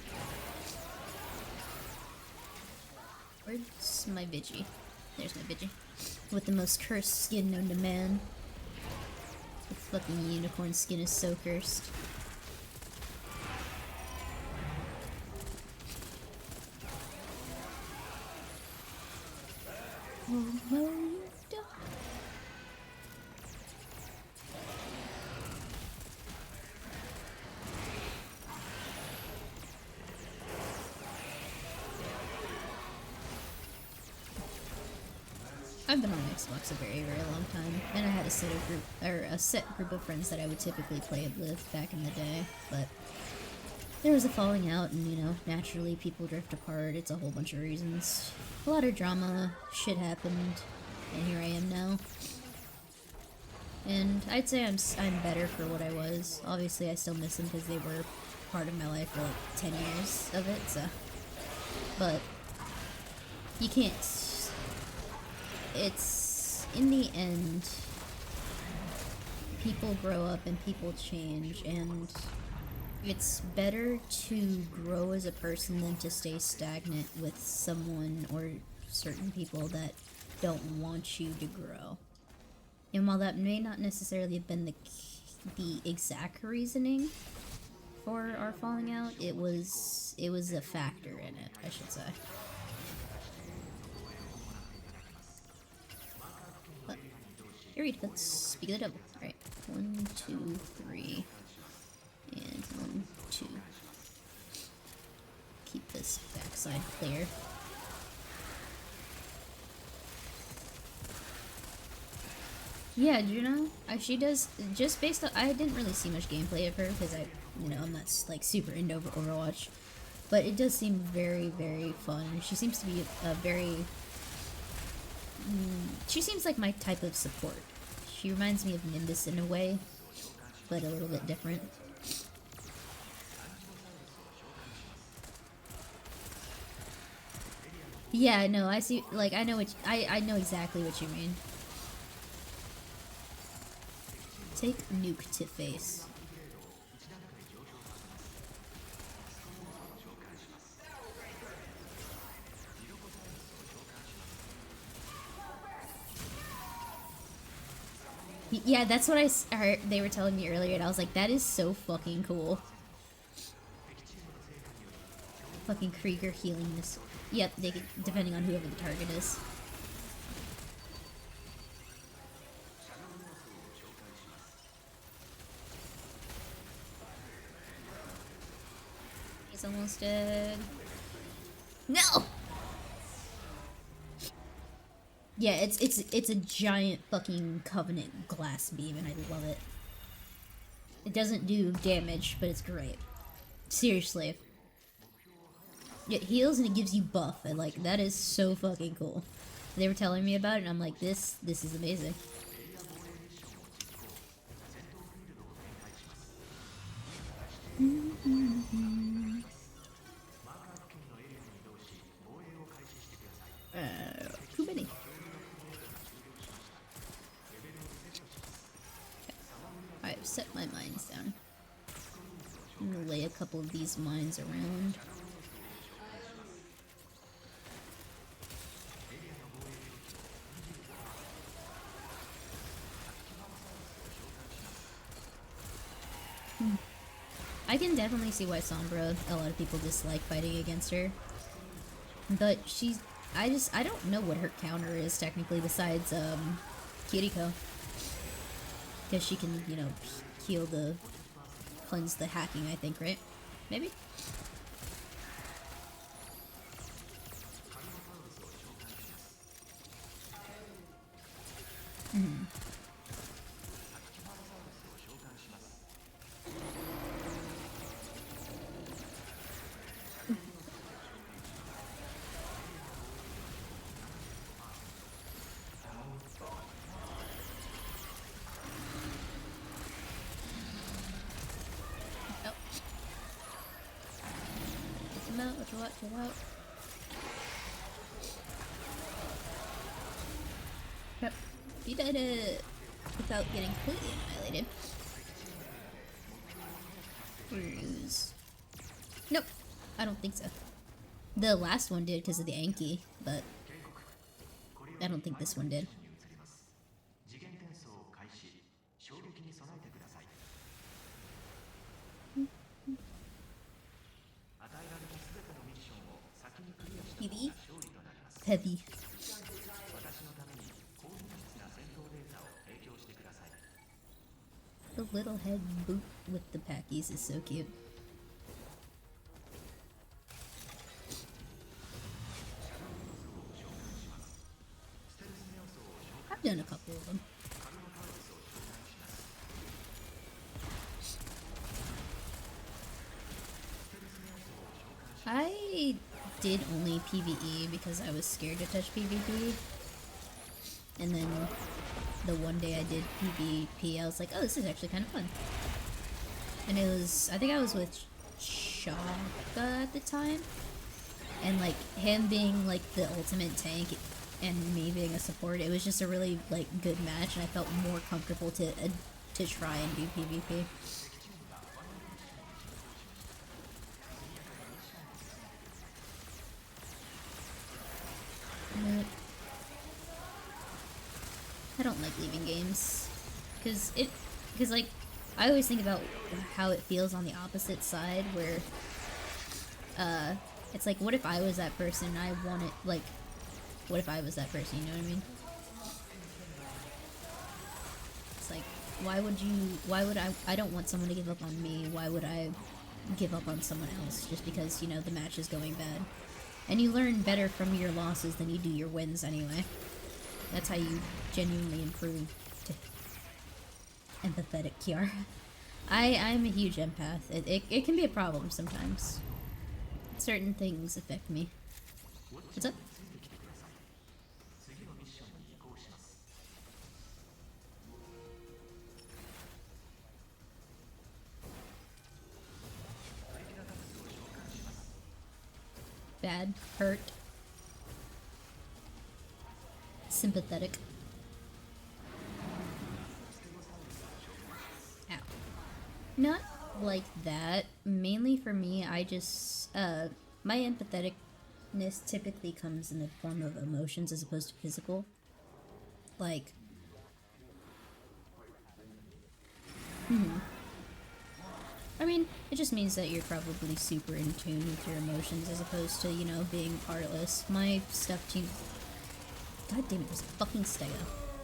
Where's my Vigi? There's my Vigi. With the most cursed skin known to man. The fucking unicorn skin is so cursed. Oh no, you don't. I've been on Xbox a very, very long time, and I had a set group of friends that I would typically play it with back in the day, but there was a falling out, and you know, naturally people drift apart. It's a whole bunch of reasons. A lot of drama, shit happened, and here I am now. And I'd say I'm better for what I was. Obviously, I still miss them because they were part of my life for like 10 years of it, so. But you can't. It's, in the end, people grow up and people change, and it's better to grow as a person than to stay stagnant with someone or certain people that don't want you to grow. And while that may not necessarily have been the exact reasoning for our falling out, it was a factor in it, I should say. But, here we go. Let's speak of the devil. Alright, 1, 2, 3, and 1, 2. Keep this backside clear. Yeah, do you know? She does, just based on, I didn't really see much gameplay of her because I'm not like super into Overwatch, but it does seem very, very fun. She seems to be a very, she seems like my type of support. She reminds me of Nimbus in a way, but a little bit different. Yeah, no, I see, like, I know exactly what you mean. Take nuke to face. Yeah, that's what I heard they were telling me earlier, and I was like, that is so fucking cool. Fucking Krieger healing this. Yep, they could, depending on whoever the target is. He's almost dead. No! Yeah, it's a giant fucking Covenant glass beam, and I love it. It doesn't do damage, but it's great. Seriously. It heals and it gives you buff, and like that is so fucking cool. They were telling me about it, and I'm like, this is amazing. Too many. Alright, I've set my mines down. I'm gonna lay a couple of these mines around. I can definitely see why Sombra, a lot of people dislike fighting against her. But she's... I don't know what her counter is technically besides, Kiriko. Because she can, you know, heal the... cleanse the hacking, I think, right? Maybe? Mm-hmm. Watch out. Yep. You did it without getting completely annihilated. Bruise. Nope. I don't think so. The last one did because of the Anki, but I don't think this one did. Heavy. The little head boot with the packies is so cute. I've done a couple of them. I did only PvE because I was scared to touch PvP. And then the one day I did PvP, I was like, oh, this is actually kind of fun. And it was, I think I was with Shaka at the time. And like him being like the ultimate tank and me being a support, it was just a really like good match, and I felt more comfortable to try and do PvP. I don't like leaving games, cause like, I always think about how it feels on the opposite side, where, it's like, what if I was that person and I wanted, like, what if I was that person, you know what I mean? It's like, why would I don't want someone to give up on me, why would I give up on someone else just because, you know, the match is going bad? And you learn better from your losses than you do your wins anyway. That's how you genuinely improve to empathetic Kiara. I'm a huge empath. It can be a problem sometimes. Certain things affect me. What's up? Bad, hurt, sympathetic. Ow. Not like that. Mainly for me, I just, my empatheticness typically comes in the form of emotions as opposed to physical. Like, I mean, it just means that you're probably super in tune with your emotions as opposed to, you know, being heartless. My stuff team. God damn it, there's a fucking stego.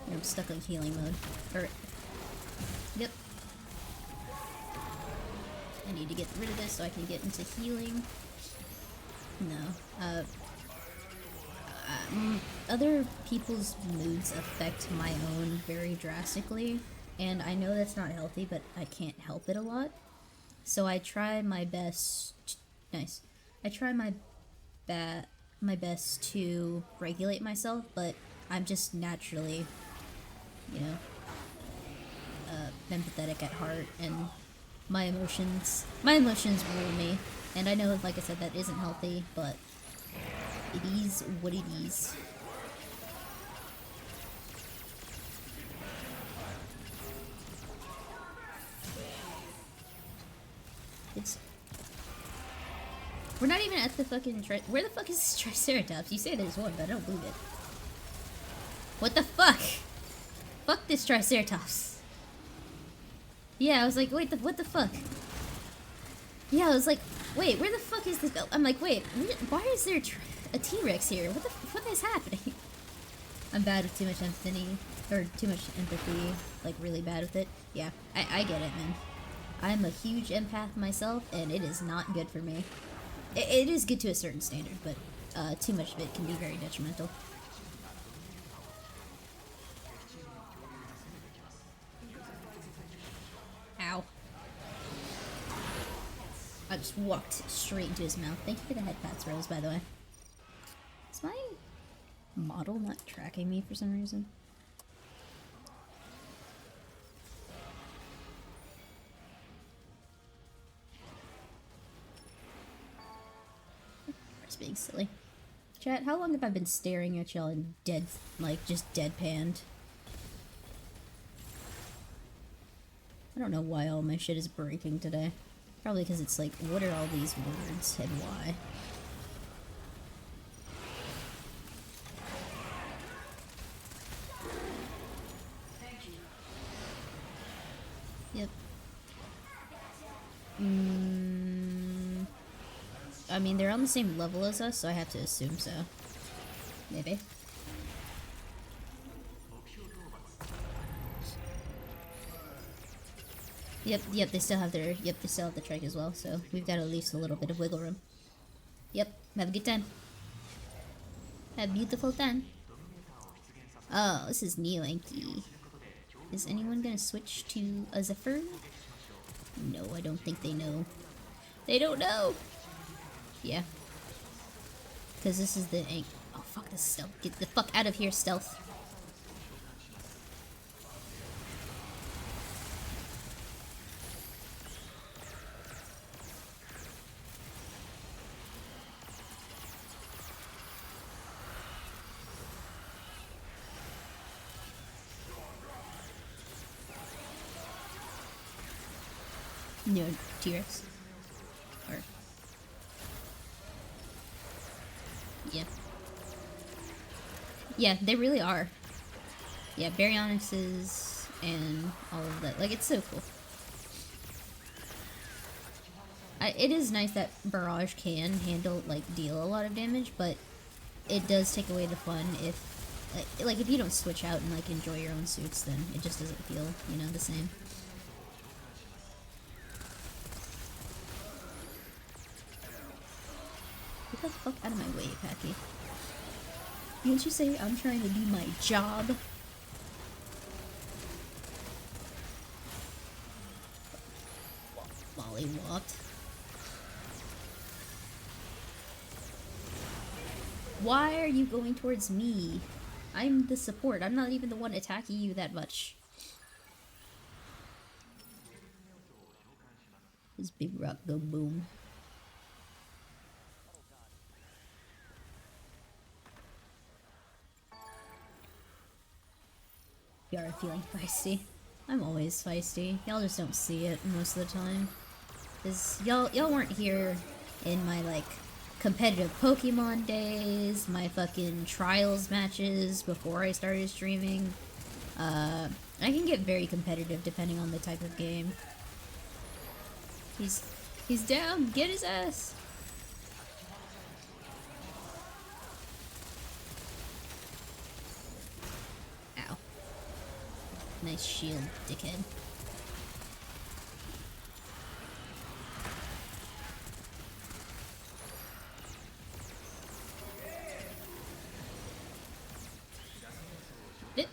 And I'm stuck on healing mode. Yep. I need to get rid of this so I can get into healing. No. Other people's moods affect my own very drastically. And I know that's not healthy, but I can't help it a lot. So I try my best. Nice. I try my best to regulate myself, but I'm just naturally, you know, empathetic at heart, and my emotions rule me. And I know, like I said, that isn't healthy, but it is what it is. We're not even at the fucking where the fuck is this Triceratops? You say there's one, but I don't believe it. What the fuck? Fuck this Triceratops. Yeah, I was like, wait, what the fuck? Yeah, I was like, wait, where the fuck is this? I'm like, wait, why is there a T-Rex here? What is happening? I'm bad with too much empathy, like really bad with it. Yeah, I get it, man. I'm a huge empath myself, and it is not good for me. It is good to a certain standard, but too much of it can be very detrimental. Ow. I just walked straight into his mouth. Thank you for the head pats, Rose, by the way. Is my model not tracking me for some reason? Just being silly. Chat, how long have I been staring at y'all and just deadpanned? I don't know why all my shit is breaking today. Probably because it's like, what are all these words and why? Yep. I mean, they're on the same level as us, so I have to assume so. Maybe. Yep, they still have the trike as well, so we've got at least a little bit of wiggle room. Yep, have a good time. Have a beautiful time. Oh, this is Neo Enki. Is anyone gonna switch to a Zephyr? No, I don't think they know. They don't know! Yeah. Because this is the... Oh, fuck this stealth. Get the fuck out of here, stealth. No, T-Rex. Or... Yeah. Yeah, they really are. Yeah, Baryonyxes and all of that. Like, it's so cool. It is nice that Barrage can deal a lot of damage, but it does take away the fun if, like, if you don't switch out and, like, enjoy your own suits, then it just doesn't feel, you know, the same. Get the fuck out of my way, Packy. Can't you say I'm trying to do my job? Mollywopped. Why are you going towards me? I'm the support. I'm not even the one attacking you that much. This big rock go boom. You are feeling feisty. I'm always feisty. Y'all just don't see it most of the time. Cause y'all weren't here in my like competitive Pokemon days, my fucking trials matches before I started streaming. I can get very competitive depending on the type of game. He's down. Get his ass. Ow. Nice shield, dickhead.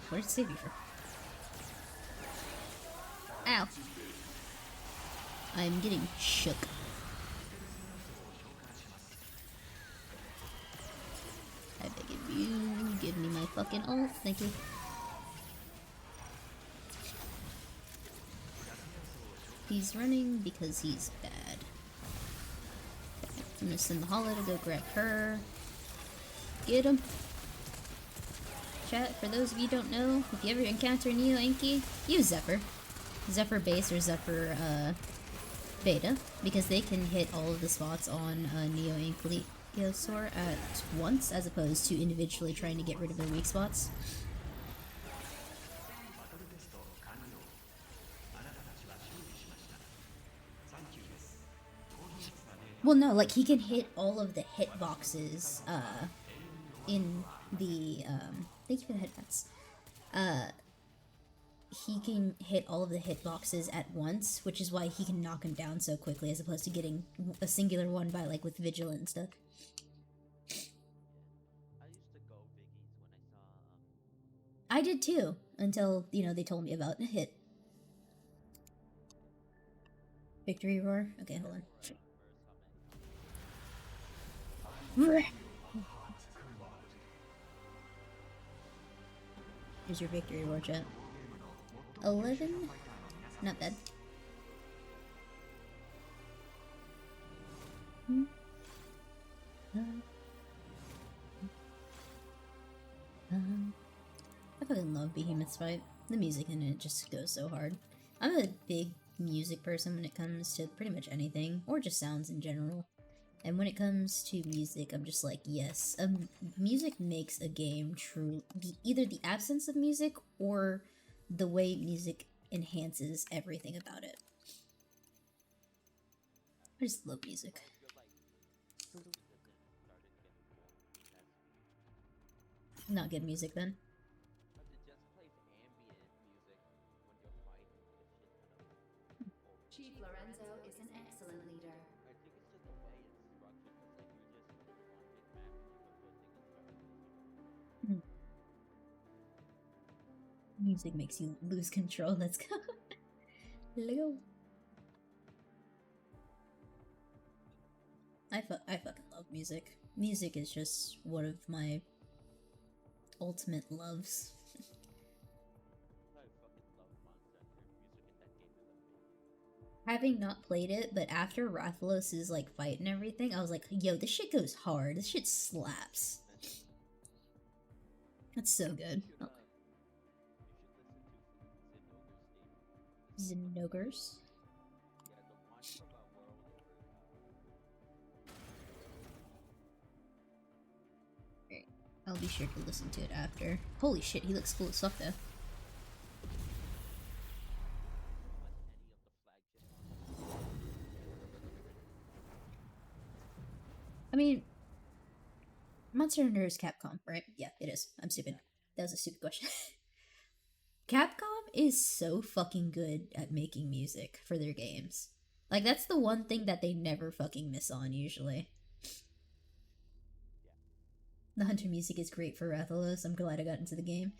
Where'd it save you from? Ow. I'm getting shook. I beg of you, give me my fucking ult, thank you. He's running because he's bad. I'm gonna send the holo to go grab her. Get him. Chat, for those of you who don't know, if you ever encounter Neo Inky, use Zephyr. Zephyr base or Zephyr beta, because they can hit all of the spots on Neo Inky Dinosaur at once, as opposed to individually trying to get rid of their weak spots. Well, no, like, he can hit all of the hitboxes, in the, thank you for the headphones. He can hit all of the hitboxes at once, which is why he can knock him down so quickly, as opposed to getting a singular one by, like, with Vigilant and stuff. I used to go biggies when I saw I did too, until, you know, they told me about hit. Victory roar? Okay, hold on. Here's your victory roar, chat. 11? Not bad. I fucking love Behemoth's fight. The music in it just goes so hard. I'm a big music person when it comes to pretty much anything, or just sounds in general. And when it comes to music, I'm just like, yes, music makes a game true. Either the absence of music or the way music enhances everything about it. I just love music. Not good music then. Chief Lorenzo is an excellent leader. I think it's just the way it's structured, because like you just one big map and you put things and start. Music makes you lose control. Let's go. Let's go. I fucking love music. Music is just one of my ultimate loves. I fucking love Monster Hunter. Music in that game is amazing. Having not played it, but after Rathalos' like fight and everything, I was like, yo, this shit goes hard. This shit slaps. That's so good. Oh. You should listen to Zinogres? yeah, the one from World Great. I'll be sure to listen to it after. Holy shit, he looks cool as fuck though. I mean, Monster Hunter is Capcom, right? Yeah, it is. I'm stupid. That was a stupid question. Capcom is so fucking good at making music for their games. Like, that's the one thing that they never fucking miss on, usually. The Hunter music is great for Rathalos. I'm glad I got into the game.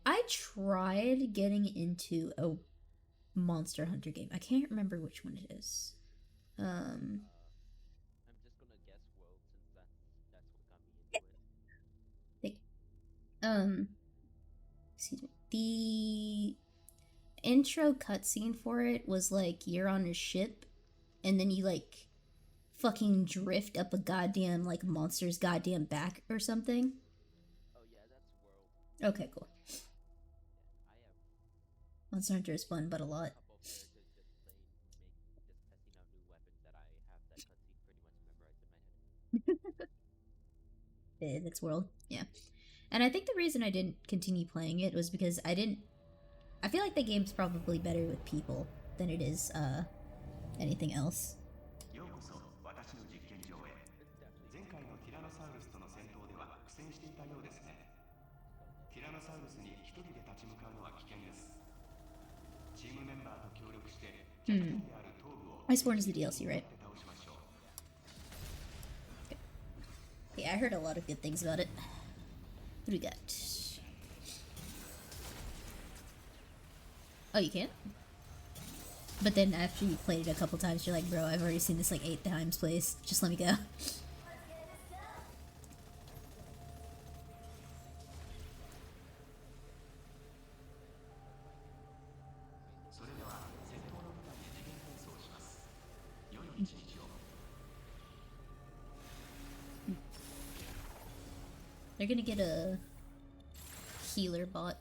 I tried getting into a Monster Hunter game. I can't remember which one it is. I'm just gonna guess World since that's what got me into it. Excuse me. The intro cutscene for it was like you're on a ship and then you like fucking drift up a goddamn like monster's goddamn back or something. Oh yeah, that's World. Okay, cool. I have Monster Hunter is fun, but a lot. a couple of characters just testing out new weapons that I have that cutscene pretty much memorized in my head. That's World, yeah. And I think the reason I didn't continue playing it was because I feel like the game's probably better with people than it is anything else. ようこそ私の実験場へ。前回のティラノサウルスとの戦闘では苦戦していたようですね。ティラノサウルスに一人で立ち向かうのは危険です。チームメンバーと協力して弱点である頭部を Iceborne is the DLC, right? 倒しましょう。 Yeah, I heard a lot of good things about it. What do we got? Oh, you can't? But then after you played it a couple times, you're like, bro, I've already seen this like 8 times, please. Just let me go. それでは戦闘の舞台で次元転送します。良い一日を。 They're gonna get a healer bot.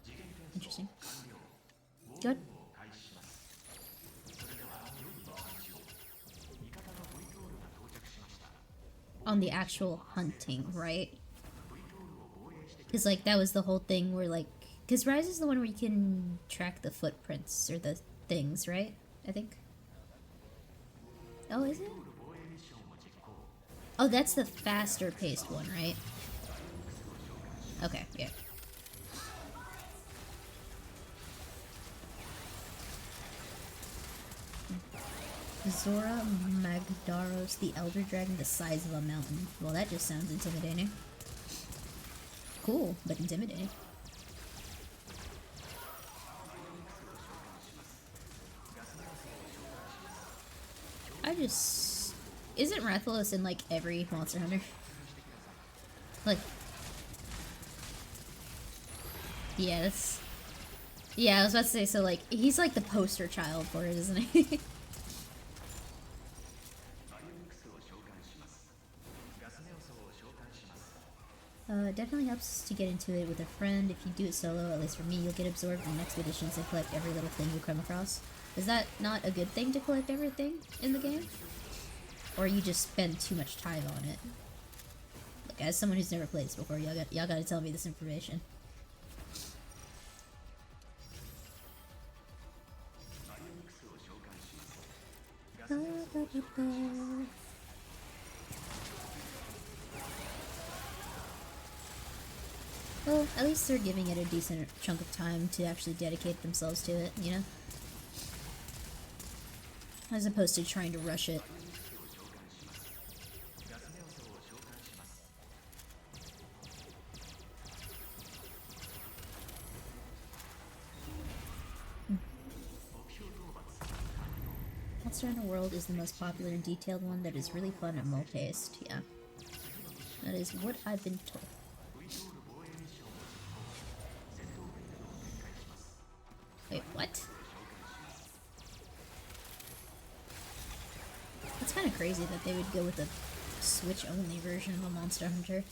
Interesting. Good. 開始します。それでは良い一日を。味方の V トールが到着しました。 On the actual hunting, right? Because, like, that was the whole thing where, like... Because Rise is the one where you can track the footprints, or the things, right? I think. Oh, is it? Oh, that's the faster paced one, right? Okay, yeah. Zora Magdaros, the Elder Dragon the size of a mountain. Well, that just sounds intimidating. Cool, but intimidating. I just... Isn't Rathalos in, like, every Monster Hunter? Like... Yeah, that's... Yeah, I was about to say, so, like, he's like the poster child for it, isn't he? Definitely helps to get into it with a friend. If you do it solo, at least for me, you'll get absorbed in expeditions and collect every little thing you come across. Is that not a good thing to collect everything in the game? Or you just spend too much time on it? Like, as someone who's never played this before, y'all gotta tell me this information. Well, at least they're giving it a decent chunk of time to actually dedicate themselves to it, you know? As opposed to trying to rush it. Monster Hunter World is the most popular and detailed one that is really fun and well-paced, yeah. That is what I've been told. Wait, what? It's kind of crazy that they would go with a Switch-only version of a Monster Hunter.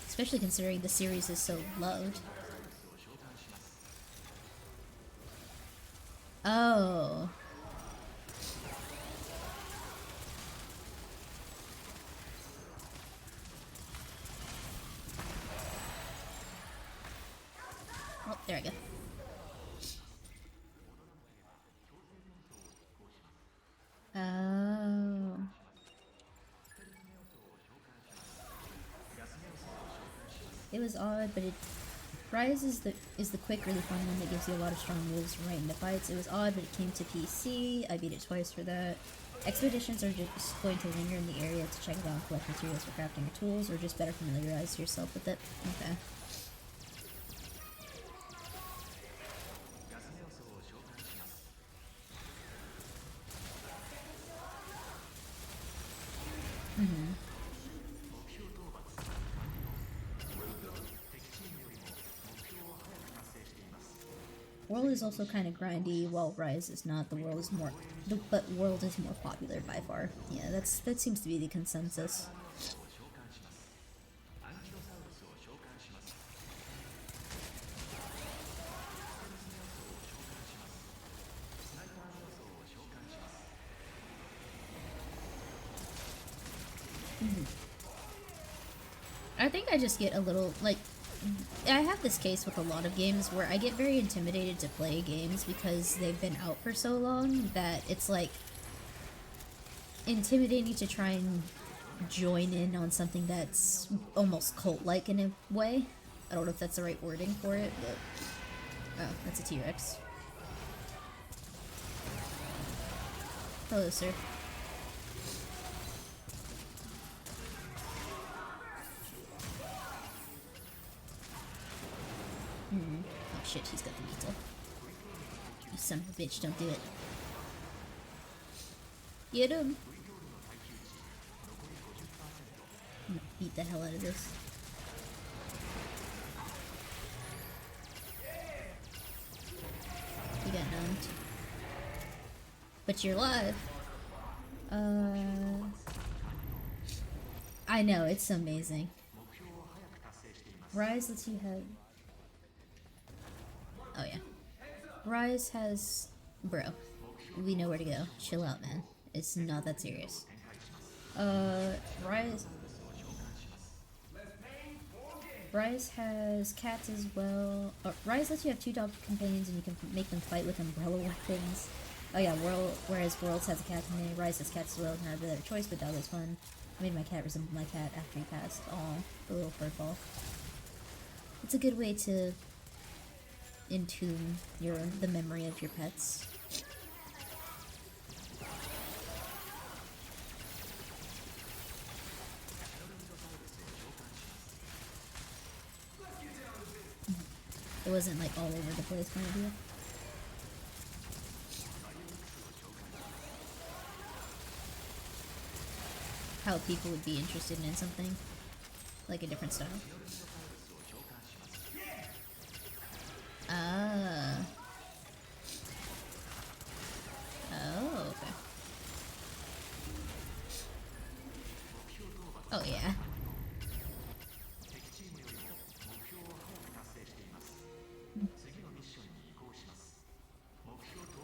Especially considering the series is so loved. Oh. Oh, there I go. Oh. It was odd, but it... Rise is the quick, really fun one that gives you a lot of strong moves right into fights. It was odd, but it came to PC. I beat it twice for that. Expeditions are just going to linger in the area to check it out and collect materials for crafting your tools, or just better familiarize yourself with it. Okay. Mm-hmm. World is also kind of grindy, while Rise is not. The World is more, but World is more popular by far. Yeah, that seems to be the consensus. I think I just get a little, like, I have this case with a lot of games where I get very intimidated to play games because they've been out for so long that it's like, intimidating to try and join in on something that's almost cult-like in a way. I don't know if that's the right wording for it, but... Oh, that's a T-Rex. Hello, sir. Oh shit, he's got the beetle. You son of a bitch, don't do it. Get him! I'm gonna beat the hell out of this. You got numbed. But you're live. I know, it's amazing. Rise lets you have... Oh yeah. Rise has... Bro, we know where to go. Chill out, man. It's not that serious. Rise has cats as well. Rise lets you have 2 dog companions and you can make them fight with umbrella weapons. Oh yeah, whereas Worlds has a cat companion, Rise has cats as well. It's not a better choice, but dog is fun. I made my cat resemble my cat after he passed. Aw, the little furball. It's a good way to entomb the memory of your pets. It wasn't like all over the place kind of deal. How people would be interested in something like a different style. Ah. Oh, okay. Oh, yeah.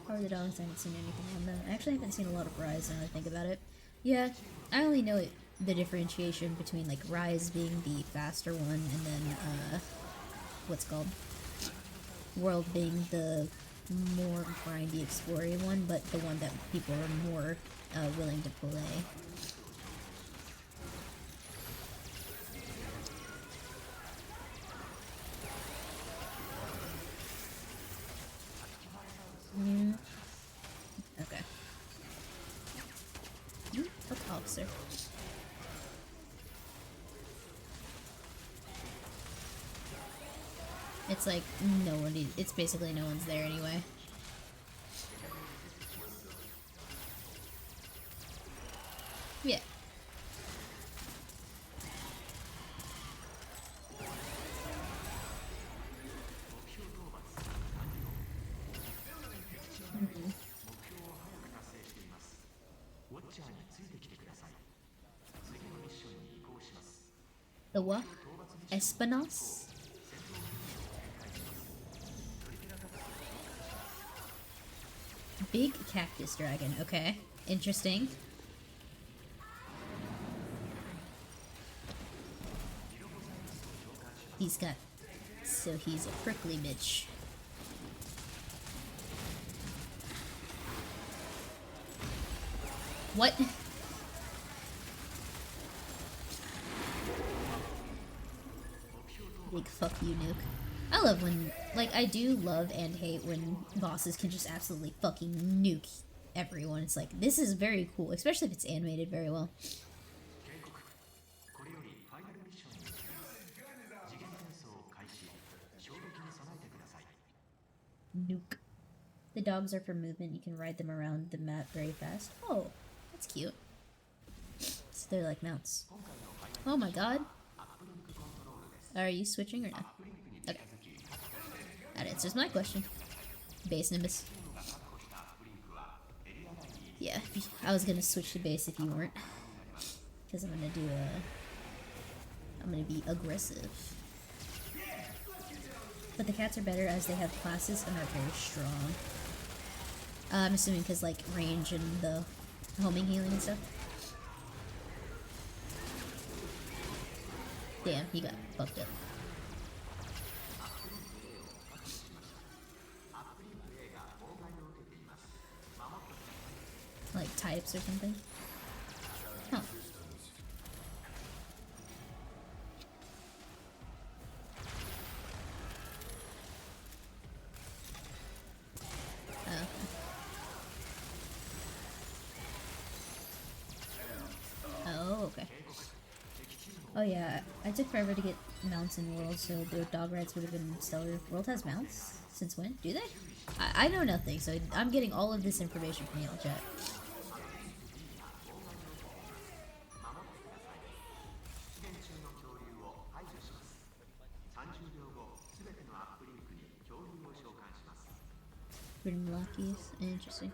How are the dogs? I haven't seen anything on them. I actually haven't seen a lot of Rise now that I think about it. Yeah, I only know the differentiation between, like, Rise being the faster one and then, what's it called? World being the more grindy, explory one, but the one that people are more willing to play. Okay. A officer. It's like nobody. It's basically no one's there anyway. Yeah. The what? Espinos? Big cactus dragon. Okay. Interesting. He's got... So he's a prickly bitch. What? Big fuck you, Nuke. I love when, like, I do love and hate when bosses can just absolutely fucking nuke everyone. It's like, this is very cool, especially if it's animated very well. Nuke. The dogs are for movement. You can ride them around the map very fast. Oh, that's cute. So they're like mounts. Oh my god. Are you switching or no? Okay. That answers my question. Base Nimbus. Yeah, I was gonna switch to base if you weren't. Because I'm gonna be aggressive. But the cats are better as they have classes and are very strong. I'm assuming because, like, range and the homing healing and stuff. Damn, he got fucked up. Like types or something. Oh yeah, I took forever to get mounts in World, so the dog rides would have been stellar. World has mounts? Since when? Do they? I know nothing, so I'm getting all of this information from y'all, chat. Written Lockies. Interesting.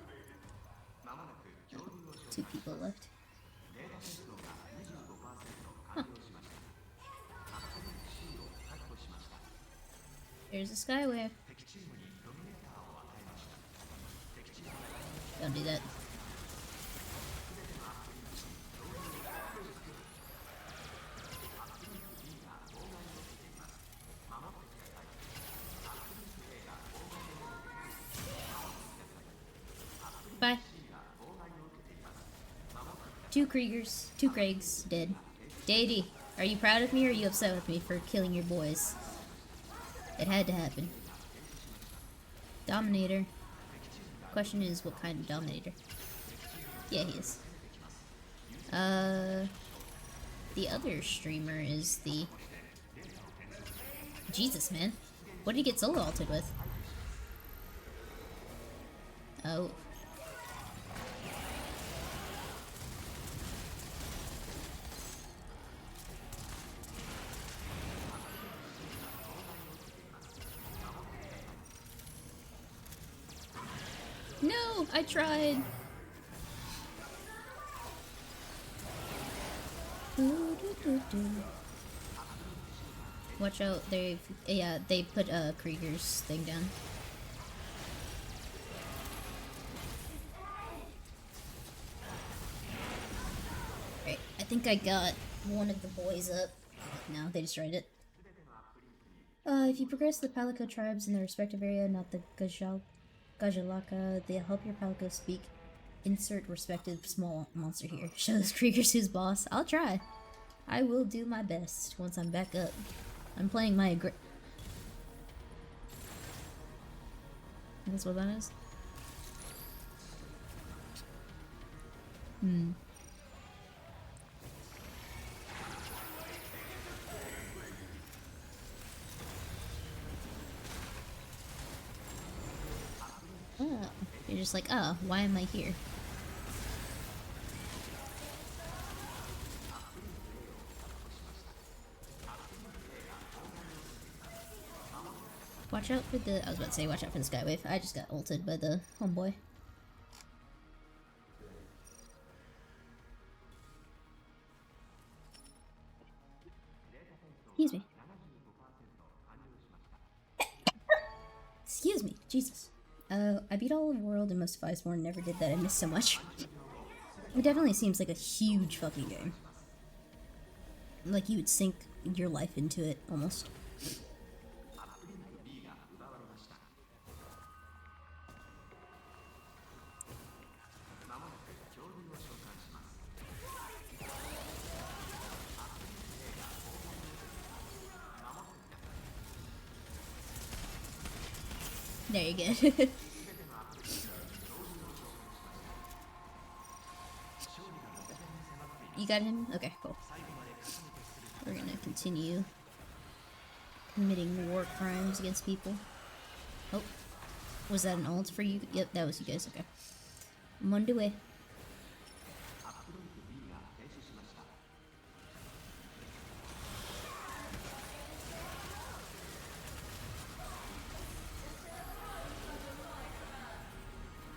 2 people left. Huh. There's a skywave. Don't do that. Bye. 2 Kriegers, 2 Craigs, dead. Deity, are you proud of me or are you upset with me for killing your boys? It had to happen. Dominator. Question is, what kind of Dominator? Yeah, he is. The other streamer is the... Jesus, man. What did he get solo ulted with? Oh. No, I tried. Watch out, they put Krieger's thing down. Right, I think I got one of the boys up. No, they destroyed it. If you progress the Palico tribes in their respective area, not the Gajalaka, they help your Palico speak. Insert respective small monster here. Show those Kriegers who's boss. I'll try. I will do my best once I'm back up. I'm playing my That's what that is? Oh, you're just like, oh, why am I here? Watch out for the... I was about to say watch out for the skywave. I just got ulted by the homeboy. Excuse me. Excuse me. Jesus. I beat all of the world and most of Iceborne. Never did that. I missed so much. It definitely seems like a huge fucking game. Like you would sink your life into it, almost. There you go. You got him? Okay, cool. We're gonna continue committing war crimes against people. Oh, was that an ult for you? Yep, that was you guys. Okay. I'm on the way.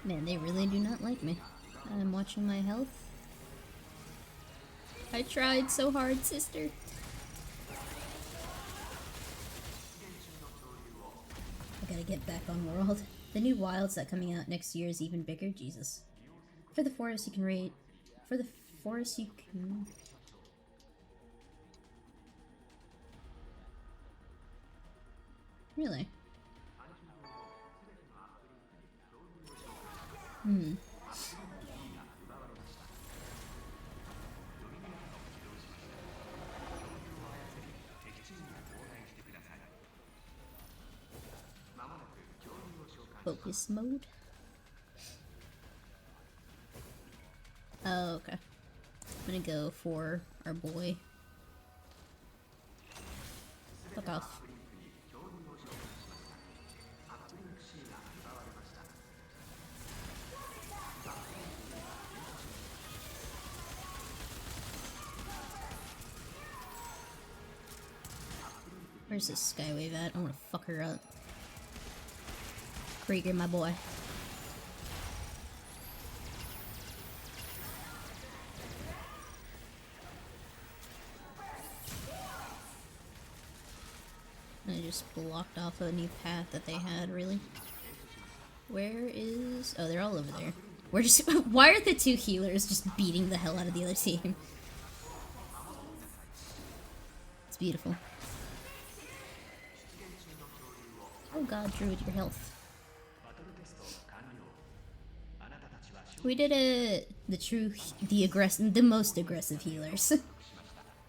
Man, they really do not like me. I'm watching my health. I tried so hard, sister. I gotta get back on World. The new wilds that coming out next year is even bigger. Jesus. For the forest you can raid. For the forest you can... Really? Focus mode? Oh, okay. I'm gonna go for our boy. Fuck off. Where's this Skywave at? I wanna fuck her up. Krieger, my boy. I just blocked off a new path that they had, really. Where is... Oh, they're all over there. We're just... Why are the two healers just beating the hell out of the other team? It's beautiful. Oh god, Druid, your health. We did it! The most aggressive healers.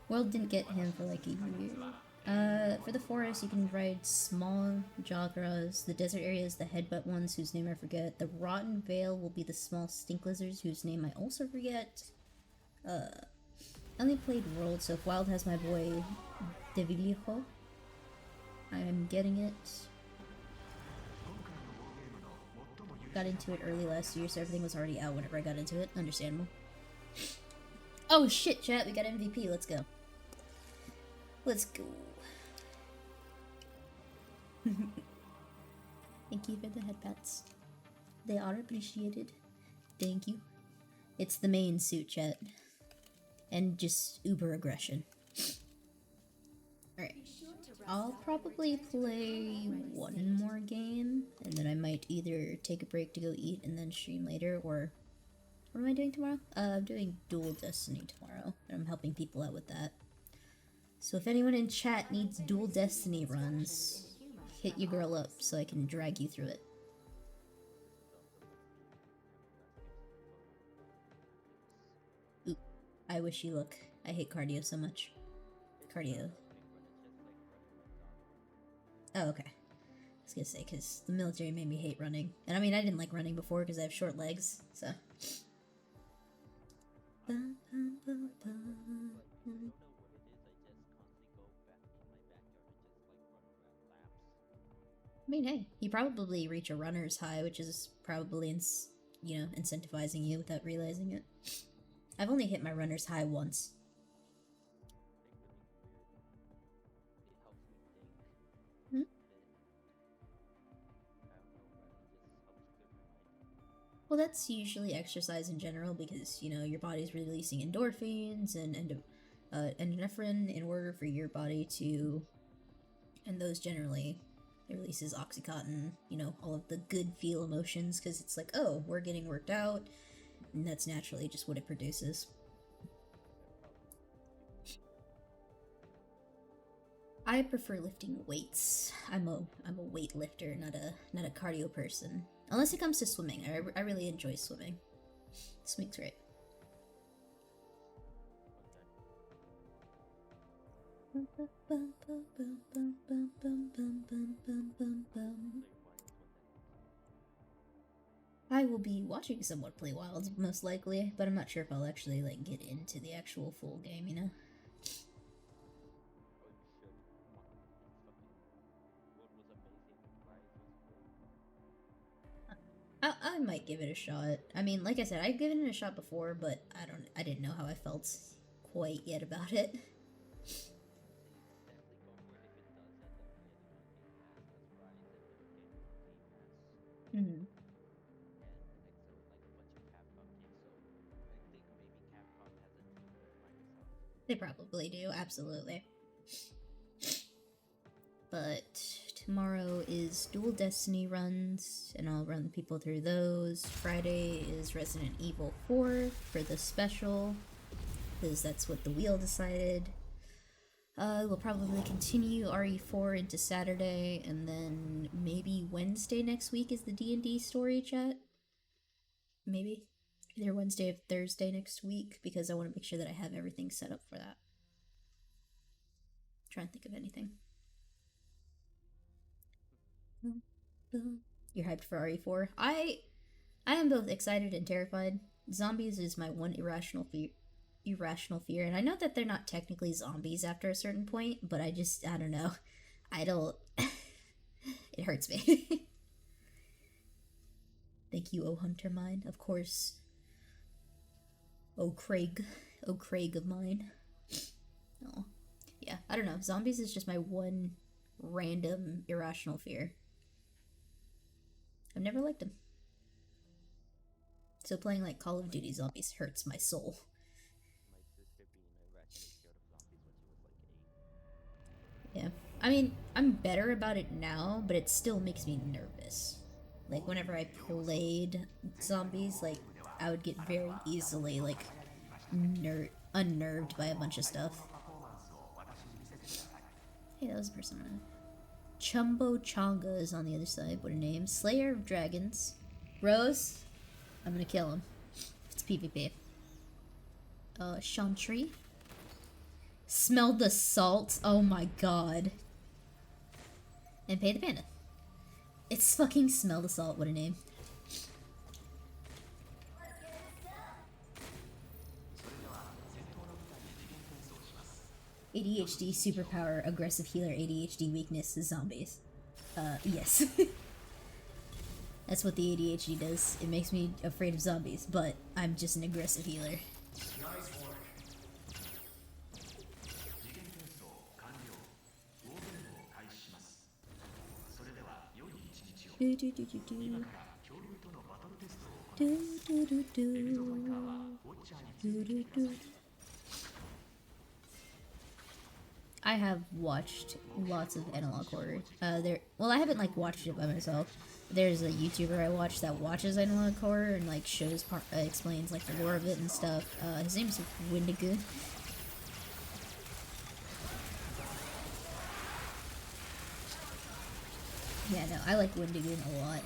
World didn't get him for like a year. For the forest, you can ride small jogras. The desert area is the headbutt ones, whose name I forget. The Rotten Vale will be the small stink lizards, whose name I also forget. I only played World, so if Wild has my boy Devillijo, I am getting it. Got into it early last year, so everything was already out whenever I got into it. Understandable. Oh shit, chat, we got MVP. Let's go. Let's go. Thank you for the headpats. They are appreciated. Thank you. It's the main suit, chat. And just uber aggression. Alright. I'll probably play one more game, and then I might either take a break to go eat and then stream later, or... What am I doing tomorrow? I'm doing Dual Destiny tomorrow, and I'm helping people out with that. So if anyone in chat needs Dual Destiny runs, hit your girl up so I can drag you through it. Oop. I wish you luck. I hate cardio so much. Cardio. Oh, okay. I was gonna say, because the military made me hate running. And I mean, I didn't like running before because I have short legs, so... I mean, hey, you probably reach a runner's high, which is probably, incentivizing you without realizing it. I've only hit my runner's high once. Well, that's usually exercise in general because, your body's releasing endorphins and epinephrine in order for your body to... And those generally, it releases Oxycontin, all of the good feel emotions because it's like, oh, we're getting worked out, and that's naturally just what it produces. I prefer lifting weights. I'm a weight lifter, not a cardio person. Unless it comes to swimming. I really enjoy swimming. Swimming's great. I will be watching someone play Wilds, most likely, but I'm not sure if I'll actually, get into the actual full game, I might give it a shot. I mean, like I said, I've given it a shot before, but I didn't know how I felt quite yet about it. Mm-hmm. They probably do, absolutely. But tomorrow is Dual Destiny runs, and I'll run people through those. Friday is Resident Evil 4 for the special, because that's what the wheel decided. We'll probably continue RE4 into Saturday, and then maybe Wednesday next week is the D&D story chat. Maybe. Either Wednesday or Thursday next week, because I want to make sure that I have everything set up for that. Trying to think of anything. You're hyped for RE4? I am both excited and terrified. Zombies is my one irrational fear. irrational fear, and I know that they're not technically zombies after a certain point, but I don't know. I don't... It hurts me. Thank you, oh hunter mine. Of course. Oh Craig of mine. Oh. Yeah, I don't know. Zombies is just my one random irrational fear. I've never liked them. So playing like Call of Duty zombies hurts my soul. Yeah. I mean, I'm better about it now, but it still makes me nervous. Like, whenever I played zombies, like, I would get very easily, like, unnerved by a bunch of stuff. Hey, that was a persona. Chumbo Changa is on the other side. What a name. Slayer of Dragons. Rose? I'm gonna kill him. It's PvP. Chantry? Smell the salt? Oh my god. And pay the panda. It's fucking Smell the Salt. What a name. ADHD superpower, aggressive healer, ADHD weakness, zombies. Yes. That's what the ADHD does. It makes me afraid of zombies, but I'm just an aggressive healer. Do, do, do, do, do. Do, do, do, do. Do, do, do. I have watched lots of analog horror. Well, I haven't like watched it by myself. There's a YouTuber I watch that watches analog horror and like shows explains like the lore of it and stuff. His name's Wendigo. Yeah, no, I like Wendigo a lot.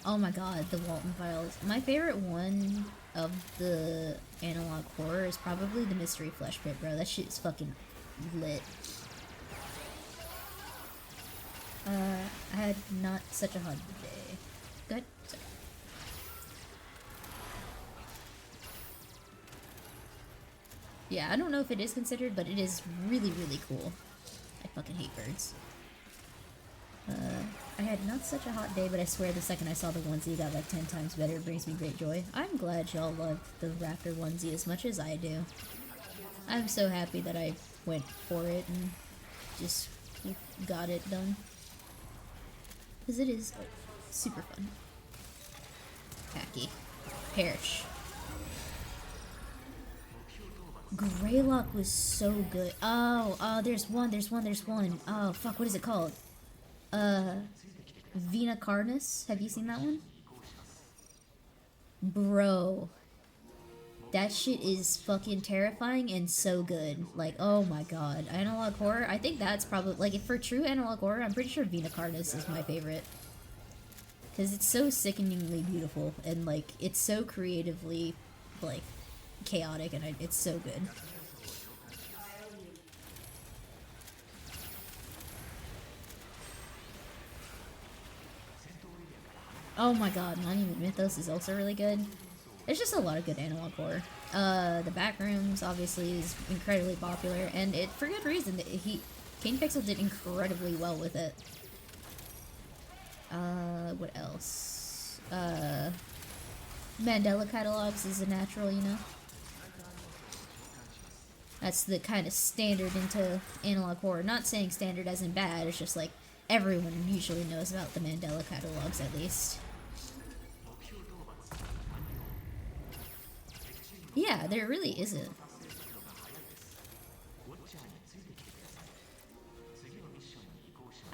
Oh my god, the Walton Files. My favorite one of the analog horror is probably the Mystery Flesh Pit, bro. That shit is fucking lit. I had not such a hard day. Good. Sorry. Yeah, I don't know if it is considered, but it is really, really cool. I fucking hate birds. I had not such a hot day, but I swear the second I saw the onesie got like 10 times better. It brings me great joy. I'm glad y'all love the raptor onesie as much as I do. I'm so happy that I went for it and just got it done. Because it is super fun. Hacky. Perish. Greylock was so good. Oh, there's one. Oh, fuck, what is it called? Vena Carnus. Have you seen that one? Bro. That shit is fucking terrifying and so good. Like, oh my god. Analog horror? I think that's probably, like, if for true analog horror, I'm pretty sure Vena Carnus is my favorite. Because it's so sickeningly beautiful, and, like, it's so creatively, like, chaotic, and it's so good. Oh my god, Monument Mythos is also really good. There's just a lot of good analog horror. The Backrooms, obviously, is incredibly popular, and it, for good reason. King Pixel did incredibly well with it. What else? Mandela Catalogs is a natural, you know? That's the kind of standard into analog horror. Not saying standard as in bad, it's just like, everyone usually knows about the Mandela Catalogs, at least. Yeah, there really isn't.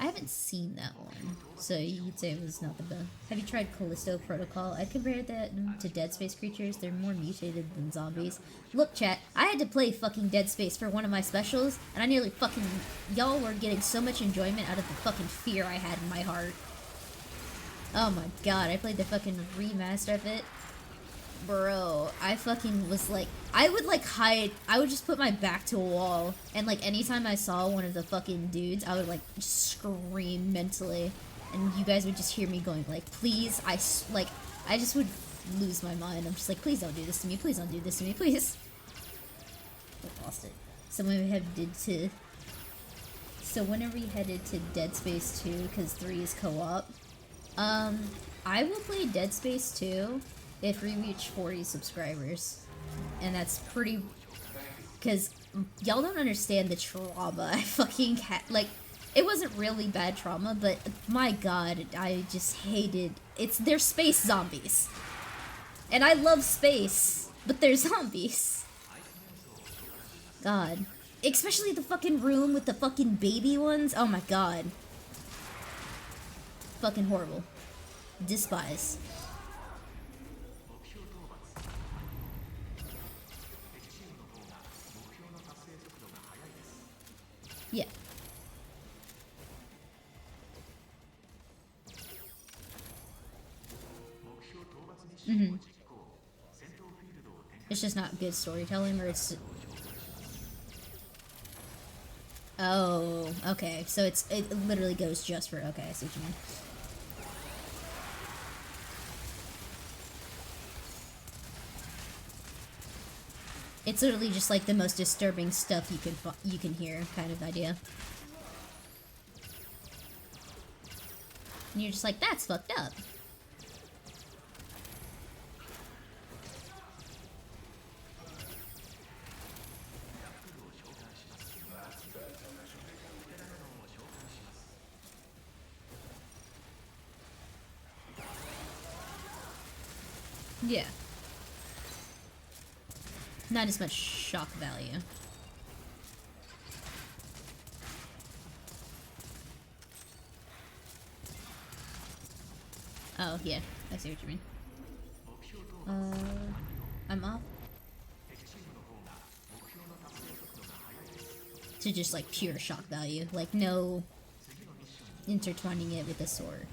I haven't seen that one, so you could say it was not the best. Have you tried Callisto Protocol? I'd compare that to Dead Space creatures. They're more mutated than zombies. Look, chat, I had to play fucking Dead Space for one of my specials, and I nearly fucking... Y'all were getting so much enjoyment out of the fucking fear I had in my heart. Oh my god, I played the fucking remaster of it. Bro, I fucking was like, I would like hide, I would just put my back to a wall, and like anytime I saw one of the fucking dudes, I would like just scream mentally. and you guys would just hear me going like, please, I just would lose my mind. I'm just like, please don't do this to me, please don't do this to me, please. I lost it. So when we headed to Dead Space 2, because 3 is co-op, I will play Dead Space 2 if we reach 40 subscribers. And that's pretty... because y'all don't understand the trauma I fucking had. Like, it wasn't really bad trauma, but my god, I just hated... they're space zombies. And I love space, but they're zombies. God. Especially the fucking room with the fucking baby ones. Oh my god. Fucking horrible. Despise. Yeah. Mm-hmm. It's just not good storytelling, or it's... Oh, okay. So it literally goes just for... Okay, I see what you mean. It's literally just like the most disturbing stuff you can hear, kind of idea. And you're just like, that's fucked up. Yeah. Not as much shock value. Oh, yeah. I see what you mean. I'm off. To just, like, pure shock value. Like, no intertwining it with a sword.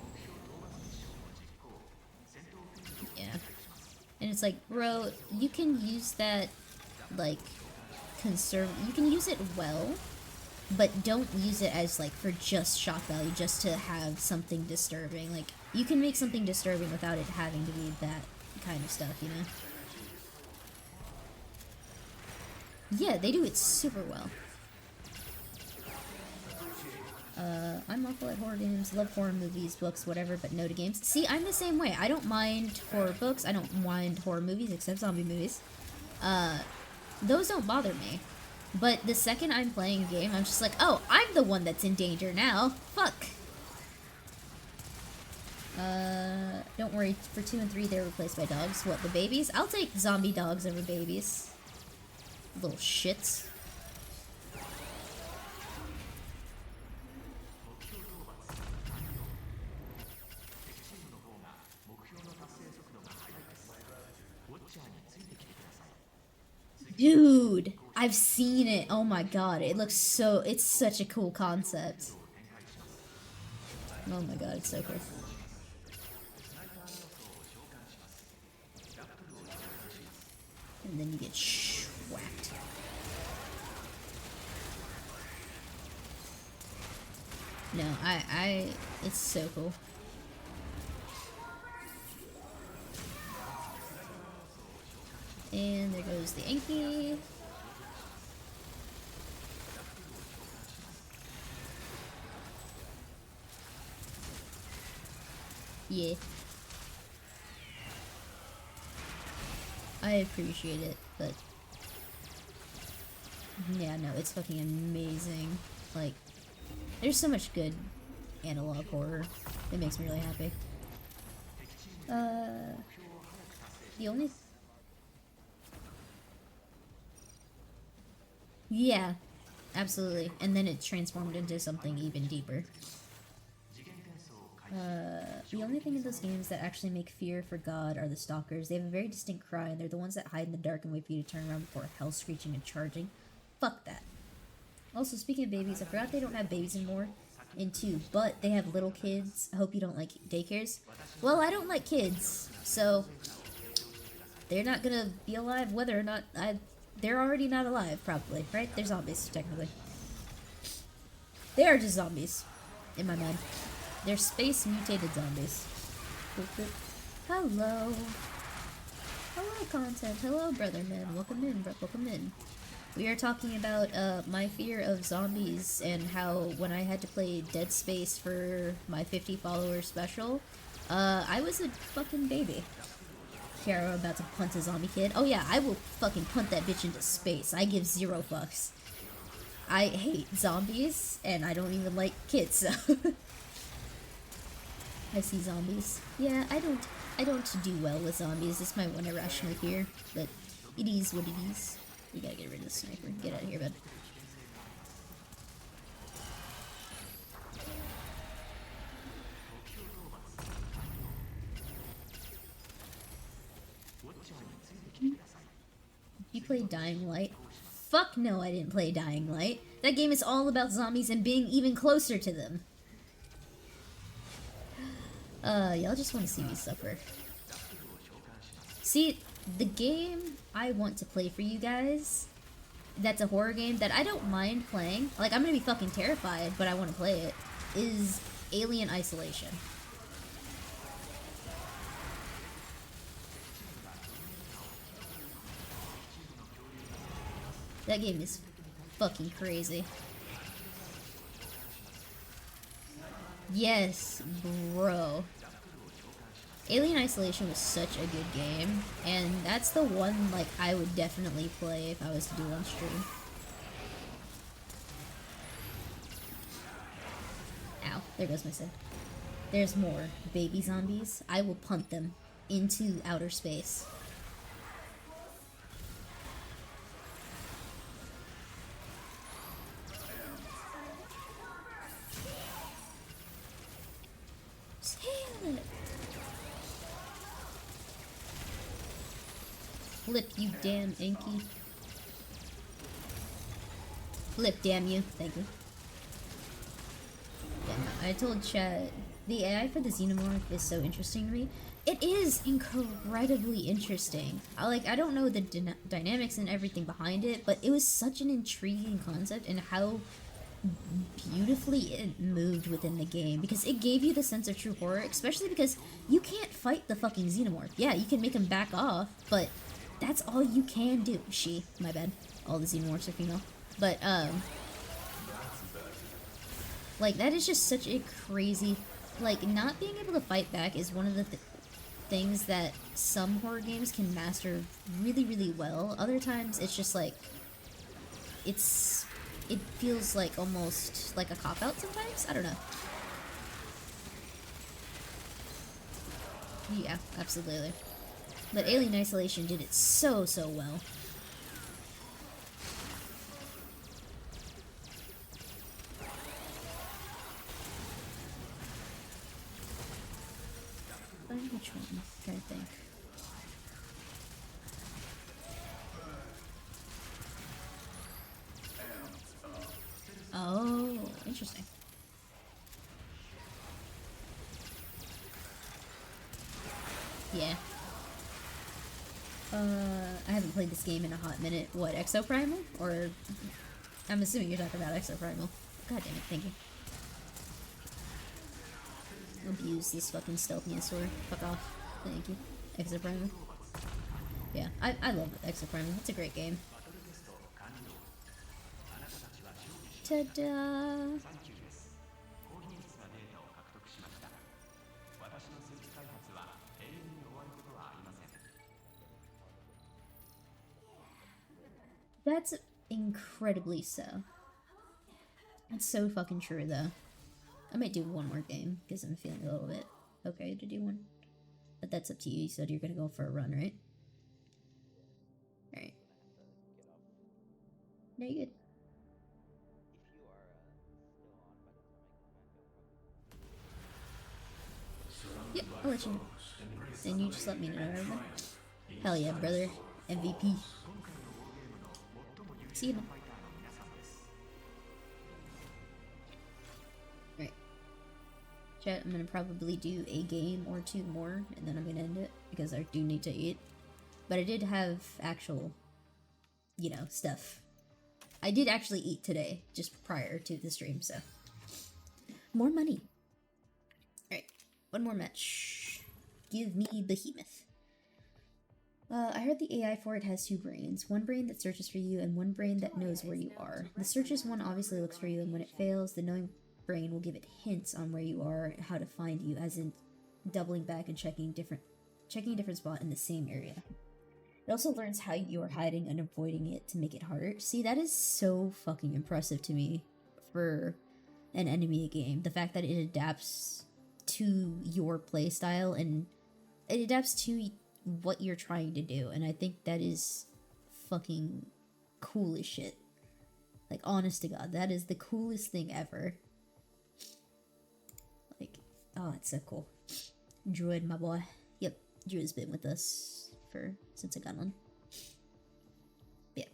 Yeah. And it's like, bro, you can use that, like, you can use it well, but don't use it as, like, for just shock value, just to have something disturbing. Like, you can make something disturbing without it having to be that kind of stuff, you know? Yeah, they do it super well. I'm awful at horror games, love horror movies, books, whatever, but no to games. See, I'm the same way. I don't mind horror books, I don't mind horror movies, except zombie movies. Those don't bother me. But the second I'm playing a game, I'm just like, oh, I'm the one that's in danger now. Fuck. Don't worry, for 2 and 3 they're replaced by dogs. What, the babies? I'll take zombie dogs over babies. Little shits. Dude, I've seen it. Oh my god, it looks so... It's such a cool concept. Oh my god, it's so cool. And then you get whacked. No, it's so cool. And there goes the Anki. Yeah. I appreciate it, but... yeah, no, it's fucking amazing. Like, there's so much good analog horror. It makes me really happy. The only... yeah, absolutely. And then it transformed into something even deeper. The only thing in those games that actually make fear for God are the stalkers. They have a very distinct cry, and they're the ones that hide in the dark and wait for you to turn around before hell screeching and charging. Fuck that. Also, speaking of babies, I forgot they don't have babies anymore in 2, but they have little kids. I hope you don't like daycares. Well, I don't like kids, so they're not gonna be alive whether or not they're already not alive, probably, right? They're zombies, technically. They are just zombies, in my mind. They're space mutated zombies. Hello. Hello, content. Hello, brother man. Welcome in, bro. Welcome in. We are talking about my fear of zombies and how when I had to play Dead Space for my 50 follower special, I was a fucking baby. Here, I'm about to punt a zombie kid. Oh yeah, I will fucking punt that bitch into space. I give 0 fucks. I hate zombies, and I don't even like kids, so... I see zombies. Yeah, I don't do well with zombies. It's my one irrational fear, but it is what it is. We gotta get rid of the sniper. Get out of here, bud. You played Dying Light? Fuck no, I didn't play Dying Light. That game is all about zombies and being even closer to them. Y'all just want to see me suffer. See, the game I want to play for you guys, that's a horror game that I don't mind playing, like I'm gonna be fucking terrified, but I want to play it, is Alien Isolation. That game is fucking crazy. Yes, bro. Alien Isolation was such a good game, and that's the one, like, I would definitely play if I was to do on stream. Ow, there goes my sim. There's more baby zombies. I will punt them into outer space. Flip, you damn Inky. Flip, damn you. Thank you. Yeah, I told Chad, the AI for the Xenomorph is so interesting to me. It is incredibly interesting. I don't know the dynamics and everything behind it, but it was such an intriguing concept and how beautifully it moved within the game, because it gave you the sense of true horror, especially because you can't fight the fucking Xenomorph. Yeah, you can make him back off, but that's all you can do. My bad. All the Xenomorphs are female. But, like, that is just such a crazy... Like, not being able to fight back is one of the things that some horror games can master really, really well. Other times, it's just like... It feels like almost like a cop-out sometimes? I don't know. Yeah, absolutely. But Alien Isolation did it so, so well. Which one? I'm trying to think. Oh, interesting. Yeah. I haven't played this game in a hot minute. What, Exoprimal? Or... I'm assuming you're talking about Exoprimal. God damn it, thank you. Abuse this fucking stealth Dinosaur. Fuck off. Thank you. Exoprimal. Yeah, I love Exoprimal. It's a great game. Ta-da! That's incredibly so. That's so fucking true, though. I might do one more game, because I'm feeling a little bit okay to do one. But that's up to you. You said you're gonna go for a run, right? Alright. No, you're good. Yep, I'll let you know. Then you just let me know, everyone. Hell yeah, brother. MVP. See you now. Right. Chat, I'm gonna probably do a game or two more, and then I'm gonna end it, because I do need to eat. But I did have actual, you know, stuff. I did actually eat today, just prior to the stream, so. More money. One more match. Give me Behemoth. I heard the AI for it has 2 brains. One brain that searches for you and one brain that knows where you are. The searches one obviously looks for you, and when it fails, the knowing brain will give it hints on where you are, how to find you, as in doubling back and checking a different spot in the same area. It also learns how you are hiding and avoiding it to make it harder. See, that is so fucking impressive to me for an enemy game. The fact that it adapts to your playstyle and it adapts to what you're trying to do, and I think that is fucking cool as shit. Like, honest to God, that is the coolest thing ever. Like, oh, it's so cool. Druid, my boy. Yep, Druid's been with us since I got on. Yeah.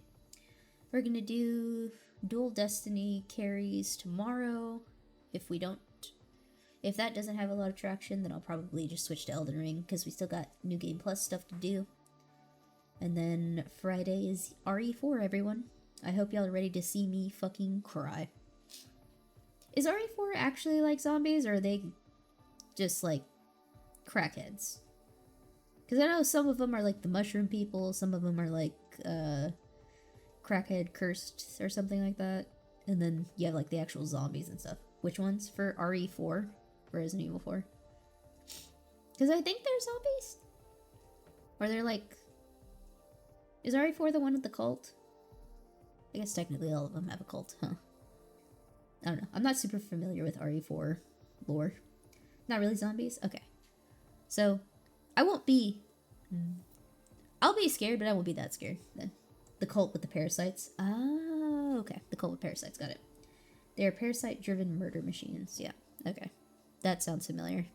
We're gonna do Dual Destiny carries tomorrow. If that doesn't have a lot of traction, then I'll probably just switch to Elden Ring, because we still got New Game Plus stuff to do. And then Friday is RE4, everyone. I hope y'all are ready to see me fucking cry. Is RE4 actually like zombies, or are they just like crackheads? Because I know some of them are like the mushroom people, some of them are like crackhead cursed or something like that. And then you have like the actual zombies and stuff. Which ones for RE4? Resident Evil 4. Because I think they're zombies? Or they're like... Is RE4 the one with the cult? I guess technically all of them have a cult, huh? I don't know. I'm not super familiar with RE4 lore. Not really zombies? Okay. So, I won't be... I'll be scared, but I won't be that scared then. The cult with the parasites. Oh, okay. The cult with parasites, got it. They are parasite-driven murder machines. Yeah, okay. That sounds familiar.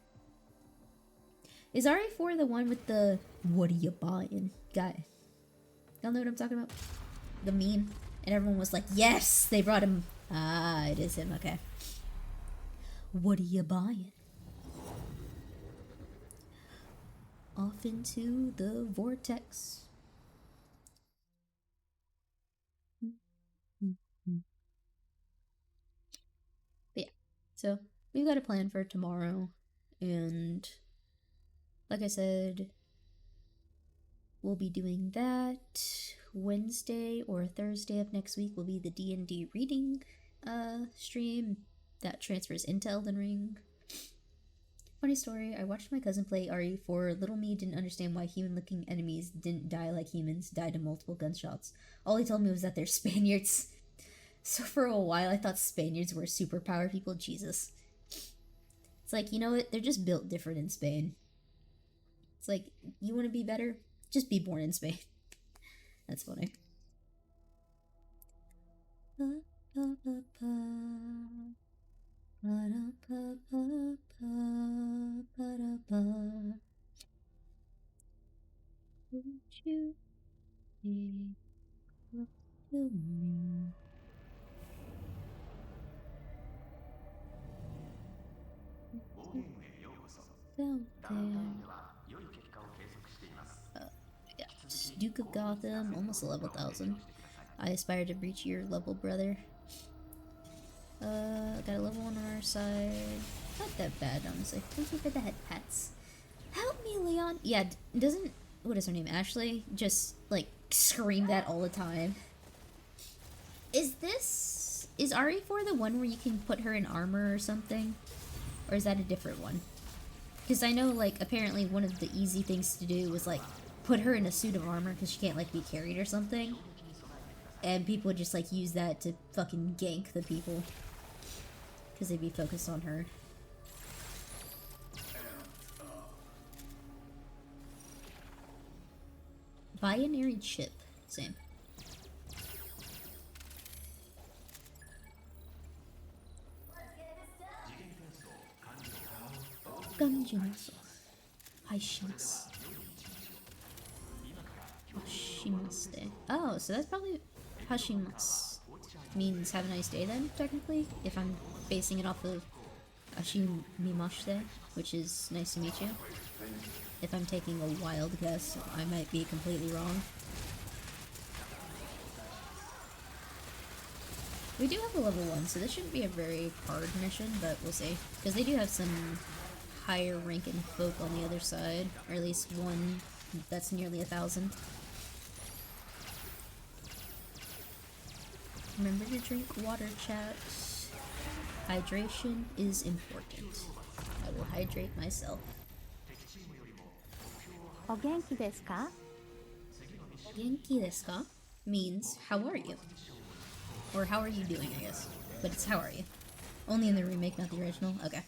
Is RE4 the one with the "what are you buying" guy? Y'all know what I'm talking about? The meme? And everyone was like, yes! They brought him. Ah, it is him, okay. What are you buying? Off into the vortex. But yeah, so we've got a plan for tomorrow, and like I said, we'll be doing that. Wednesday or Thursday of next week will be the D&D reading stream that transfers into Elden Ring. Funny story, I watched my cousin play RE4. Little me didn't understand why human-looking enemies didn't die like humans, died in multiple gunshots. All he told me was that they're Spaniards. So for a while, I thought Spaniards were superpower people. Jesus. It's like, you know what? They're just built different in Spain. It's like, you want to be better? Just be born in Spain. That's funny. Won't you be close to me? Down there. Yeah. Duke of Gotham, almost a level 1000. I aspire to reach your level, brother. Got a level 1 on our side. Not that bad, honestly. Thank you for the head pats. Help me, Leon! Yeah, doesn't... What is her name? Ashley? Just, like, scream that all the time. Is RE4 the one where you can put her in armor or something? Or is that a different one? Because I know, like, apparently one of the easy things to do was, like, put her in a suit of armor because she can't, like, be carried or something. And people would just, like, use that to fucking gank the people. Because they'd be focused on her. Binary chip. Same. Ganjunaso. Haishimasu. Hashimaste. Oh, so that's probably Hashimasu. Means have a nice day then, technically, if I'm basing it off of Ashimimashite, which is nice to meet you. If I'm taking a wild guess, I might be completely wrong. We do have a level 1, so this shouldn't be a very hard mission, but we'll see. Because they do have some higher ranking folk on the other side, or at least one that's nearly 1,000. Remember to drink water, chat. Hydration is important. I will hydrate myself. お元気ですか? Genki desu ka means how are you? Or how are you doing, I guess. But it's how are you. Only in the remake, not the original. Okay.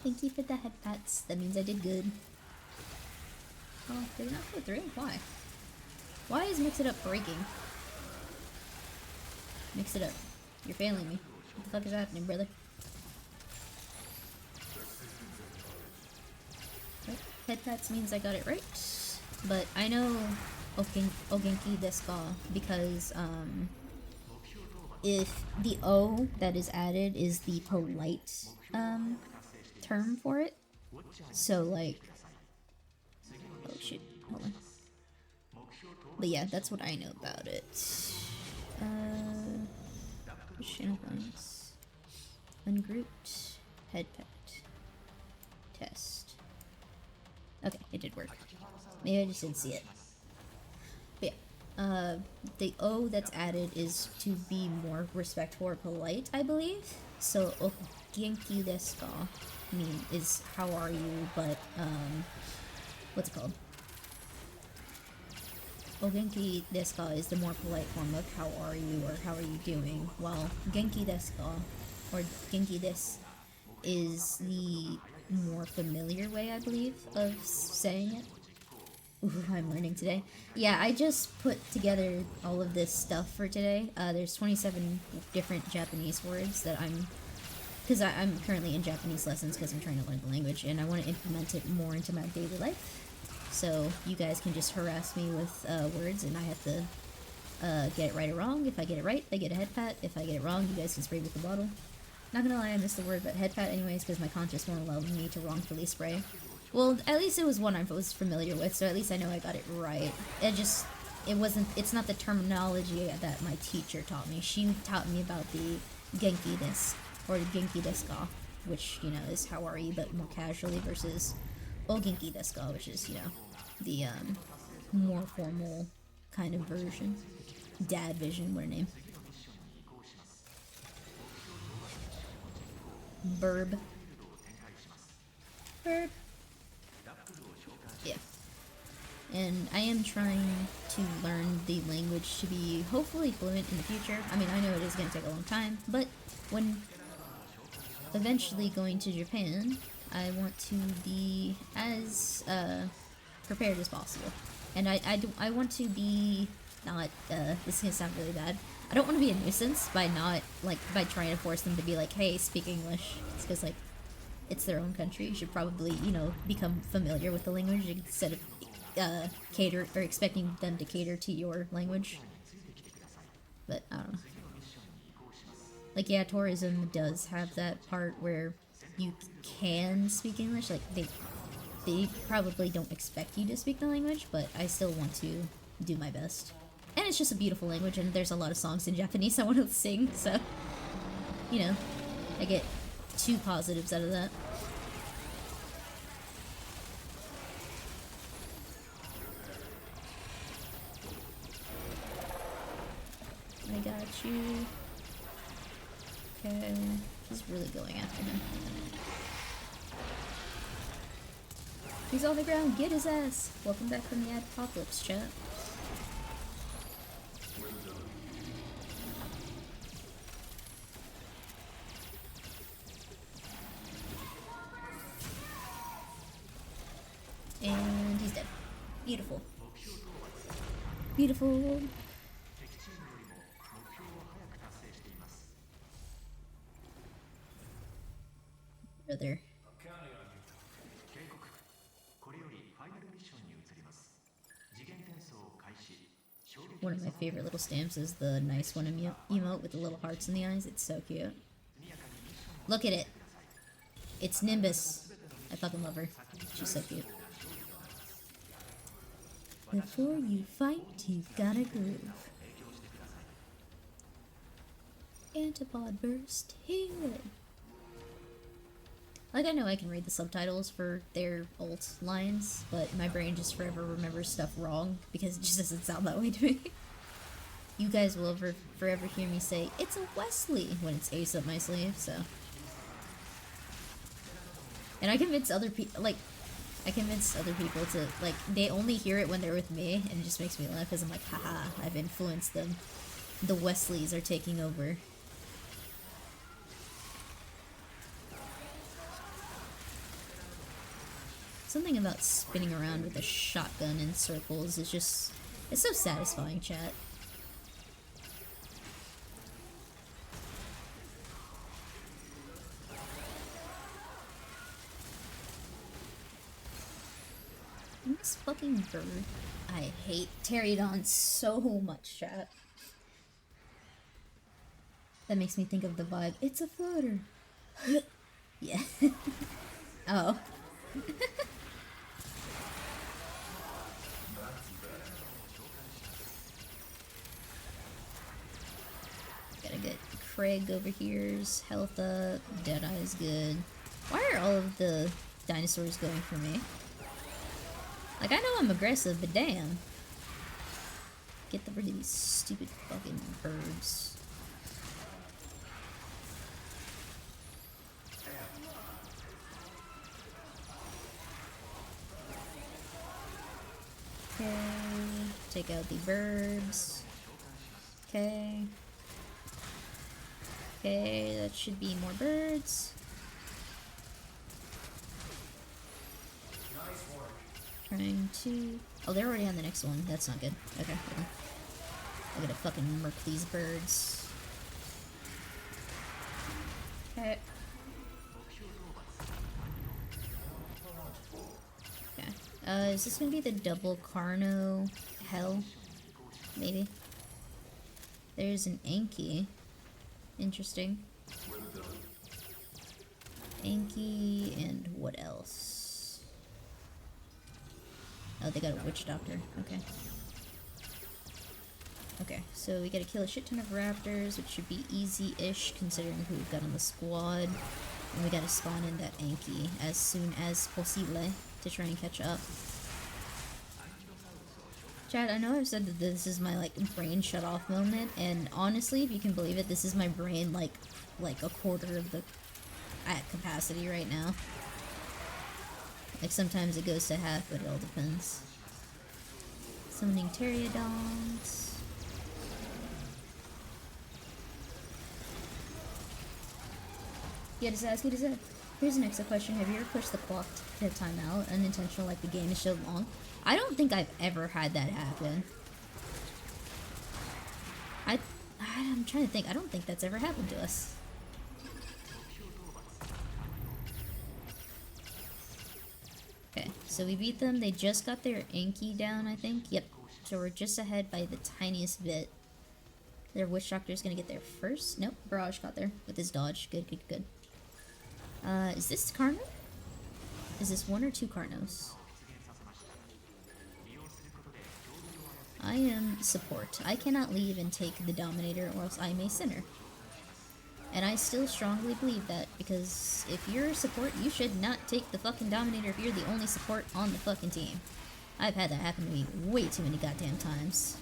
Thank you for the head pats. That means I did good. Oh, did I not go through? Why? Why is Mix It Up breaking? Mix it up. You're failing me. What the fuck is happening, brother? Right. Head pats means I got it right. But I know Ogenki desu ka because, if the O that is added is the polite, term for it. So, like... Oh shit, hold on. But yeah, that's what I know about it. Channel points. Ungrouped. Head pet. Test. Okay, it did work. Maybe I just didn't see it. But yeah, the O that's added is to be more respectful or polite, I believe. So, Genki desu ka is how are you, but, what's it called? Ogenki desu ka is the more polite form of how are you or how are you doing, while Genki desu ka or Genki desu is the more familiar way, I believe, of saying it. Ooh, I'm learning today. Yeah, I just put together all of this stuff for today. There's 27 different Japanese words that I'm currently in Japanese lessons because I'm trying to learn the language, and I want to implement it more into my daily life. So you guys can just harass me with words, and I have to get it right or wrong. If I get it right, I get a head pat. If I get it wrong, you guys can spray with the bottle. Not gonna lie, I missed the word, but head pat anyways, because my conscience won't allow me to wrongfully spray. Well, at least it was one I was familiar with, so at least I know I got it right. It's not the terminology that my teacher taught me. She taught me about the Genki desu, or Genki desu ka, which, you know, is how are you, but more casually, versus Ogenki desu ka, which is, you know, the, more formal kind of version. Dad vision, what a name. Burb. Burb. Yeah. And I am trying to learn the language to be hopefully fluent in the future. I mean, I know it is going to take a long time, but when eventually going to Japan, I want to be as prepared as possible. And I want to be not, this is going to sound really bad. I don't want to be a nuisance by by trying to force them to be like, hey, speak English. It's because, like, it's their own country. You should probably, you know, become familiar with the language instead of expecting them to cater to your language. But I don't know. Like, yeah, tourism does have that part where you can speak English. Like, they probably don't expect you to speak the language, but I still want to do my best. And it's just a beautiful language, and there's a lot of songs in Japanese I want to sing, so, you know, I get 2 positives out of that. I got you. Okay, he's really going after him. He's on the ground, get his ass! Welcome back from the apocalypse, chat. And he's dead. Beautiful. Beautiful. Brother. One of my favorite little stamps is the nice one emote with the little hearts in the eyes. It's so cute. Look at it. It's Nimbus. I fucking love her. She's so cute. Before you fight, you've gotta groove. Antipod burst, heal it. Like, I know I can read the subtitles for their alt lines, but my brain just forever remembers stuff wrong because it just doesn't sound that way to me. You guys will forever hear me say, "It's a Wesley," when it's Ace up my sleeve, so. And I convince other people, like, to, like, they only hear it when they're with me, and it just makes me laugh because I'm like, haha, I've influenced them. The Wesleys are taking over. Something about spinning around with a shotgun in circles is just, it's so satisfying, chat. This fucking bird. I hate Pterodon so much, chat. That makes me think of the vibe. It's a floater. Yeah. Oh. Gotta get Craig over here's health up. Deadeye's good. Why are all of the dinosaurs going for me? Like, I know I'm aggressive, but damn. Get rid of these stupid fucking birds. Okay. Take out the birds. Okay. Okay, that should be more birds. Trying to... Oh, they're already on the next one. That's not good. Okay, hold on. I gotta fucking murk these birds. Okay. Okay. Is this gonna be the double Carno hell? Maybe. There's an Anki. Interesting. Anki and what else? Oh, they got a witch doctor. Okay. Okay, so we gotta kill a shit ton of raptors, which should be easy-ish considering who we've got on the squad. And we gotta spawn in that Anki as soon as possible to try and catch up. Chad, I know I've said that this is my, like, brain shut-off moment, and honestly, if you can believe it, this is my brain, like a quarter of the at capacity right now. Like, sometimes it goes to half, but it all depends. Summoning Pterodons. Yeah, just ask you to say. Here's an extra question. Have you ever pushed the clock to time out unintentional, like the game is so long? I don't think I've ever had that happen. I'm trying to think. I don't think that's ever happened to us. Okay, so we beat them. They just got their Anki down, I think. Yep. So we're just ahead by the tiniest bit. Their witch doctor's gonna get there first. Nope, Barrage got there with his dodge. Good, good, good. Is this Carno? Is this one or two Carnos? I am support. I cannot leave and take the Dominator or else I may sinner. And I still strongly believe that, because if you're support, you should not take the fucking Dominator if you're the only support on the fucking team. I've had that happen to me way too many goddamn times.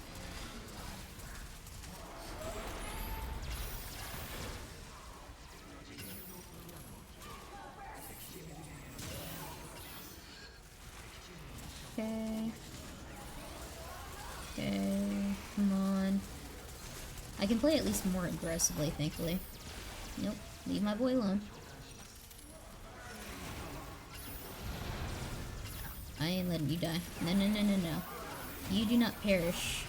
Okay. Okay, come on. I can play at least more aggressively, thankfully. Nope, leave my boy alone. I ain't letting you die. No, no, no, no, no. You do not perish.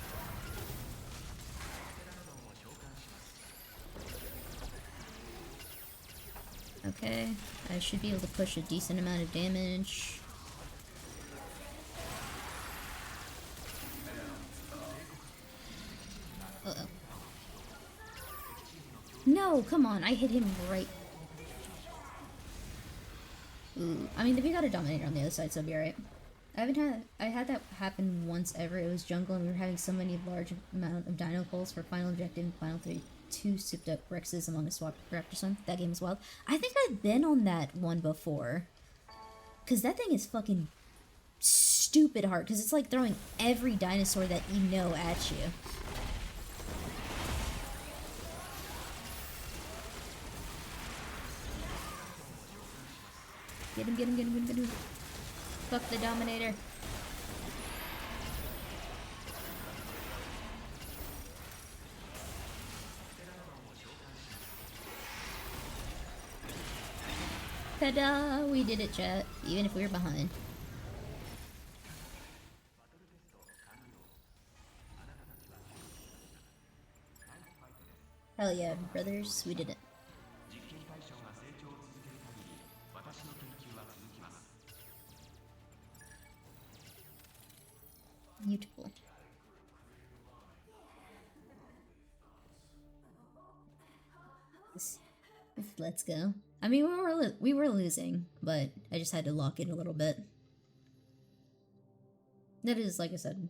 Okay, I should be able to push a decent amount of damage. Uh-oh. No, come on, I hit him right. Ooh, I mean, we got a Dominator on the other side, so it'll be alright. I had that happen once ever. It was jungle and we were having so many large amount of dino pulls for final objective and final 3 2 souped up Rexes among a swap raptor swarm. That game is wild. I think I've been on that one before. Because that thing is fucking stupid hard. Because it's like throwing every dinosaur that you know at you. Get him, get him, get him, get him, get him. Fuck the Dominator. Ta-da! We did it, chat. Even if we were behind. Hell yeah, brothers. We did it. Beautiful. Let's go. I mean, we were losing, but I just had to lock in a little bit. That is, like I said,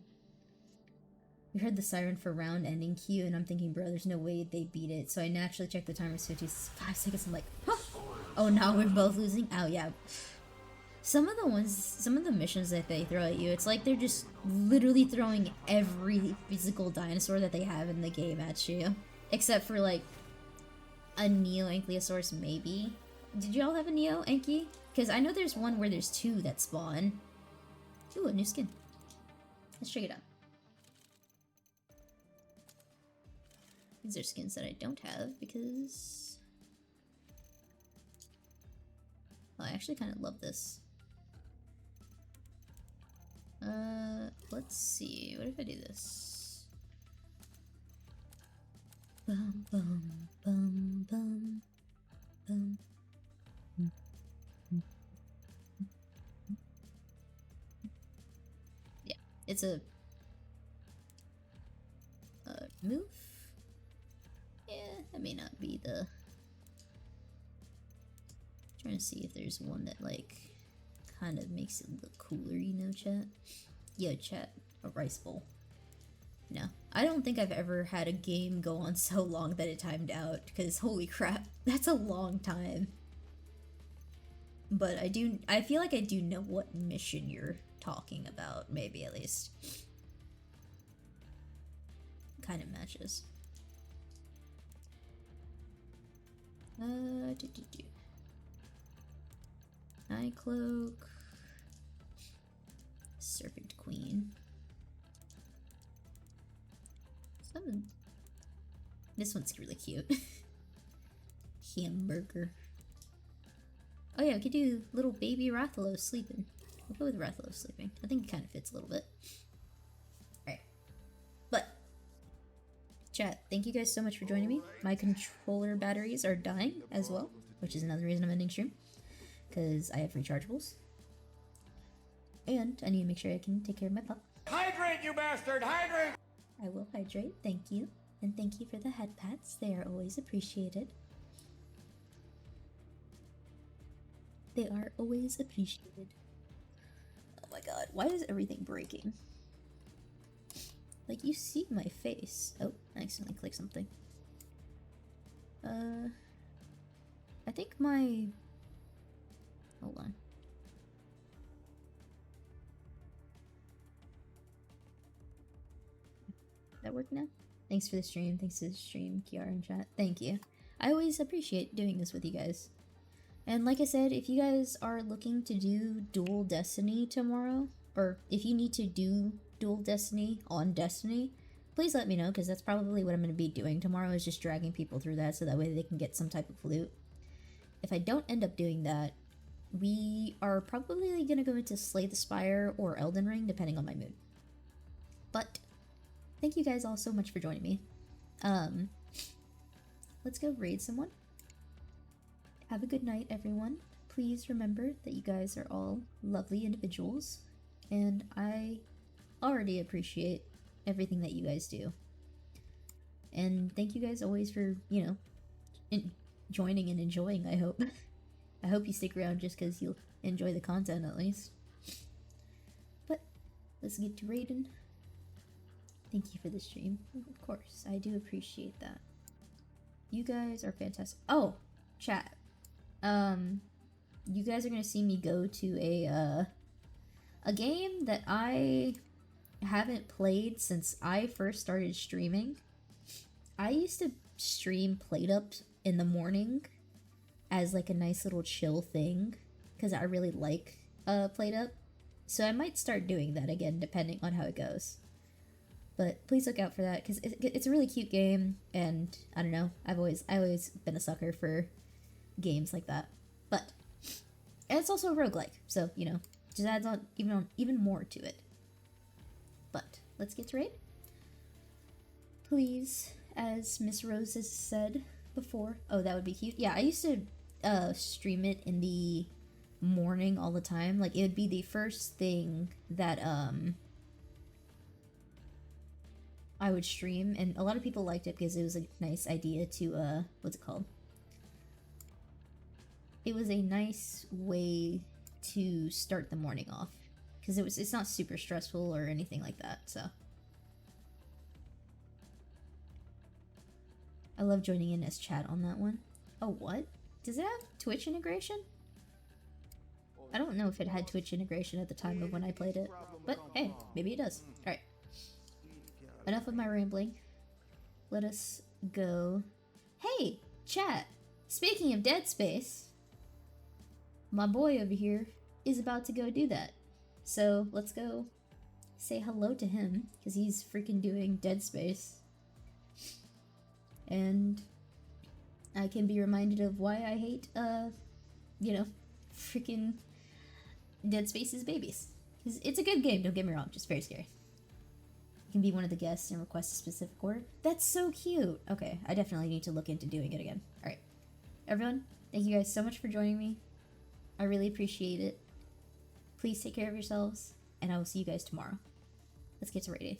we heard the siren for round ending queue, and I'm thinking, bro, there's no way they beat it. So I naturally checked the timer, 55 seconds. I'm like, huh. Oh, now we're both losing. Oh yeah. Some of the missions that they throw at you, it's like they're just literally throwing every physical dinosaur that they have in the game at you, except for like a Neo Ankylosaurus, maybe. Did y'all have a Neo Anky? Because I know there's one where there's 2 that spawn. Ooh, a new skin. Let's check it out. These are skins that I don't have because... Oh, I actually kind of love this. Let's see. What if I do this? Bum, bum, bum, bum, bum. Yeah, it's a move. Yeah, that may not be the... Trying to see if there's one that like kind of makes it look cooler, you know, chat? Yo, chat, a rice bowl. No, I don't think I've ever had a game go on so long that it timed out, because holy crap, that's a long time. But I feel like I do know what mission you're talking about, maybe at least. Kind of matches. Eye Cloak. Serpent Queen. This one's really cute. Hamburger. Oh yeah, we could do little baby Rathalos sleeping. We'll go with Rathalos sleeping. I think it kind of fits a little bit. Alright. But, chat, thank you guys so much for joining me. My controller batteries are dying as well, which is another reason I'm ending stream. Because I have rechargeables. And I need to make sure I can take care of my pup. Hydrate, you bastard! Hydrate! I will hydrate, thank you. And thank you for the head pats, they are always appreciated. They are always appreciated. Oh my god, why is everything breaking? Like, you see my face. Oh, I accidentally clicked something. I think my... Hold on. That work now? Thanks for the stream. Thanks to the stream, Kiara and chat. Thank you. I always appreciate doing this with you guys. And like I said, if you guys are looking to do Dual Destiny tomorrow, or if you need to do Dual Destiny on Destiny, please let me know, because that's probably what I'm going to be doing tomorrow, is just dragging people through that so that way they can get some type of loot. If I don't end up doing that, we are probably going to go into Slay the Spire or Elden Ring, depending on my mood. But thank you guys all so much for joining me. Let's go raid someone. Have a good night, everyone. Please remember that you guys are all lovely individuals, and I already appreciate everything that you guys do. And thank you guys always for, you know, joining and enjoying, I hope. I hope you stick around just because you'll enjoy the content at least. But let's get to raiding. Thank you for the stream. Of course, I do appreciate that. You guys are fantastic. Oh, chat. You guys are gonna see me go to a game that I haven't played since I first started streaming. I used to stream PlateUp in the morning as like a nice little chill thing because I really like PlateUp. So I might start doing that again depending on how it goes. But please look out for that because it's a really cute game, and I don't know, I've always been a sucker for games like that. But and it's also a roguelike, so you know, just adds on even more to it. But let's get to raid. Please, as Miss Rose has said before. Oh, that would be cute. Yeah, I used to stream it in the morning all the time. Like, it would be the first thing that I would stream, and a lot of people liked it because it was a nice idea to what's it called? It was a nice way to start the morning off because it's not super stressful or anything like that. So I love joining in as chat on that one. Oh, what? Does it have Twitch integration? I don't know if it had Twitch integration at the time of when I played it, but hey, maybe it does. All right. Enough of my rambling. Let us go. Hey, chat. Speaking of Dead Space, my boy over here is about to go do that. So let's go say hello to him because he's freaking doing Dead Space. And I can be reminded of why I hate, you know, freaking Dead Space's babies. Because it's a good game, don't get me wrong, just very scary. You can be one of the guests and request a specific order. That's so cute. Okay, I definitely need to look into doing it again. Alright. Everyone, thank you guys so much for joining me. I really appreciate it. Please take care of yourselves, and I will see you guys tomorrow. Let's get to raiding.